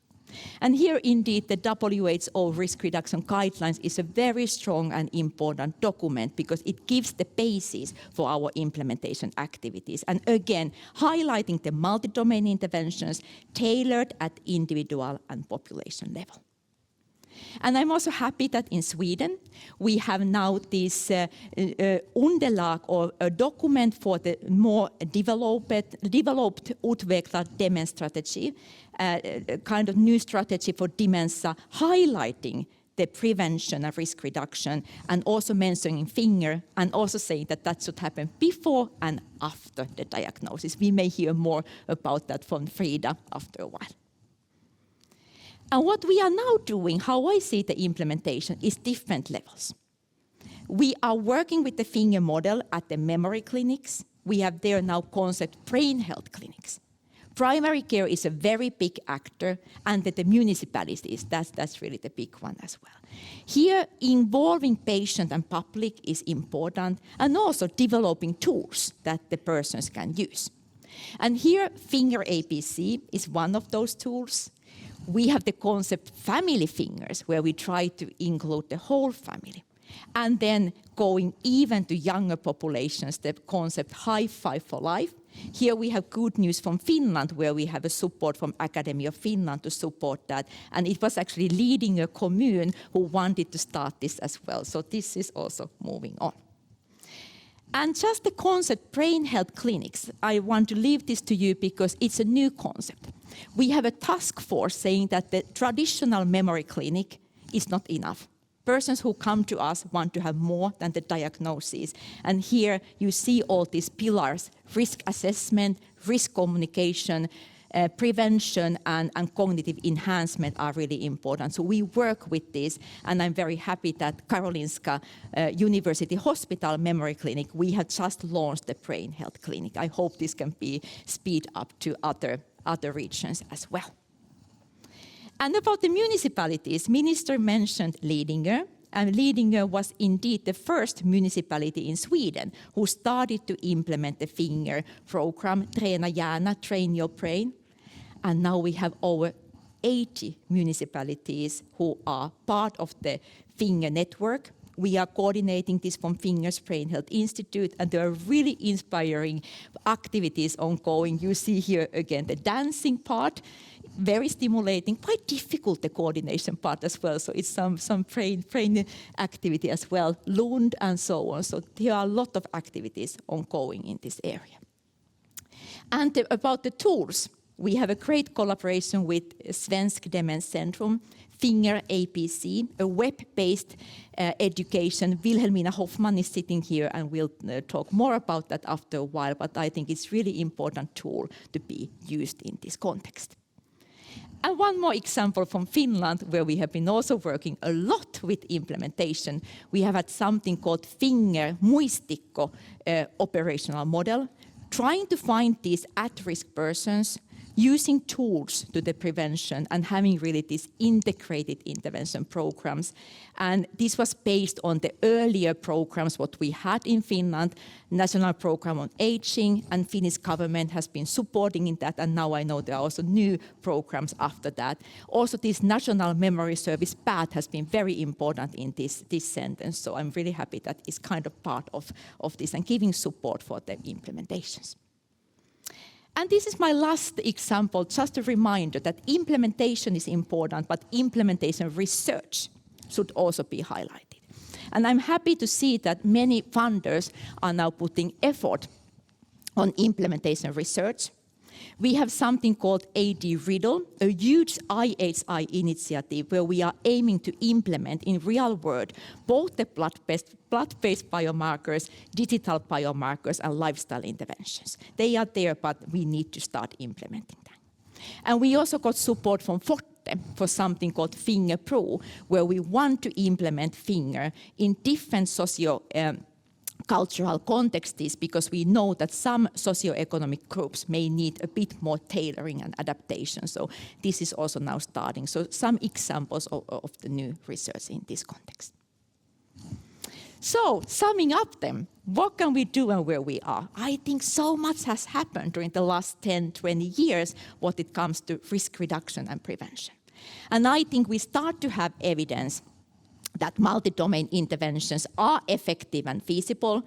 And here, indeed, the WHO risk reduction guidelines is a very strong and important document because it gives the basis for our implementation activities. And again, highlighting the multi-domain interventions tailored at individual and population level. And I'm also happy that in Sweden, we have now this underlag or a document for the more developed utvecklad demensstrategy, kind of new strategy for dementia, highlighting the prevention and risk reduction, and also mentioning finger, and also saying that that should happen before and after the diagnosis. We may hear more about that from Frida after a while. And what we are now doing, how I see the implementation, is different levels. We are working with the finger model at the memory clinics. We have there now concept brain health clinics. primary care is a very big actor, and that the municipalities, that's really the big one as well. Here, involving patient and public is important, and also developing tools that the persons can use. And here, Finger ABC is one of those tools. We have the concept family fingers, where we try to include the whole family. And then going even to younger populations, the concept High Five for Life. Here we have good news from Finland, where we have a support from Academy of Finland to support that. And it was actually leading a commune who wanted to start this as well. So this is also moving on. And just the concept brain health clinics, I want to leave this to you because it's a new concept. We have a task force saying that the traditional memory clinic is not enough. Persons who come to us want to have more than the diagnosis. And here you see all these pillars: risk assessment, risk communication, prevention and cognitive enhancement are really important. So we work with this, and I'm very happy that Karolinska University Hospital Memory Clinic, we have just launched the brain health clinic. I hope this can be speed up to other regions as well. And about the municipalities, Minister mentioned Lidingö, and Lidingö was indeed the first municipality in Sweden who started to implement the Finger program, Träna hjärna, train your brain. And now we have over 80 municipalities who are part of the Finger network. We are coordinating this from Finger's Brain Health Institute, and there are really inspiring activities ongoing. You see here again the dancing part, very stimulating, quite difficult, the coordination part as well. So it's some brain activity as well, Lund and so on. So there are a lot of activities ongoing in this area. And about the tools, we have a great collaboration with Svensk Demenscentrum, Finger APC, a web-based education. Wilhelmina Hoffman is sitting here, and we'll talk more about that after a while, but I think it's really important tool to be used in this context. And one more example from Finland, where we have been also working a lot with implementation. We have had something called Finger Muistikko operational model, trying to find these at-risk persons, using tools to the prevention and having really these integrated intervention programs. And this was based on the earlier programs what we had in Finland, National Program on Aging, and Finnish government has been supporting in that, and now I know there are also new programs after that. Also this National Memory Service path has been very important in this sentence, so I'm really happy that it's kind of part of this and giving support for the implementations. And this is my last example, just a reminder that implementation is important, but implementation research should also be highlighted. And I'm happy to see that many funders are now putting effort on implementation research. We have something called AD Riddle, a huge IHI initiative where we are aiming to implement in real world both the blood-based biomarkers, digital biomarkers, and lifestyle interventions. They are there, but we need to start implementing them. And we also got support from Forte for something called Finger Pro, where we want to implement Finger in different cultural contexts, because we know that some socioeconomic groups may need a bit more tailoring and adaptation. So this is also now starting. So some examples of the new research in this context. So summing up then, what can we do and where we are? I think so much has happened during the last 10, 20 years when it comes to risk reduction and prevention. And I think we start to have evidence that multi-domain interventions are effective and feasible.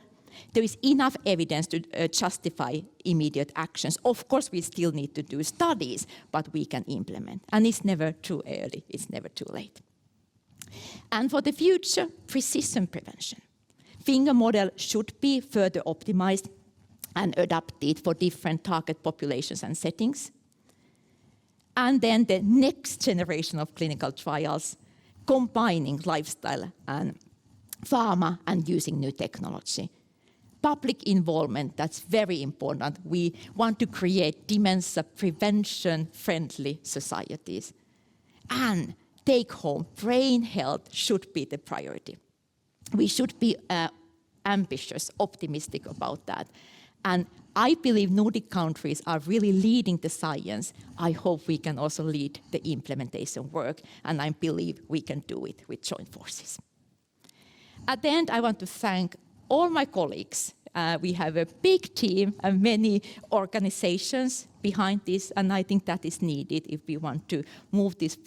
There is enough evidence to justify immediate actions. Of course, we still need to do studies, but we can implement. And it's never too early, it's never too late. And for the future, precision prevention. Finger model should be further optimized and adapted for different target populations and settings. And then the next generation of clinical trials, combining lifestyle and pharma and using new technology. Public involvement, that's very important. We want to create dementia prevention-friendly societies. And take-home brain health should be the priority. We should be ambitious, optimistic about that. And I believe Nordic countries are really leading the science. I hope we can also lead the implementation work, and I believe we can do it with joint forces. At the end, I want to thank all my colleagues. We have a big team and many organizations behind this, and I think that is needed if we want to move this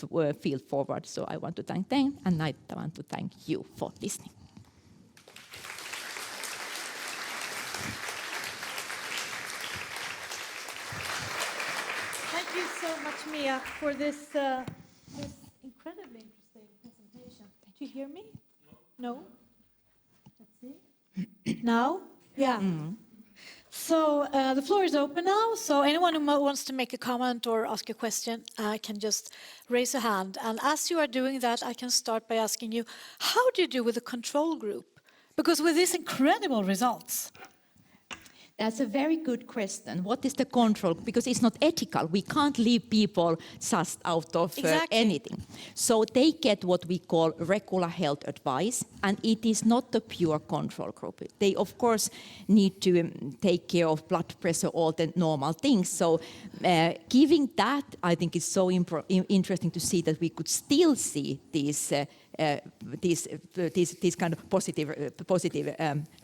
field forward. So I want to thank them, and I want to thank you for listening. Thank you so much, Mia, for this incredibly interesting presentation. Do you hear me? No? Let's see. Now? Yeah. So the floor is open now. So anyone who wants to make a comment or ask a question can just raise a hand. And as you are doing that, I can start by asking you, how do you do with the control group? Because with these incredible results. That's a very good question. What is the control? Because it's not ethical. We can't leave people just out of anything. So they get what we call regular health advice, and it is not a pure control group. They, of course, need to take care of blood pressure, all the normal things. So giving that, I think, is so interesting to see that we could still see these kind of positive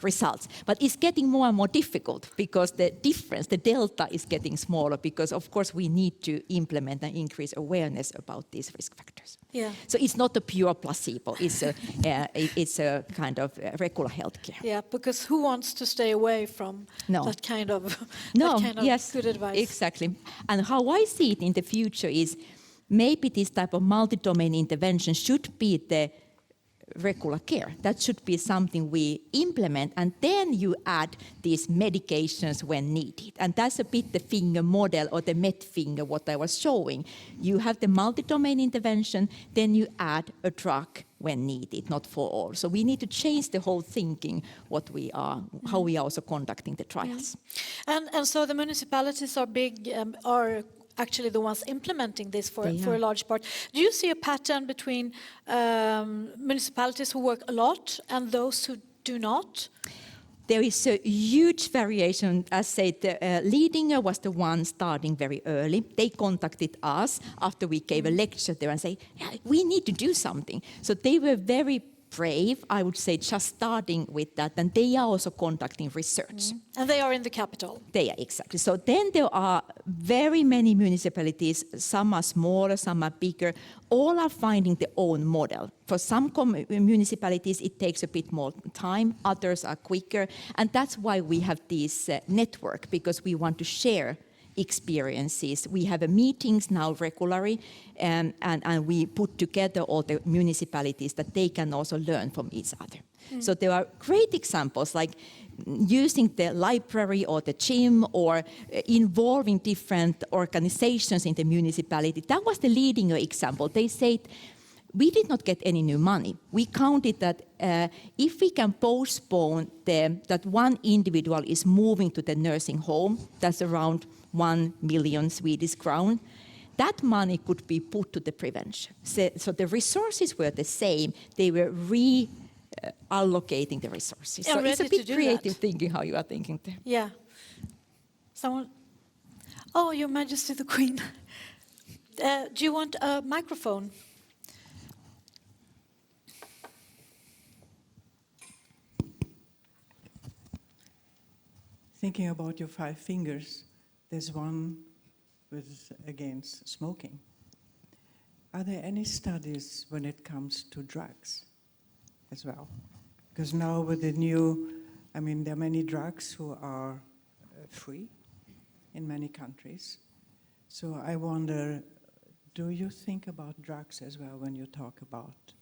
results. But it's getting more and more difficult because the difference, the delta is getting smaller because, of course, we need to implement and increase awareness about these risk factors. Yeah. So it's not a pure placebo. It's a kind of regular healthcare. Yeah, because who wants to stay away from that kind of good advice? Exactly. And how I see it in the future is maybe this type of multi-domain intervention should be the regular care. That should be something we implement, and then you add these medications when needed. And that's a bit the finger model or the met finger, what I was showing. You have the multi-domain intervention, then you add a drug when needed, not for all. So we need to change the whole thinking, how we are also conducting the trials. Yeah. And so the municipalities are actually the ones implementing this for a large part. Do you see a pattern between municipalities who work a lot and those who do not? There is a huge variation. As said, Leadinger was the one starting very early. They contacted us after we gave a lecture there and said, yeah, we need to do something. So they were very brave, I would say, just starting with that, and they are also conducting research. And they are in the capital. They are, exactly. So then there are very many municipalities, some are smaller, some are bigger, all are finding their own model. For some municipalities it takes a bit more time, others are quicker, and that's why we have this network, because we want to share experiences. We have meetings now regularly, and we put together all the municipalities that they can also learn from each other. So there are great examples like using the library or the gym or involving different organizations in the municipality. That was the leading example. They said, we did not get any new money. We counted that if we can postpone that one individual is moving to the nursing home, that's around 1 million Swedish crown, that money could be put to the prevention. So the resources were the same. They were reallocating the resources. So it's a bit creative thinking how you are thinking there. Yeah. Someone? Oh, Your Majesty the Queen. Do you want a microphone? Thinking about your 5 fingers, there's one against smoking. Are there any studies when it comes to drugs as well? Because now with the there are many drugs who are free in many countries. So I wonder, do you think about drugs as well when you talk about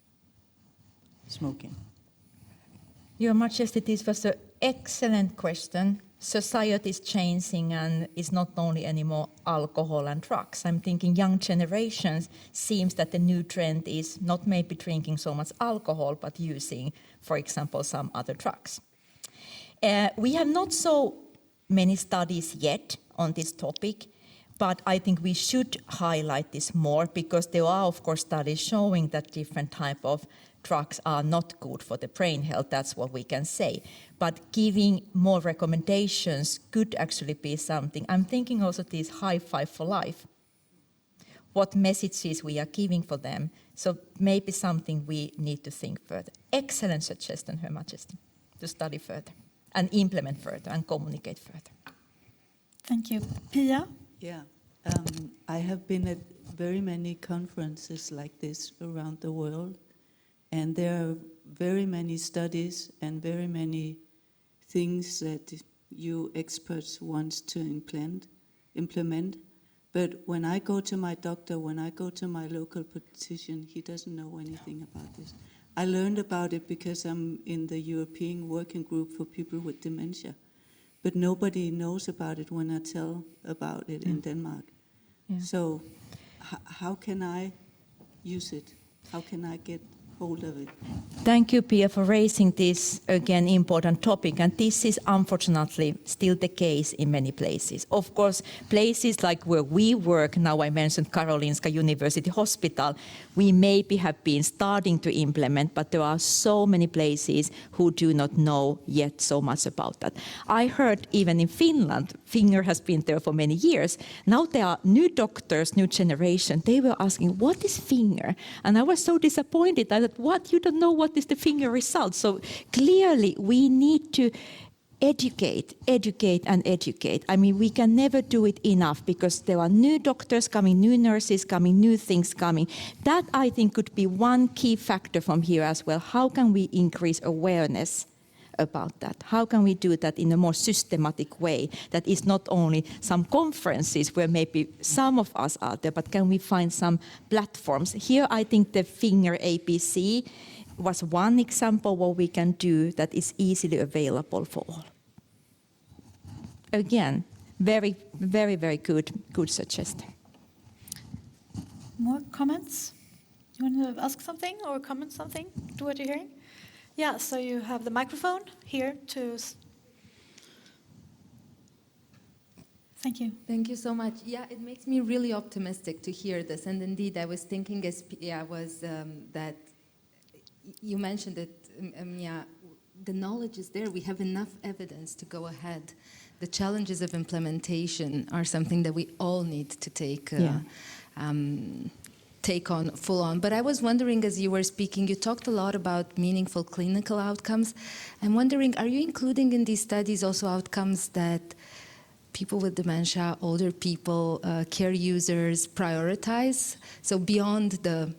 smoking? Your Majesty, this was an excellent question. Society is changing, and it's not only anymore alcohol and drugs. I'm thinking young generations seems that the new trend is not maybe drinking so much alcohol, but using, for example, some other drugs. We have not so many studies yet on this topic. But I think we should highlight this more because there are, of course, studies showing that different type of drugs are not good for the brain health. That's what we can say. But giving more recommendations could actually be something. I'm thinking also this high five for life. What messages we are giving for them. So maybe something we need to think further. Excellent suggestion, Her Majesty, to study further and implement further and communicate further. Thank you. Pia? Yeah, I have been at very many conferences like this around the world, and there are very many studies and very many things that you experts want to implement. But when I go to my doctor, when I go to my local politician, he doesn't know anything about this. I learned about it because I'm in the European Working Group for people with dementia. But nobody knows about it when I tell about it in Denmark. Yeah. So how can I use it? How can I get hold of it? Thank you, Pia, for raising this, again, important topic. And this is unfortunately still the case in many places. Of course, places like where we work, now I mentioned Karolinska University Hospital, we maybe have been starting to implement, but there are so many places who do not know yet so much about that. I heard even in Finland, Finger has been there for many years. Now there are new doctors, new generation. They were asking, what is Finger? And I was so disappointed. I thought, what? You don't know what is the Finger result? So clearly we need to educate. I mean, we can never do it enough because there are new doctors coming, new nurses coming, new things coming. That, I think, could be one key factor from here as well. How can we increase awareness about that? How can we do that in a more systematic way that is not only some conferences where maybe some of us are there, but can we find some platforms? Here, I think the Finger ABC was one example what we can do that is easily available for all. Again, very, very, very good suggestion. More comments? You want to ask something or comment something to what you're hearing? Yeah, so you have the microphone here to... Thank you. Thank you so much. Yeah, it makes me really optimistic to hear this. And indeed, I was thinking as Pia was that you mentioned that the knowledge is there. We have enough evidence to go ahead. The challenges of implementation are something that we all need to take on full on. But I was wondering, as you were speaking, you talked a lot about meaningful clinical outcomes. I'm wondering, are you including in these studies also outcomes that people with dementia, older people, care users prioritize? So beyond the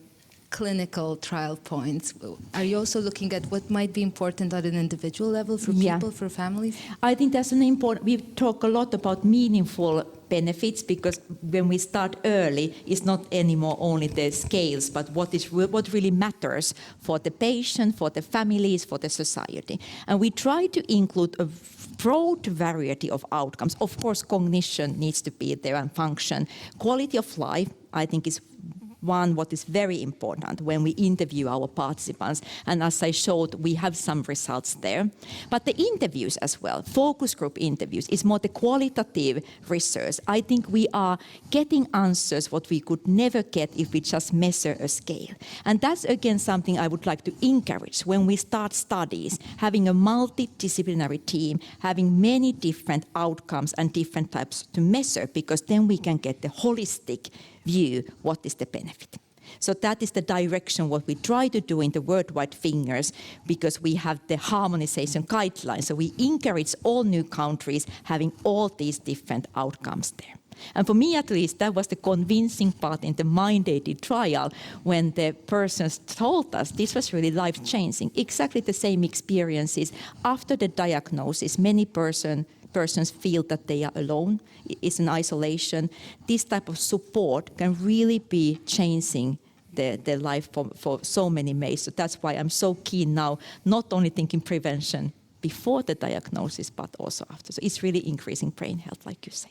clinical trial points, are you also looking at what might be important at an individual level for people, for families? I think that's an important, we talk a lot about meaningful benefits because when we start early, it's not anymore only the scales, but what really matters for the patient, for the families, for the society. And we try to include a broad variety of outcomes. Of course, cognition needs to be there and function. Quality of life, I think, is one what is very important when we interview our participants. And as I showed, we have some results there. But the interviews as well, focus group interviews, is more the qualitative research. I think we are getting answers what we could never get if we just measure a scale. And that's again something I would like to encourage when we start studies, having a multidisciplinary team, having many different outcomes and different types to measure, because then we can get the holistic view what is the benefit. So that is the direction what we try to do in the worldwide Fingers, because we have the harmonization guidelines. So we encourage all new countries having all these different outcomes there. And for me, at least, that was the convincing part in the mandated trial when the persons told us this was really life-changing. Exactly the same experiences after the diagnosis. Many persons feel that they are alone, it's an isolation. This type of support can really be changing their life for so many ways. So that's why I'm so keen now, not only thinking prevention before the diagnosis, but also after. So it's really increasing brain health, like you said.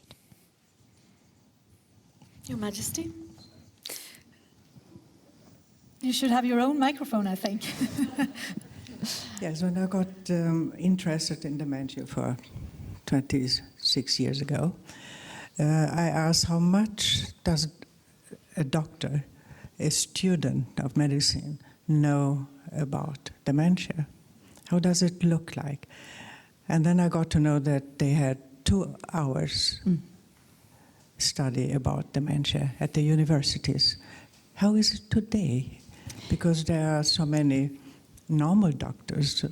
Your Majesty. You should have your own microphone, I think. Yes, when I got interested in dementia for 26 years ago, I asked how much does a doctor, a student of medicine, know about dementia? How does it look like? And then I got to know that they had 2 hours study about dementia at the universities. How is it today? Because there are so many normal doctors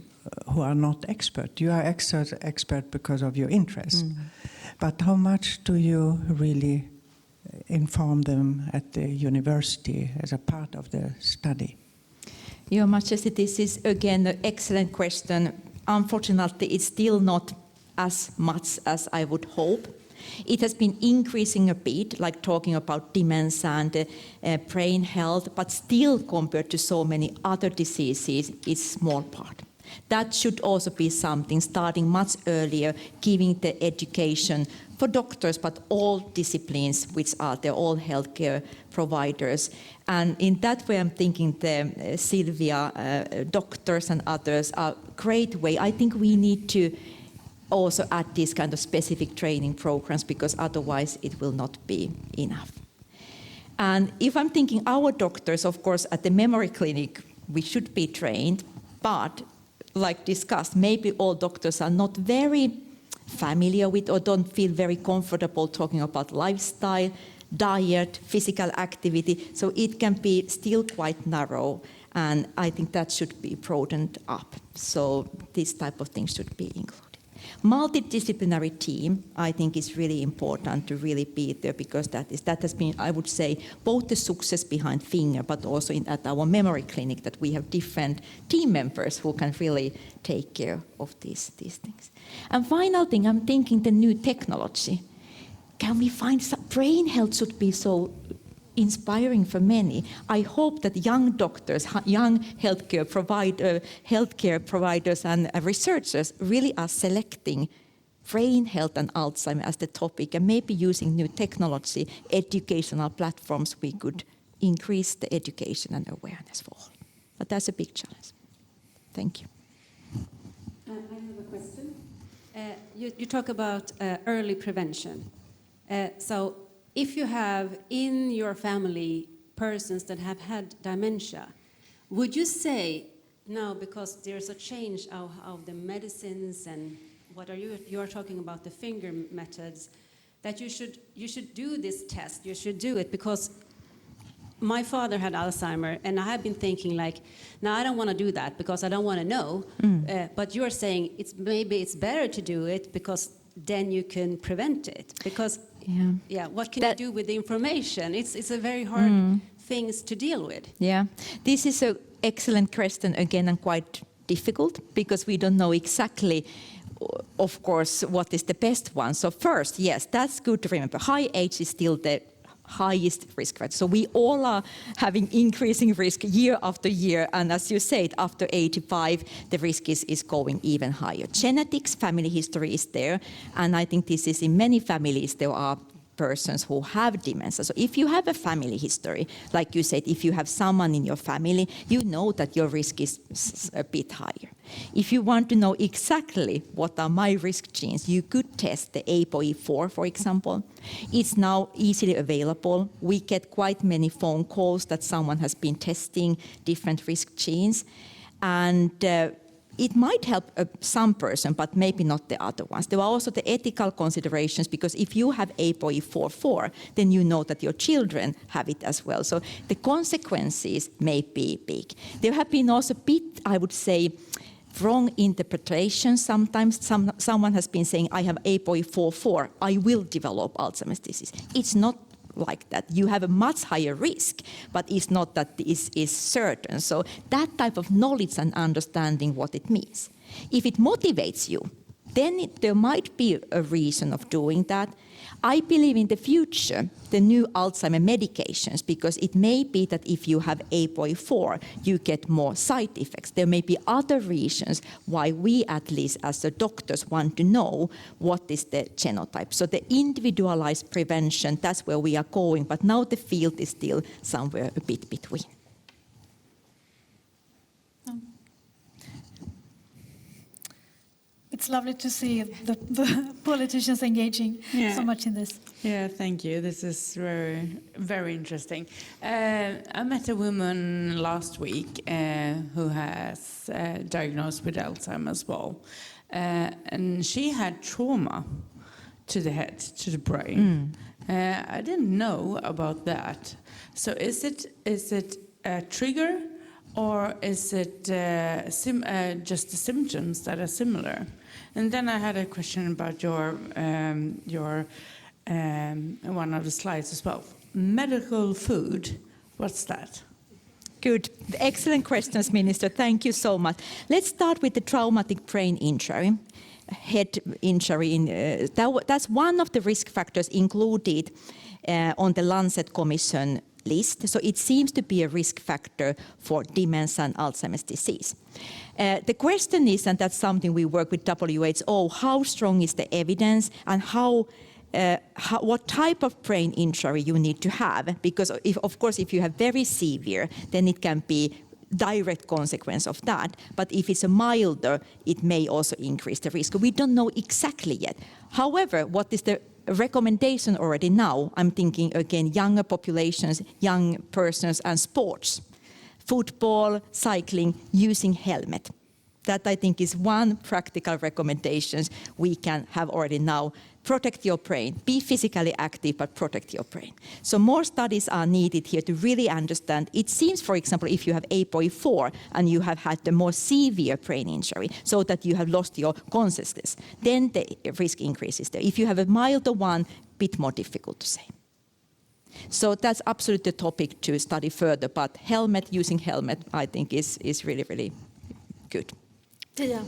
who are not expert. You are expert because of your interest. But how much do you really inform them at the university as a part of the study? Your Majesty, this is again an excellent question. Unfortunately, it's still not as much as I would hope. It has been increasing a bit, like talking about dementia and brain health, but still compared to so many other diseases, it's a small part. That should also be something starting much earlier, giving the education for doctors, but all disciplines which are there, all healthcare providers. And in that way, I'm thinking the Sylvia, doctors and others are a great way. I think we need to also add these kind of specific training programs, because otherwise it will not be enough. And if I'm thinking our doctors, of course, at the memory clinic, we should be trained, but like discussed, maybe all doctors are not very familiar with or don't feel very comfortable talking about lifestyle, diet, physical activity. So it can be still quite narrow, and I think that should be broadened up. So this type of things should be included. Multidisciplinary team, I think, is really important to really be there, because that has been, I would say, both the success behind Finger, but also at our memory clinic, that we have different team members who can really take care of these things. And final thing, I'm thinking the new technology. Can we find brain health should be so inspiring for many. I hope that young doctors, young healthcare providers and researchers really are selecting brain health and Alzheimer as the topic, and maybe using new technology, educational platforms, we could increase the education and awareness for all. But that's a big challenge. Thank you. I have a question. You talk about early prevention. So if you have in your family persons that have had dementia, would you say, no, because there's a change of the medicines and what are you are talking about the finger methods, that you should do this test, you should do it, because my father had Alzheimer, and I have been thinking like, no, I don't want to do that because I don't want to know. But you're saying maybe it's better to do it because then you can prevent it. Because what can you do with the information? It's a very hard things to deal with. Yeah, this is an excellent question again, and quite difficult, because we don't know exactly, of course, what is the best one. So first, yes, that's good to remember. High age is still the highest risk factor. So we all are having increasing risk year after year, and as you said, after 85, the risk is going even higher. Genetics, family history is there, and I think this is in many families there are persons who have dementia. So if you have a family history, like you said, if you have someone in your family, you know that your risk is a bit higher. If you want to know exactly what are my risk genes, you could test the ApoE4, for example. It's now easily available. We get quite many phone calls that someone has been testing different risk genes, and it might help some person, but maybe not the other ones. There are also the ethical considerations, because if you have ApoE44, then you know that your children have it as well. So the consequences may be big. There have been also a bit, I would say, wrong interpretations. Sometimes someone has been saying, I have ApoE44, I will develop Alzheimer's disease. It's not like that. You have a much higher risk, but it's not that this is certain. So that type of knowledge and understanding what it means. If it motivates you, then there might be a reason of doing that. I believe in the future, the new Alzheimer medications, because it may be that if you have ApoE4, you get more side effects. There may be other reasons why we, at least as the doctors, want to know what is the genotype. So the individualized prevention, that's where we are going, but now the field is still somewhere a bit between. it's lovely to see the politicians engaging so much in this. Yeah, thank you. This is very, very interesting. I met a woman last week who has diagnosed with Alzheimer's as well. And she had trauma to the head, to the brain. I didn't know about that. So is it a trigger, or is it just the symptoms that are similar? And then I had a question about your one of the slides as well. Medical food, what's that? Good. Excellent questions, Minister. Thank you so much. Let's start with the traumatic brain injury, head injury. That's one of the risk factors included on the Lancet Commission list. So it seems to be a risk factor for dementia and Alzheimer's disease. The question is, and that's something we work with WHO, how strong is the evidence and what type of brain injury you need to have? Because if you have very severe, then it can be direct consequence of that. But if it's a milder, it may also increase the risk. We don't know exactly yet. However, what is the recommendation already now? I'm thinking again, younger populations, young persons and sports. Football, cycling, using helmet. That I think is one practical recommendation we can have already now. Protect your brain. Be physically active, but protect your brain. So more studies are needed here to really understand. It seems, for example, if you have APOE4 and you have had the more severe brain injury, so that you have lost your consciousness, then the risk increases there. If you have a milder one, bit more difficult to say. So that's absolutely the topic to study further. But using helmet, I think is really, really good. Yeah.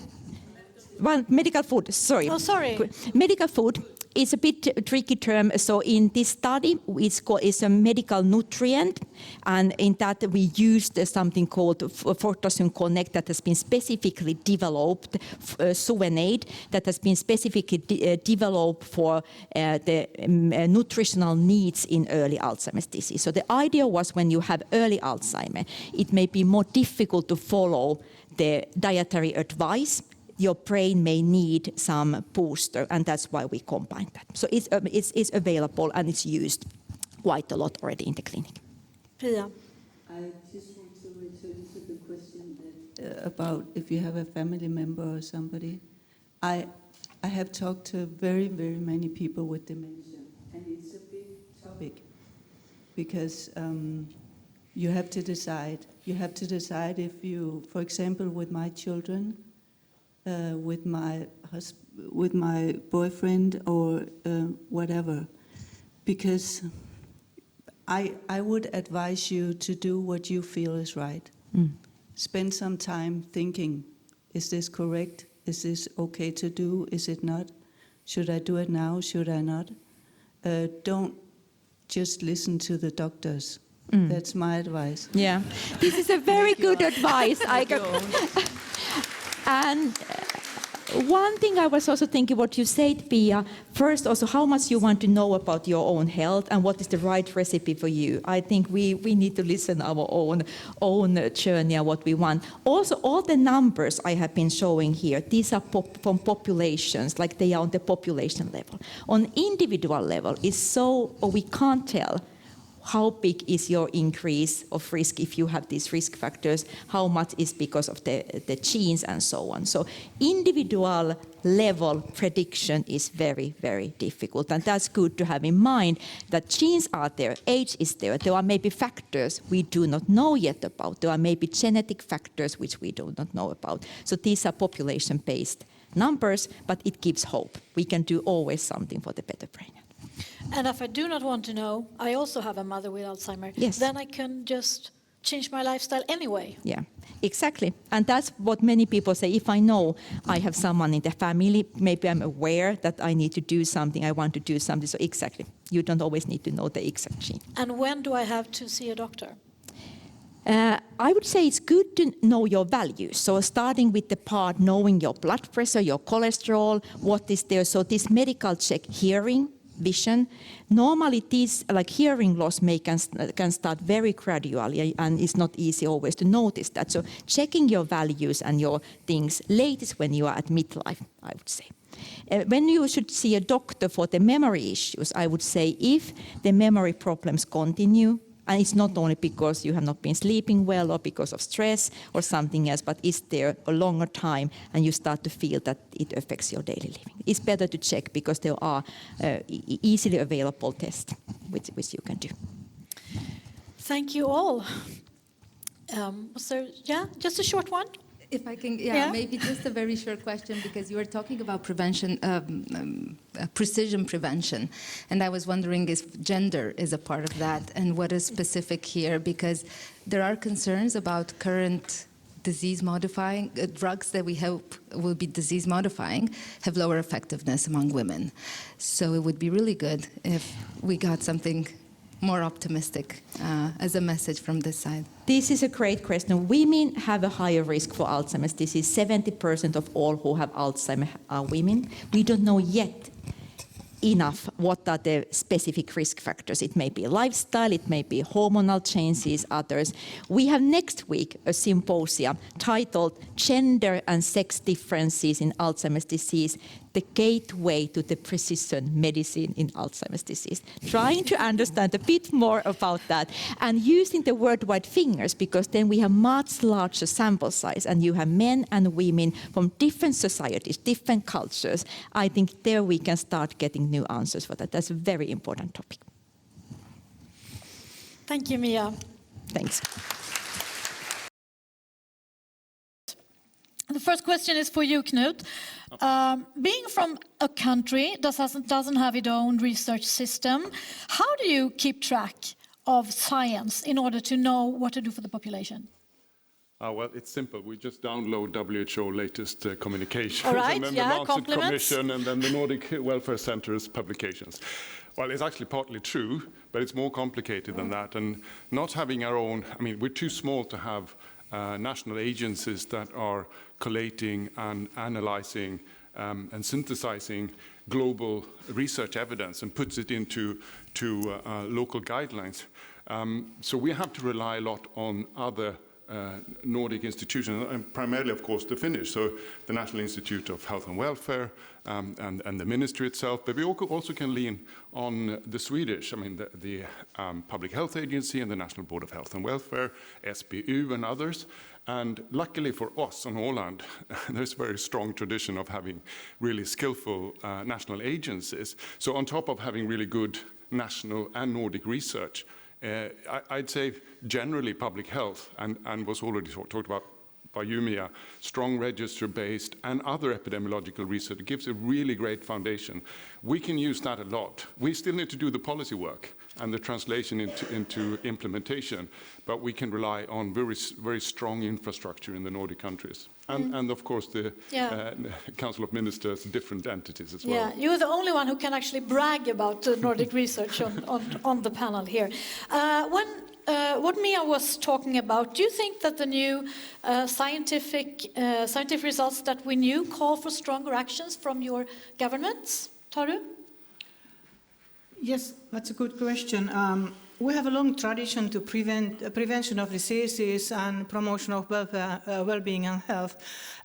Well, medical food, sorry. Oh, sorry. Medical food is a bit tricky term. So in this study, it's a medical nutrient. And in that, we used something called Fortasyn Connect that has been specifically developed, Suvenade, that has been specifically developed for the nutritional needs in early Alzheimer's disease. So the idea was when you have early Alzheimer's, it may be more difficult to follow the dietary advice. Your brain may need some booster, and that's why we combine that. So it's available and it's used quite a lot already in the clinic. Pia. I just want to return to the question that, about if you have a family member or somebody. I have talked to very, very many people with dementia, and it's a big topic because you have to decide. You have to decide if you, for example, with my children, with my boyfriend or whatever, because I would advise you to do what you feel is right. Spend some time thinking, is this correct? Is this okay to do? Is it not? Should I do it now? Should I not? Don't just listen to the doctors. That's my advice. Yeah, this is a very good advice. And one thing I was also thinking what you said, Pia, first also how much you want to know about your own health and what is the right recipe for you. I think we need to listen our own journey and what we want. Also, all the numbers I have been showing here, these are from populations, like they are on the population level. On individual level, we can't tell how big is your increase of risk if you have these risk factors, how much is because of the genes and so on. So individual level prediction is very, very difficult. And that's good to have in mind that genes are there, age is there. There are maybe factors we do not know yet about. There are maybe genetic factors which we do not know about. So these are population-based numbers, but it gives hope. We can do always something for the better brain. And if I do not want to know, I also have a mother with Alzheimer's. Yes. Then I can just change my lifestyle anyway. Yeah, exactly. And that's what many people say. If I know I have someone in the family, maybe I'm aware that I need to do something, I want to do something. So exactly, you don't always need to know the exact gene. And when do I have to see a doctor? I would say it's good to know your values. So starting with the part, knowing your blood pressure, your cholesterol, what is there. So this medical check, hearing, vision. Normally, these like hearing loss can start very gradually, and it's not easy always to notice that. So checking your values and your things latest when you are at midlife, I would say. When you should see a doctor for the memory issues, I would say if the memory problems continue, and it's not only because you have not been sleeping well or because of stress or something else, but is there a longer time and you start to feel that it affects your daily living. It's better to check because there are easily available tests which you can do. Thank you all. Just a short one? If I can, Yeah. maybe just a very short question, because you were talking about prevention, precision prevention, and I was wondering if gender is a part of that, and what is specific here, because there are concerns about current disease-modifying drugs that we hope will be disease-modifying have lower effectiveness among women. So it would be really good if we got something more optimistic as a message from this side. This is a great question. Women have a higher risk for Alzheimer's disease. 70% of all who have Alzheimer's are women. We don't know yet enough what are the specific risk factors. It may be lifestyle, it may be hormonal changes, others. We have next week a symposium titled Gender and Sex Differences in Alzheimer's Disease, the Gateway to the Precision Medicine in Alzheimer's Disease. Trying to understand a bit more about that and using the worldwide figures, because then we have much larger sample size and you have men and women from different societies, different cultures. I think there we can start getting new answers for that. That's a very important topic. Thank you, Mia. Thanks. The first question is for you, Knut. Being from a country that doesn't have its own research system, how do you keep track of science in order to know what to do for the population? Well, it's simple. We just download WHO latest communications, All right, and then the Lancet Commission, and then the Nordic Welfare Centre's publications. Well, it's actually partly true, but it's more complicated than that. And not having our own, I mean, we're too small to have national agencies that are collating and analyzing and synthesizing global research evidence and puts it into local guidelines. So we have to rely a lot on other Nordic institutions, and primarily, of course, the Finnish, so the National Institute of Health and Welfare and the Ministry itself, but we also can lean on the Swedish, I mean, the Public Health Agency and the National Board of Health and Welfare, SBU and others. And luckily for us on Åland, there's a very strong tradition of having really skillful national agencies. So on top of having really good national and Nordic research, I'd say generally public health, and was already talked about by you, Mia, strong register-based and other epidemiological research. It gives a really great foundation. We can use that a lot. We still need to do the policy work and the translation into implementation, but we can rely on very, very strong infrastructure in the Nordic countries. And of course, the Council of Ministers, different entities as well. Yeah, you're the only one who can actually brag about Nordic research on the panel here. What Mia was talking about, do you think that the new scientific results that we knew call for stronger actions from your governments? Taru? Yes, that's a good question. We have a long tradition to prevention of diseases and promotion of well-being and health.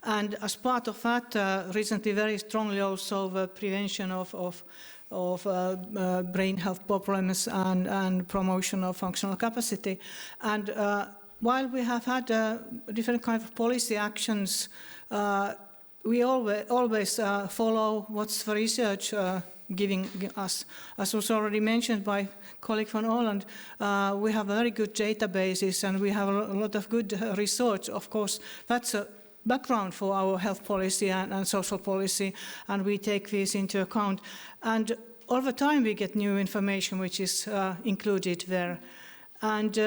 And as part of that, recently very strongly also the prevention of brain health problems and promotion of functional capacity. And while we have had different kinds of policy actions, we always follow what's the research giving us. As was already mentioned by colleague from Åland, we have very good databases and we have a lot of good research. Of course, that's a background for our health policy and social policy, and we take this into account. And all the time we get new information which is included there. And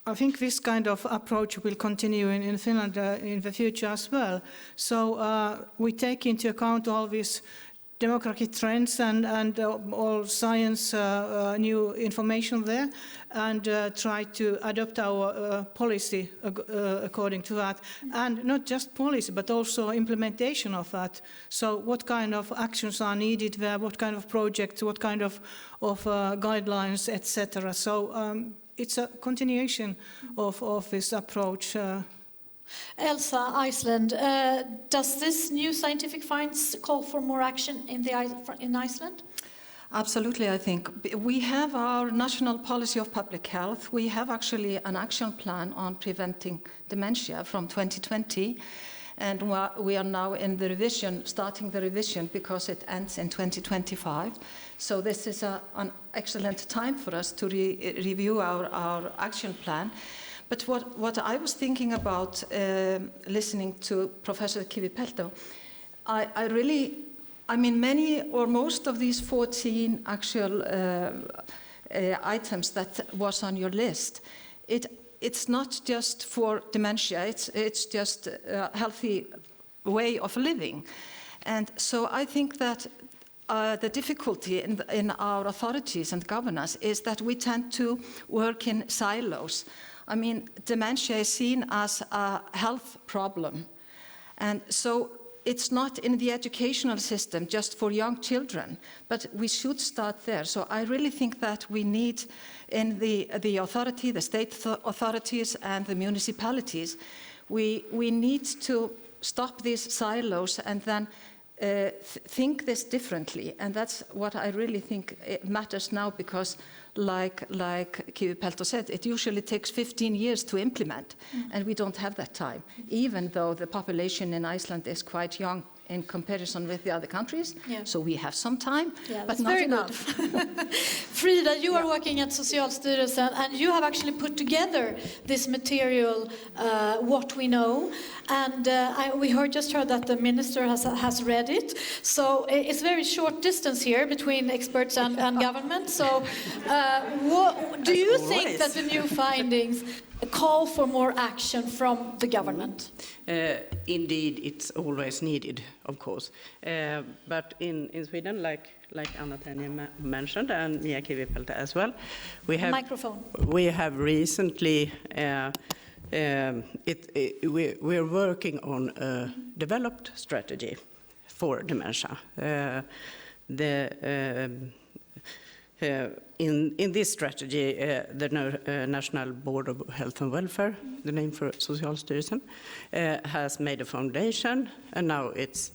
I think this kind of approach will continue in Finland in the future as well. So we take into account all these demographic trends and all science, new information there, and try to adapt our policy according to that. And not just policy, but also implementation of that. So what kind of actions are needed there, what kind of projects, what kind of guidelines, etc. So it's a continuation of this approach. Elsa, Iceland, does this new scientific finds call for more action in Iceland? Absolutely, I think. We have our national policy of public health. We have actually an action plan on preventing dementia from 2020. And we are now in the revision, starting the revision, because it ends in 2025. So this is an excellent time for us to review our action plan. But what I was thinking about listening to Professor Kivipelto, I mean, many or most of these 14 actual items that was on your list, it's not just for dementia, it's just a healthy way of living. And so I think that the difficulty in our authorities and governance is that we tend to work in silos. I mean, dementia is seen as a health problem. And so it's not in the educational system just for young children, but we should start there. So I really think that we need in the authority, the state authorities and the municipalities, we need to stop these silos and then think this differently. And that's what I really think matters now, because like Kivipelto said, it usually takes 15 years to implement, and we don't have that time, even though the population in Iceland is quite young in comparison with the other countries. Yeah. So we have some time, but not enough. Frida, you are working at Socialstyrelsen, and you have actually put together this material, What We Know, and we just heard that the minister has read it. So it's very short distance here between experts and government. So do you think that the new findings call for more action from the government? Indeed, it's always needed, of course. But in Sweden, like Anna-Tanja mentioned, and Mia Kivipelto as well, we have recently we're working on a developed strategy for dementia. In this strategy, the National Board of Health and Welfare, the name for Socialstyrelsen, has made a foundation, and now it's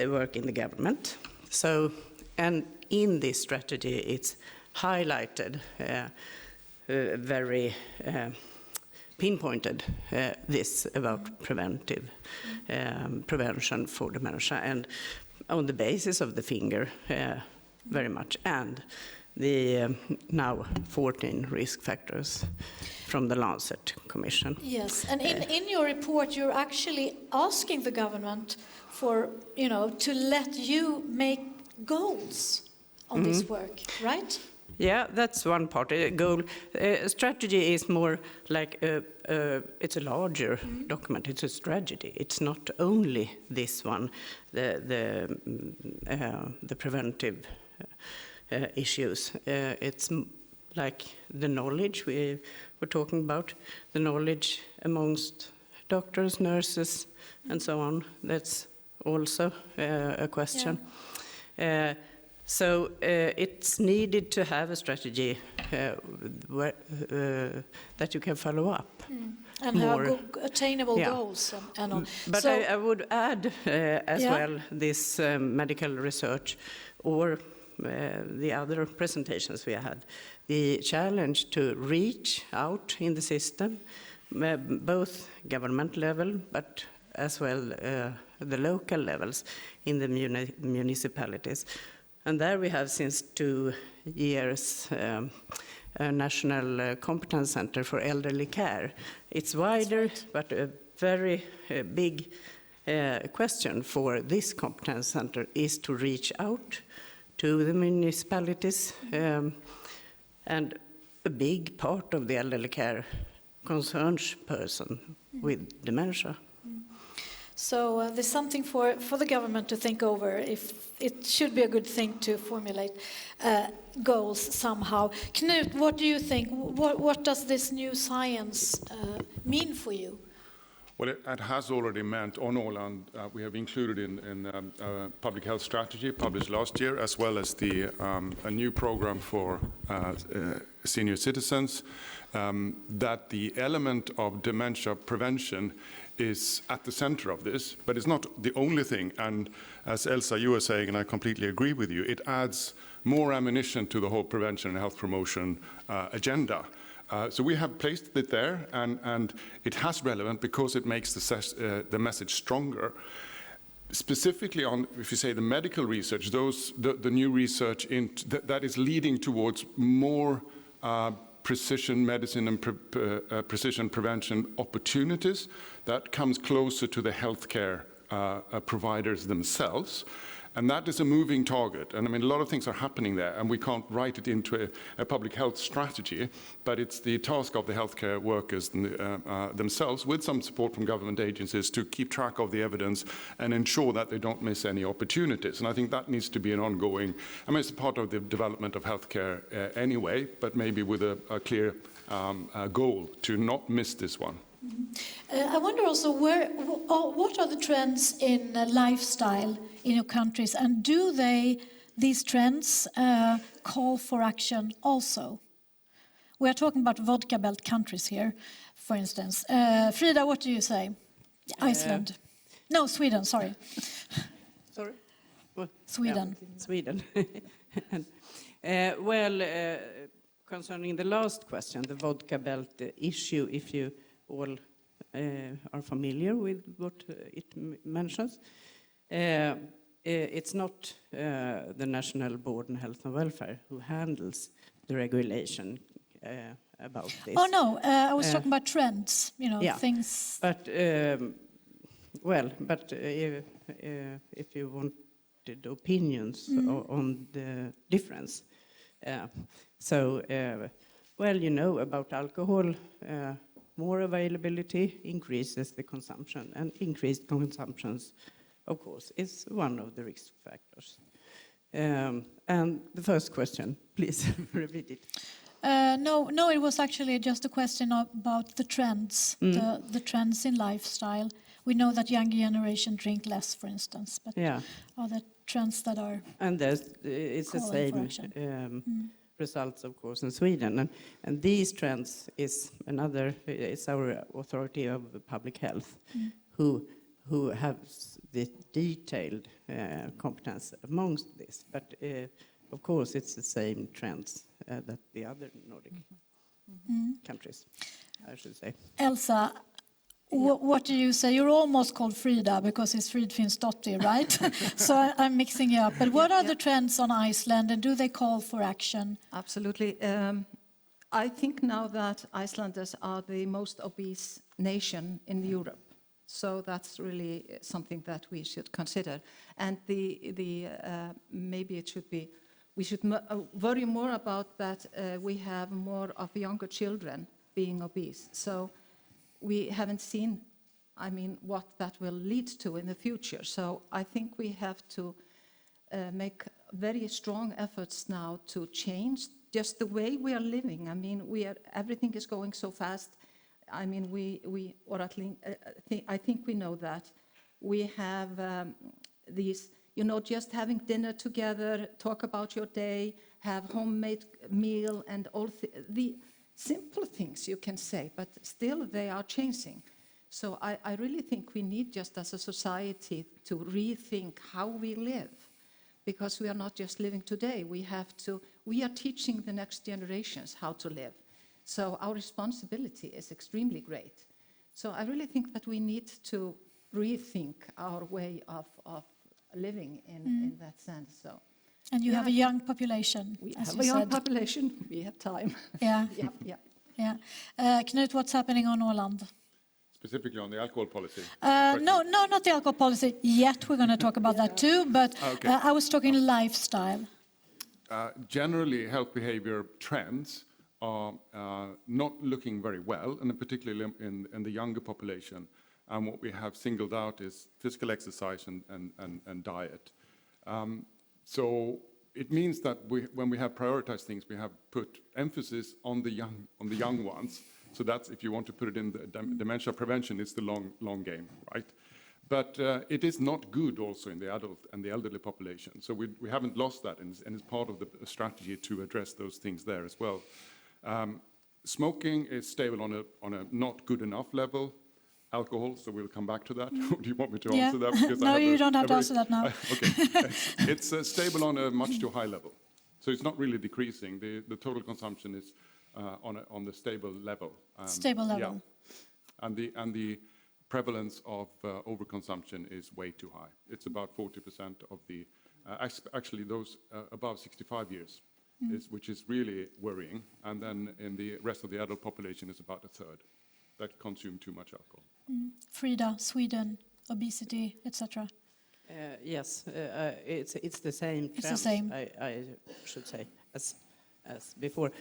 work in the government. So, and in this strategy, it's highlighted very pinpointed this about prevention for dementia, and on the basis of the finger. Very much, and the now 14 risk factors from the Lancet Commission. Yes, and in your report, you're actually asking the government for, to let you make goals on this work, right? Yeah, that's one part. Goal strategy is more like it's a larger document. It's a strategy. It's not only this one, the preventive issues. It's like the knowledge we were talking about, the knowledge amongst doctors, nurses, and so on. That's also a question. Yeah. So it's needed to have a strategy that you can follow up. And have attainable goals. But so, I would add as well this medical research or the other presentations we had, the challenge to reach out in the system, both government level, but as well the local levels in the municipalities. And there we have since 2 years a National Competence Centre for Elderly Care. It's wider, but a very big question for this competence centre is to reach out to the municipalities, and a big part of the elderly care concerns person with dementia. So there's something for the government to think over if it should be a good thing to formulate goals somehow. Knut, what do you think? What does this new science mean for you? Well, it has already meant on Åland, we have included in a public health strategy published last year, as well as a new program for senior citizens, that the element of dementia prevention is at the center of this, but it's not the only thing. And as Elsa, you were saying, and I completely agree with you, it adds more ammunition to the whole prevention and health promotion agenda. So we have placed it there, and it has relevance because it makes the message stronger. Specifically on, if you say, the medical research, the new research that is leading towards more precision medicine and precision prevention opportunities, that comes closer to the healthcare providers themselves. And that is a moving target. And I mean, a lot of things are happening there, and we can't write it into a public health strategy, but it's the task of the healthcare workers themselves, with some support from government agencies, to keep track of the evidence and ensure that they don't miss any opportunities. And I think that needs to be an ongoing, I mean, it's a part of the development of healthcare anyway, but maybe with a clear goal to not miss this one. I wonder also what are the trends in lifestyle in your countries, and do these trends call for action also? We are talking about vodka belt countries here, for instance. Frida, what do you say? Iceland. No, Sweden, sorry. Sorry? What? Sweden. Yeah, Sweden. Concerning the last question, the vodka belt issue, if you all are familiar with what it mentions. It's not the National Board on Health and Welfare who handles the regulation about this. Oh no, I was talking about trends, things. But if you wanted opinions on the difference, about alcohol. More availability increases the consumption, and increased consumptions, of course, is one of the risk factors. And the first question, please repeat it. No, it was actually just a question about the trends, the trends in lifestyle. We know that younger generation drink less, for instance, but are there trends that are and it's the same results, of course, in Sweden, and these trends is it's our authority of public health who have the detailed competence amongst this, but of course it's the same trends that the other Nordic countries, I should say. Elsa, what do you say? You're almost called Frida because it's Fridfinsdottir, right? So I'm mixing you up. But what are the trends on Iceland, and do they call for action? Absolutely. I think now that Icelanders are the most obese nation in Europe. So that's really something that we should consider. And maybe it should be, we should worry more about that we have more of younger children being obese. So we haven't seen, what that will lead to in the future. So I think we have to make very strong efforts now to change just the way we are living. Everything is going so fast. I think we know that. We have these, just having dinner together, talk about your day, have homemade meal, and all the simple things you can say, but still they are changing. So I really think we need, just as a society, to rethink how we live, because we are not just living today. We are teaching the next generations how to live. So our responsibility is extremely great. So I really think that we need to rethink our way of living in that sense. So. And you have a young population. We have a young population. We have time. Yeah. Knut, what's happening on Åland? Specifically on the alcohol policy? No, not the alcohol policy yet. We're going to talk about that too. But I was talking lifestyle. Generally, health behavior trends are not looking very well, and particularly in the younger population. And what we have singled out is physical exercise and diet. So it means that when we have prioritized things, we have put emphasis on the young ones. So that's, if you want to put it in the dementia prevention, it's the long game, right? But it is not good also in the adult and the elderly population. So we haven't lost that, and it's part of the strategy to address those things there as well. Smoking is stable on a not good enough level. Alcohol, so we'll come back to that. Do you want me to answer that? Because no, you don't have to answer that now. Okay. It's stable on a much too high level. So it's not really decreasing. The total consumption is on the stable level. Stable level. Yeah. And the prevalence of overconsumption is way too high. It's about 40% of the, actually those above 65 years, which is really worrying. And then in the rest of the adult population is about a third that consume too much alcohol. Frida, Sweden, obesity, etc. Yes, it's the same trend, it's the same. I should say, as before.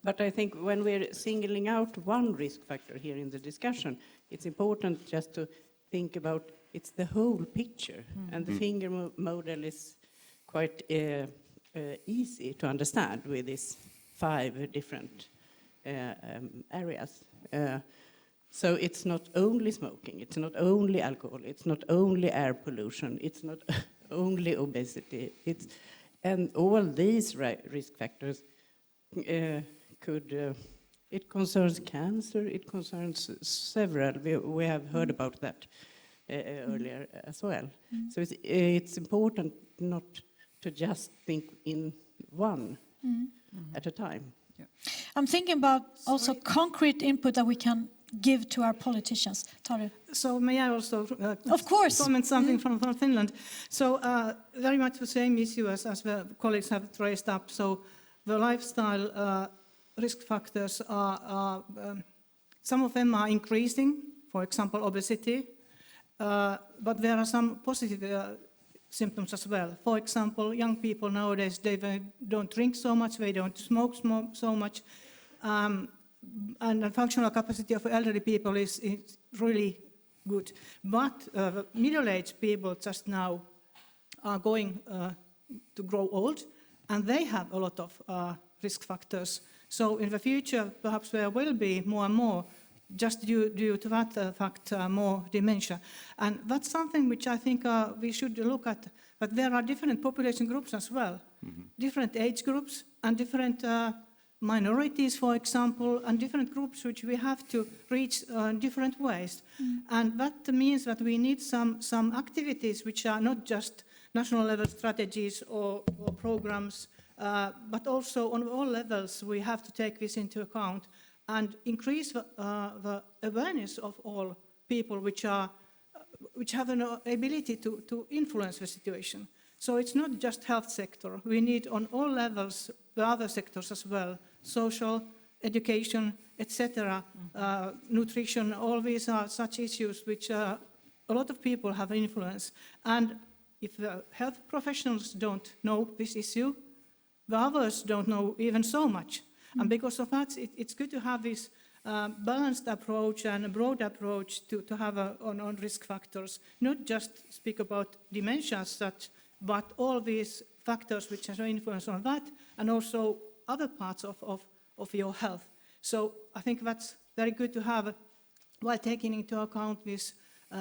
But I think when we're singling out one risk factor here in the discussion, it's important just to think about it's the whole picture. And the finger model is quite easy to understand with these 5 different areas. So it's not only smoking, it's not only alcohol, it's not only air pollution, it's not only obesity, and all these risk factors it concerns cancer, it concerns several, we have heard about that earlier as well. So it's important not to just think in one at a time. Yeah. I'm thinking about also concrete input that we can give to our politicians. Taru. So may I also of course. Comment something from Finland? So very much the same issue as the colleagues have raised up. So the lifestyle risk factors are, some of them are increasing, for example, obesity, but there are some positive symptoms as well. For example, young people nowadays, they don't drink so much, they don't smoke so much, and the functional capacity of elderly people is really good. But middle-aged people just now are going to grow old, and they have a lot of risk factors. So in the future, perhaps there will be more and more, just due to that fact, more dementia. And that's something which I think we should look at, but there are different population groups as well, different age groups and different minorities, for example, and different groups which we have to reach different ways. And that means that we need some activities which are not just national level strategies or programs, but also on all levels we have to take this into account and increase the awareness of all people which have an ability to influence the situation. So it's not just health sector. We need on all levels the other sectors as well, social, education, etc., nutrition. All these are such issues which a lot of people have influence. And if the health professionals don't know this issue, the others don't know even so much. And because of that, it's good to have this balanced approach and a broad approach to have on risk factors, not just speak about dementia as such, but all these factors which have influence on that, and also other parts of your health. So I think that's very good to have, while taking into account these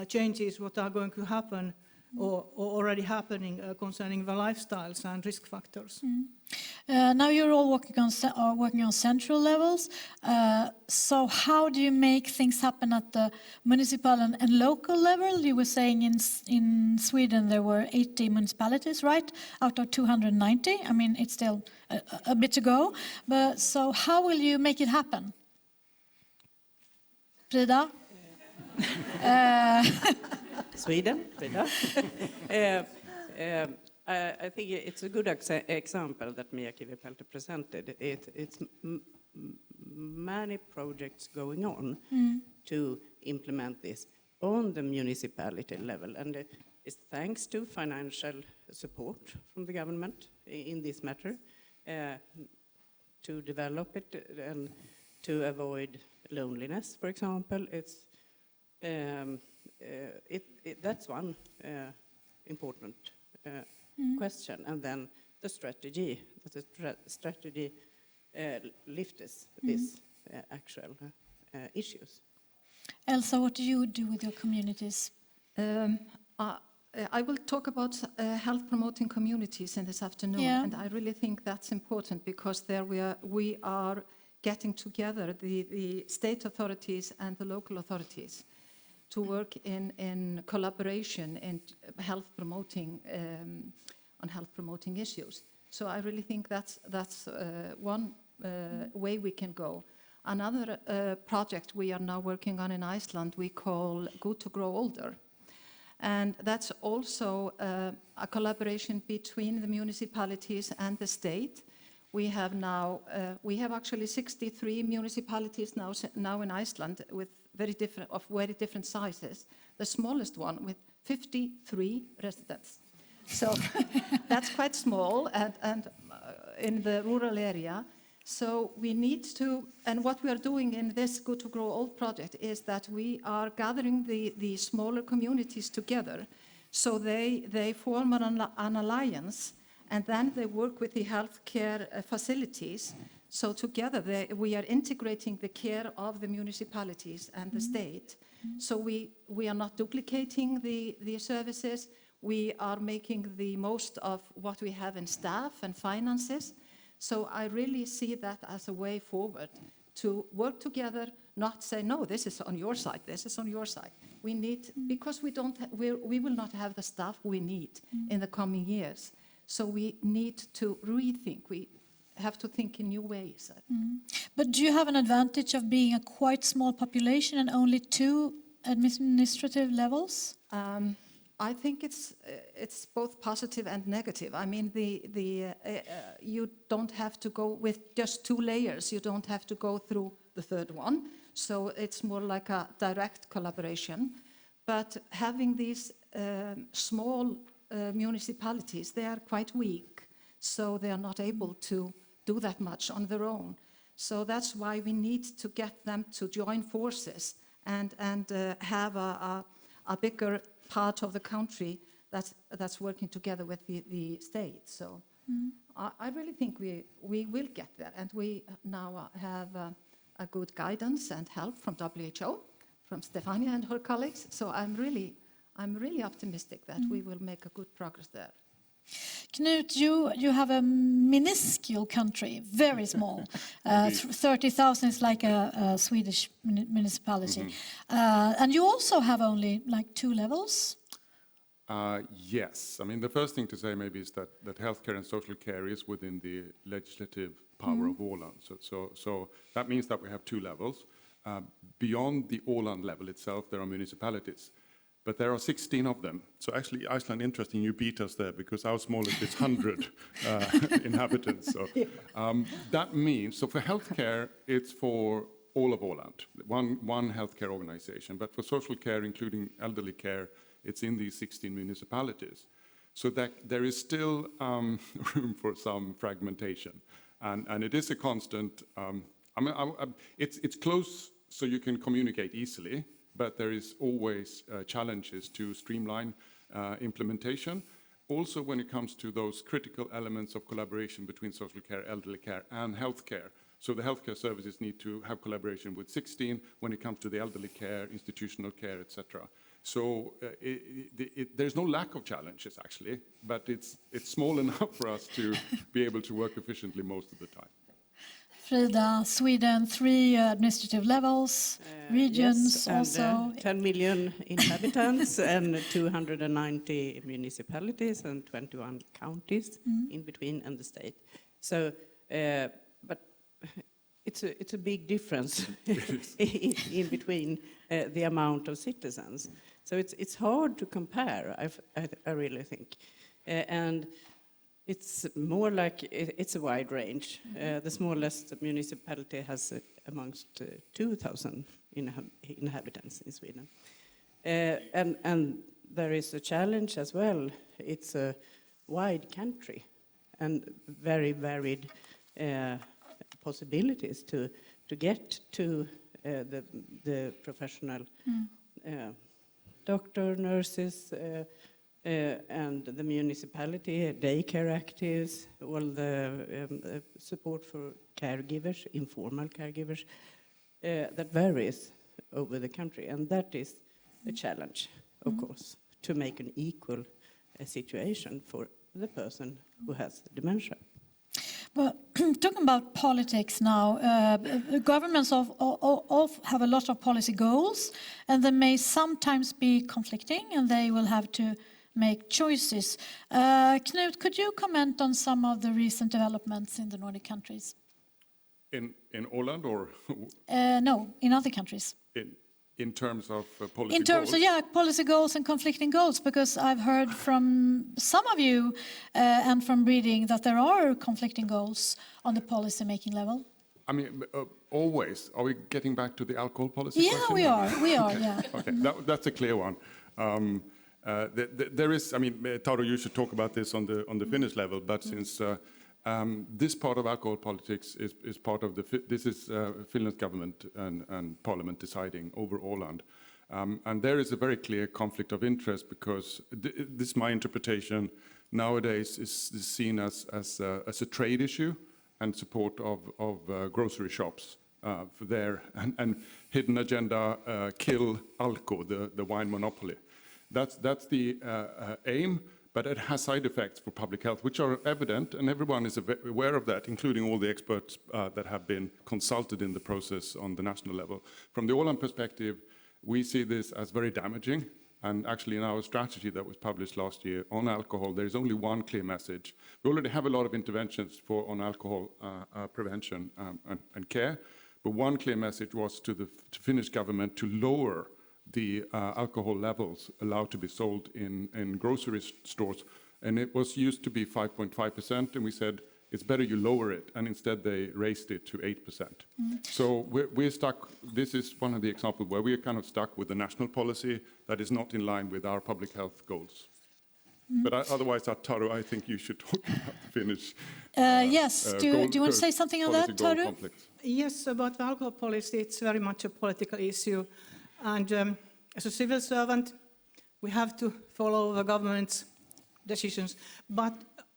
changes what are going to happen or already happening concerning the lifestyles and risk factors. Now you're all working on central levels. So how do you make things happen at the municipal and local level? You were saying in Sweden there were 80 municipalities, right, out of 290. I mean, it's still a bit to go. But so how will you make it happen? Frida? Sweden, Frida. I think it's a good example that Mia Kivipelto presented. It's many projects going on to implement this on the municipality level, and it's thanks to financial support from the government in this matter to develop it and to avoid loneliness, for example. It's that's one important question. And then the strategy, lifts these actual issues. Elsa, what do you do with your communities? I will talk about health promoting communities in this afternoon, and I really think that's important because there we are getting together the state authorities and the local authorities to work in collaboration in health promoting on health promoting issues. So I really think that's one way we can go. Another project we are now working on in Iceland we call Good to Grow Older. And that's also a collaboration between the municipalities and the state. We have now, we have actually 63 municipalities now in Iceland with very different sizes. The smallest one with 53 residents. So that's quite small and in the rural area. So we need to, and what we are doing in this Good to Grow Old project is that we are gathering the smaller communities together. So they form an alliance and then they work with the healthcare facilities. So together we are integrating the care of the municipalities and the state. So we are not duplicating the services. We are making the most of what we have in staff and finances. So I really see that as a way forward to work together, not say, no, this is on your side, this is on your side. We need, because we will not have the staff we need in the coming years. So we need to rethink. We have to think in new ways. But do you have an advantage of being a quite small population and only 2 administrative levels? I think it's both positive and negative. I mean, you don't have to go with just 2 layers. You don't have to go through the third one. So it's more like a direct collaboration. But having these small municipalities, they are quite weak. So they are not able to do that much on their own. So that's why we need to get them to join forces and have a bigger part of the country that's working together with the state. So I really think we will get there, and we now have a good guidance and help from WHO, from Stefania and her colleagues. So I'm really optimistic that we will make a good progress there. Knut, you have a minuscule country, very small. 30,000 is like a Swedish municipality. And you also have only like 2 levels? Yes. I mean, the first thing to say maybe is that healthcare and social care is within the legislative power of Åland. So that means that we have 2 levels. Beyond the Åland level itself, there are municipalities. But there are 16 of them. So actually, Iceland, interesting, you beat us there because our smallest is 100 inhabitants. So that means, so for healthcare, it's for all of Åland, one healthcare organization. But for social care, including elderly care, it's in these 16 municipalities. So that there is still room for some fragmentation. And it is a constant, it's close so you can communicate easily. But there is always challenges to streamline implementation. Also when it comes to those critical elements of collaboration between social care, elderly care, and healthcare. So the healthcare services need to have collaboration with 16 when it comes to the elderly care, institutional care, etc. So there's no lack of challenges actually, but it's small enough for us to be able to work efficiently most of the time. Frida, Sweden, 3 administrative levels, regions yes, and, also. 10 million inhabitants and 290 municipalities and 21 counties in between and the state. So, but it's a big difference in between the amount of citizens. So it's hard to compare, I really think. And it's more like it's a wide range. The smallest municipality has amongst 2,000 inhabitants in Sweden. And there is a challenge as well. It's a wide country and very varied possibilities to get to the professional doctor, nurses, and the municipality, daycare activities, all the support for caregivers, informal caregivers, that varies over the country. And that is a challenge, of course, to make an equal situation for the person who has dementia. Well, talking about politics now, governments have a lot of policy goals, and they may sometimes be conflicting, and they will have to make choices. Knut, could you comment on some of the recent developments in the Nordic countries? In Åland or? No, in other countries. In terms of policy In terms goals? of, policy goals and conflicting goals, because I've heard from some of you and from reading that there are conflicting goals on the policy-making level. I mean, always. Are we getting back to the alcohol policy Yeah, question? we are, okay. yeah. Okay, that's a clear one. There is, I mean, Taru, you should talk about this on the Finnish level, but since this part of alcohol politics is part of this is Finland's government and parliament deciding over Åland. And there is a very clear conflict of interest because this is my interpretation nowadays is seen as a trade issue and support of grocery shops for their and hidden agenda kill Alko, the wine monopoly. That's the aim. But it has side effects for public health, which are evident, and everyone is aware of that, including all the experts that have been consulted in the process on the national level. From the Åland perspective, we see this as very damaging, and actually in our strategy that was published last year on alcohol, there is only one clear message. We already have a lot of interventions on alcohol prevention and care, but one clear message was to the Finnish government to lower the alcohol levels allowed to be sold in grocery stores. And it was used to be 5.5%, and we said, it's better you lower it, and instead they raised it to 8%. So we're stuck, this is one of the examples where we're kind of stuck with the national policy that is not in line with our public health goals. But otherwise, Taru, I think you should talk about the Finnish yes, do you want to say something on that, Taru? Yes, about the alcohol policy, it's very much a political issue. And as a civil servant, we have to follow the government's decisions. But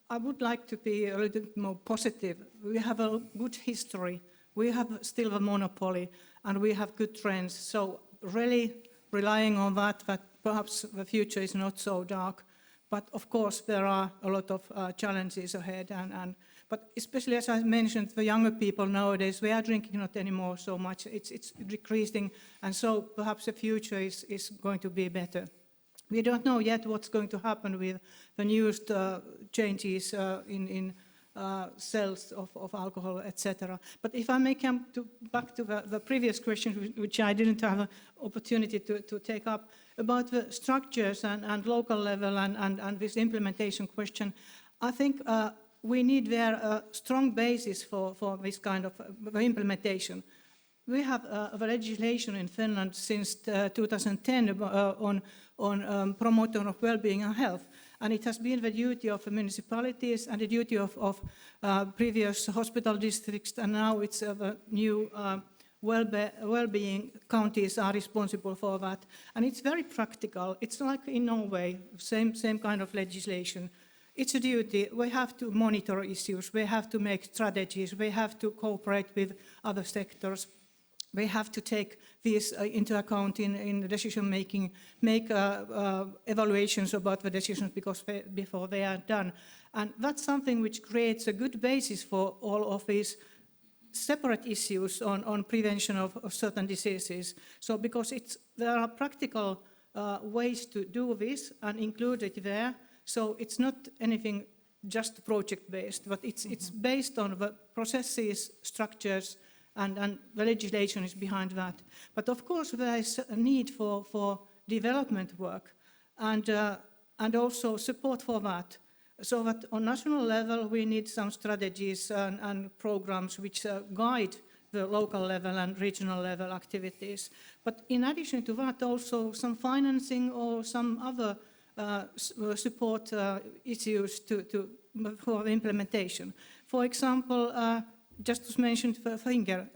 I would like to be a little bit more positive. We have a good history. We have still a monopoly, and we have good trends. So really relying on that perhaps the future is not so dark. But of course, there are a lot of challenges ahead. But especially, as I mentioned, the younger people nowadays, they are drinking not anymore so much. It's decreasing, and so perhaps the future is going to be better. We don't know yet what's going to happen with the newest changes in sales of alcohol, etc. But if I may come back to the previous question, which I didn't have an opportunity to take up, about the structures and local level and this implementation question, I think we need there a strong basis for this kind of implementation. We have the legislation in Finland since 2010 on promotion of well-being and health, and it has been the duty of the municipalities and the duty of previous hospital districts, and now it's the new well-being counties are responsible for that, and it's very practical. It's like in Norway, same kind of legislation. It's a duty. We have to monitor issues. We have to make strategies. We have to cooperate with other sectors. We have to take this into account in the decision making, make evaluations about the decisions before they are done. And that's something which creates a good basis for all of these separate issues on prevention of certain diseases. So because there are practical ways to do this and include it there. So it's not anything just project-based, but it's based on the processes, structures, and the legislation is behind that. But of course, there is a need for development work and also support for that. So that on national level, we need some strategies and programs which guide the local level and regional level activities. But in addition to that, also some financing or some other support issues for implementation. For example, just as mentioned, finger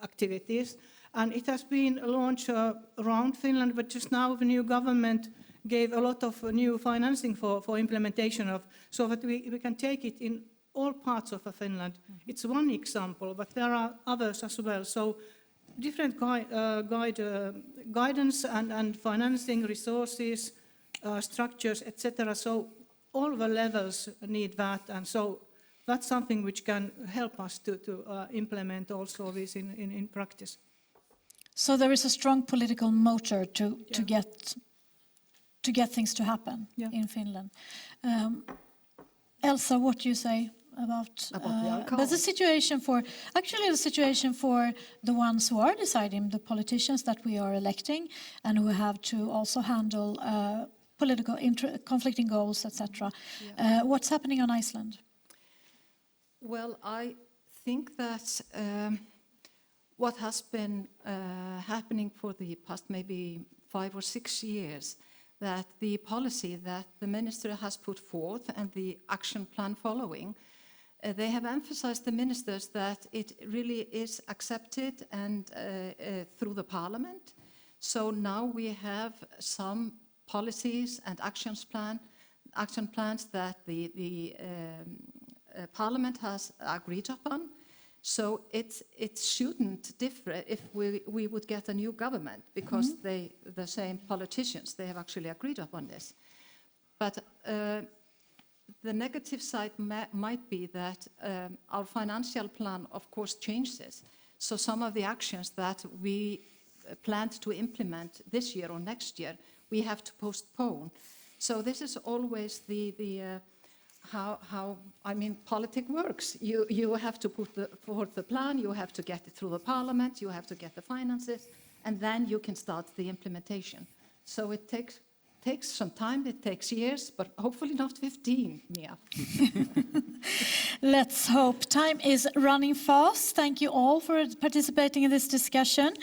activities. And it has been launched around Finland, but just now the new government gave a lot of new financing for implementation of, so that we can take it in all parts of Finland. It's one example, but there are others as well. So different guidance and financing resources, structures, etc. So all the levels need that, and so that's something which can help us to implement also this in practice. So there is a strong political motor to get things to happen in Finland. Elsa, what do you say about but the situation for the ones who are deciding, the politicians that we are electing and who have to also handle political conflicting goals, etc. What's happening on Iceland? Well, I think that what has been happening for the past maybe 5 or 6 years, that the policy that the minister has put forth and the action plan following, they have emphasized, the ministers, that it really is accepted and through the parliament. So now we have some policies and action plans that the Parliament has agreed upon. So it shouldn't differ if we would get a new government, because the same politicians, they have actually agreed upon this. But the negative side might be that our financial plan, of course, changes. So some of the actions that we planned to implement this year or next year, we have to postpone. So this is always how politics works. You have to put forth the plan, you have to get it through the parliament, you have to get the finances, and then you can start the implementation. So it takes some time, it takes years, but hopefully not 15, Mia. Let's hope. Time is running fast. Thank you all for participating in this discussion.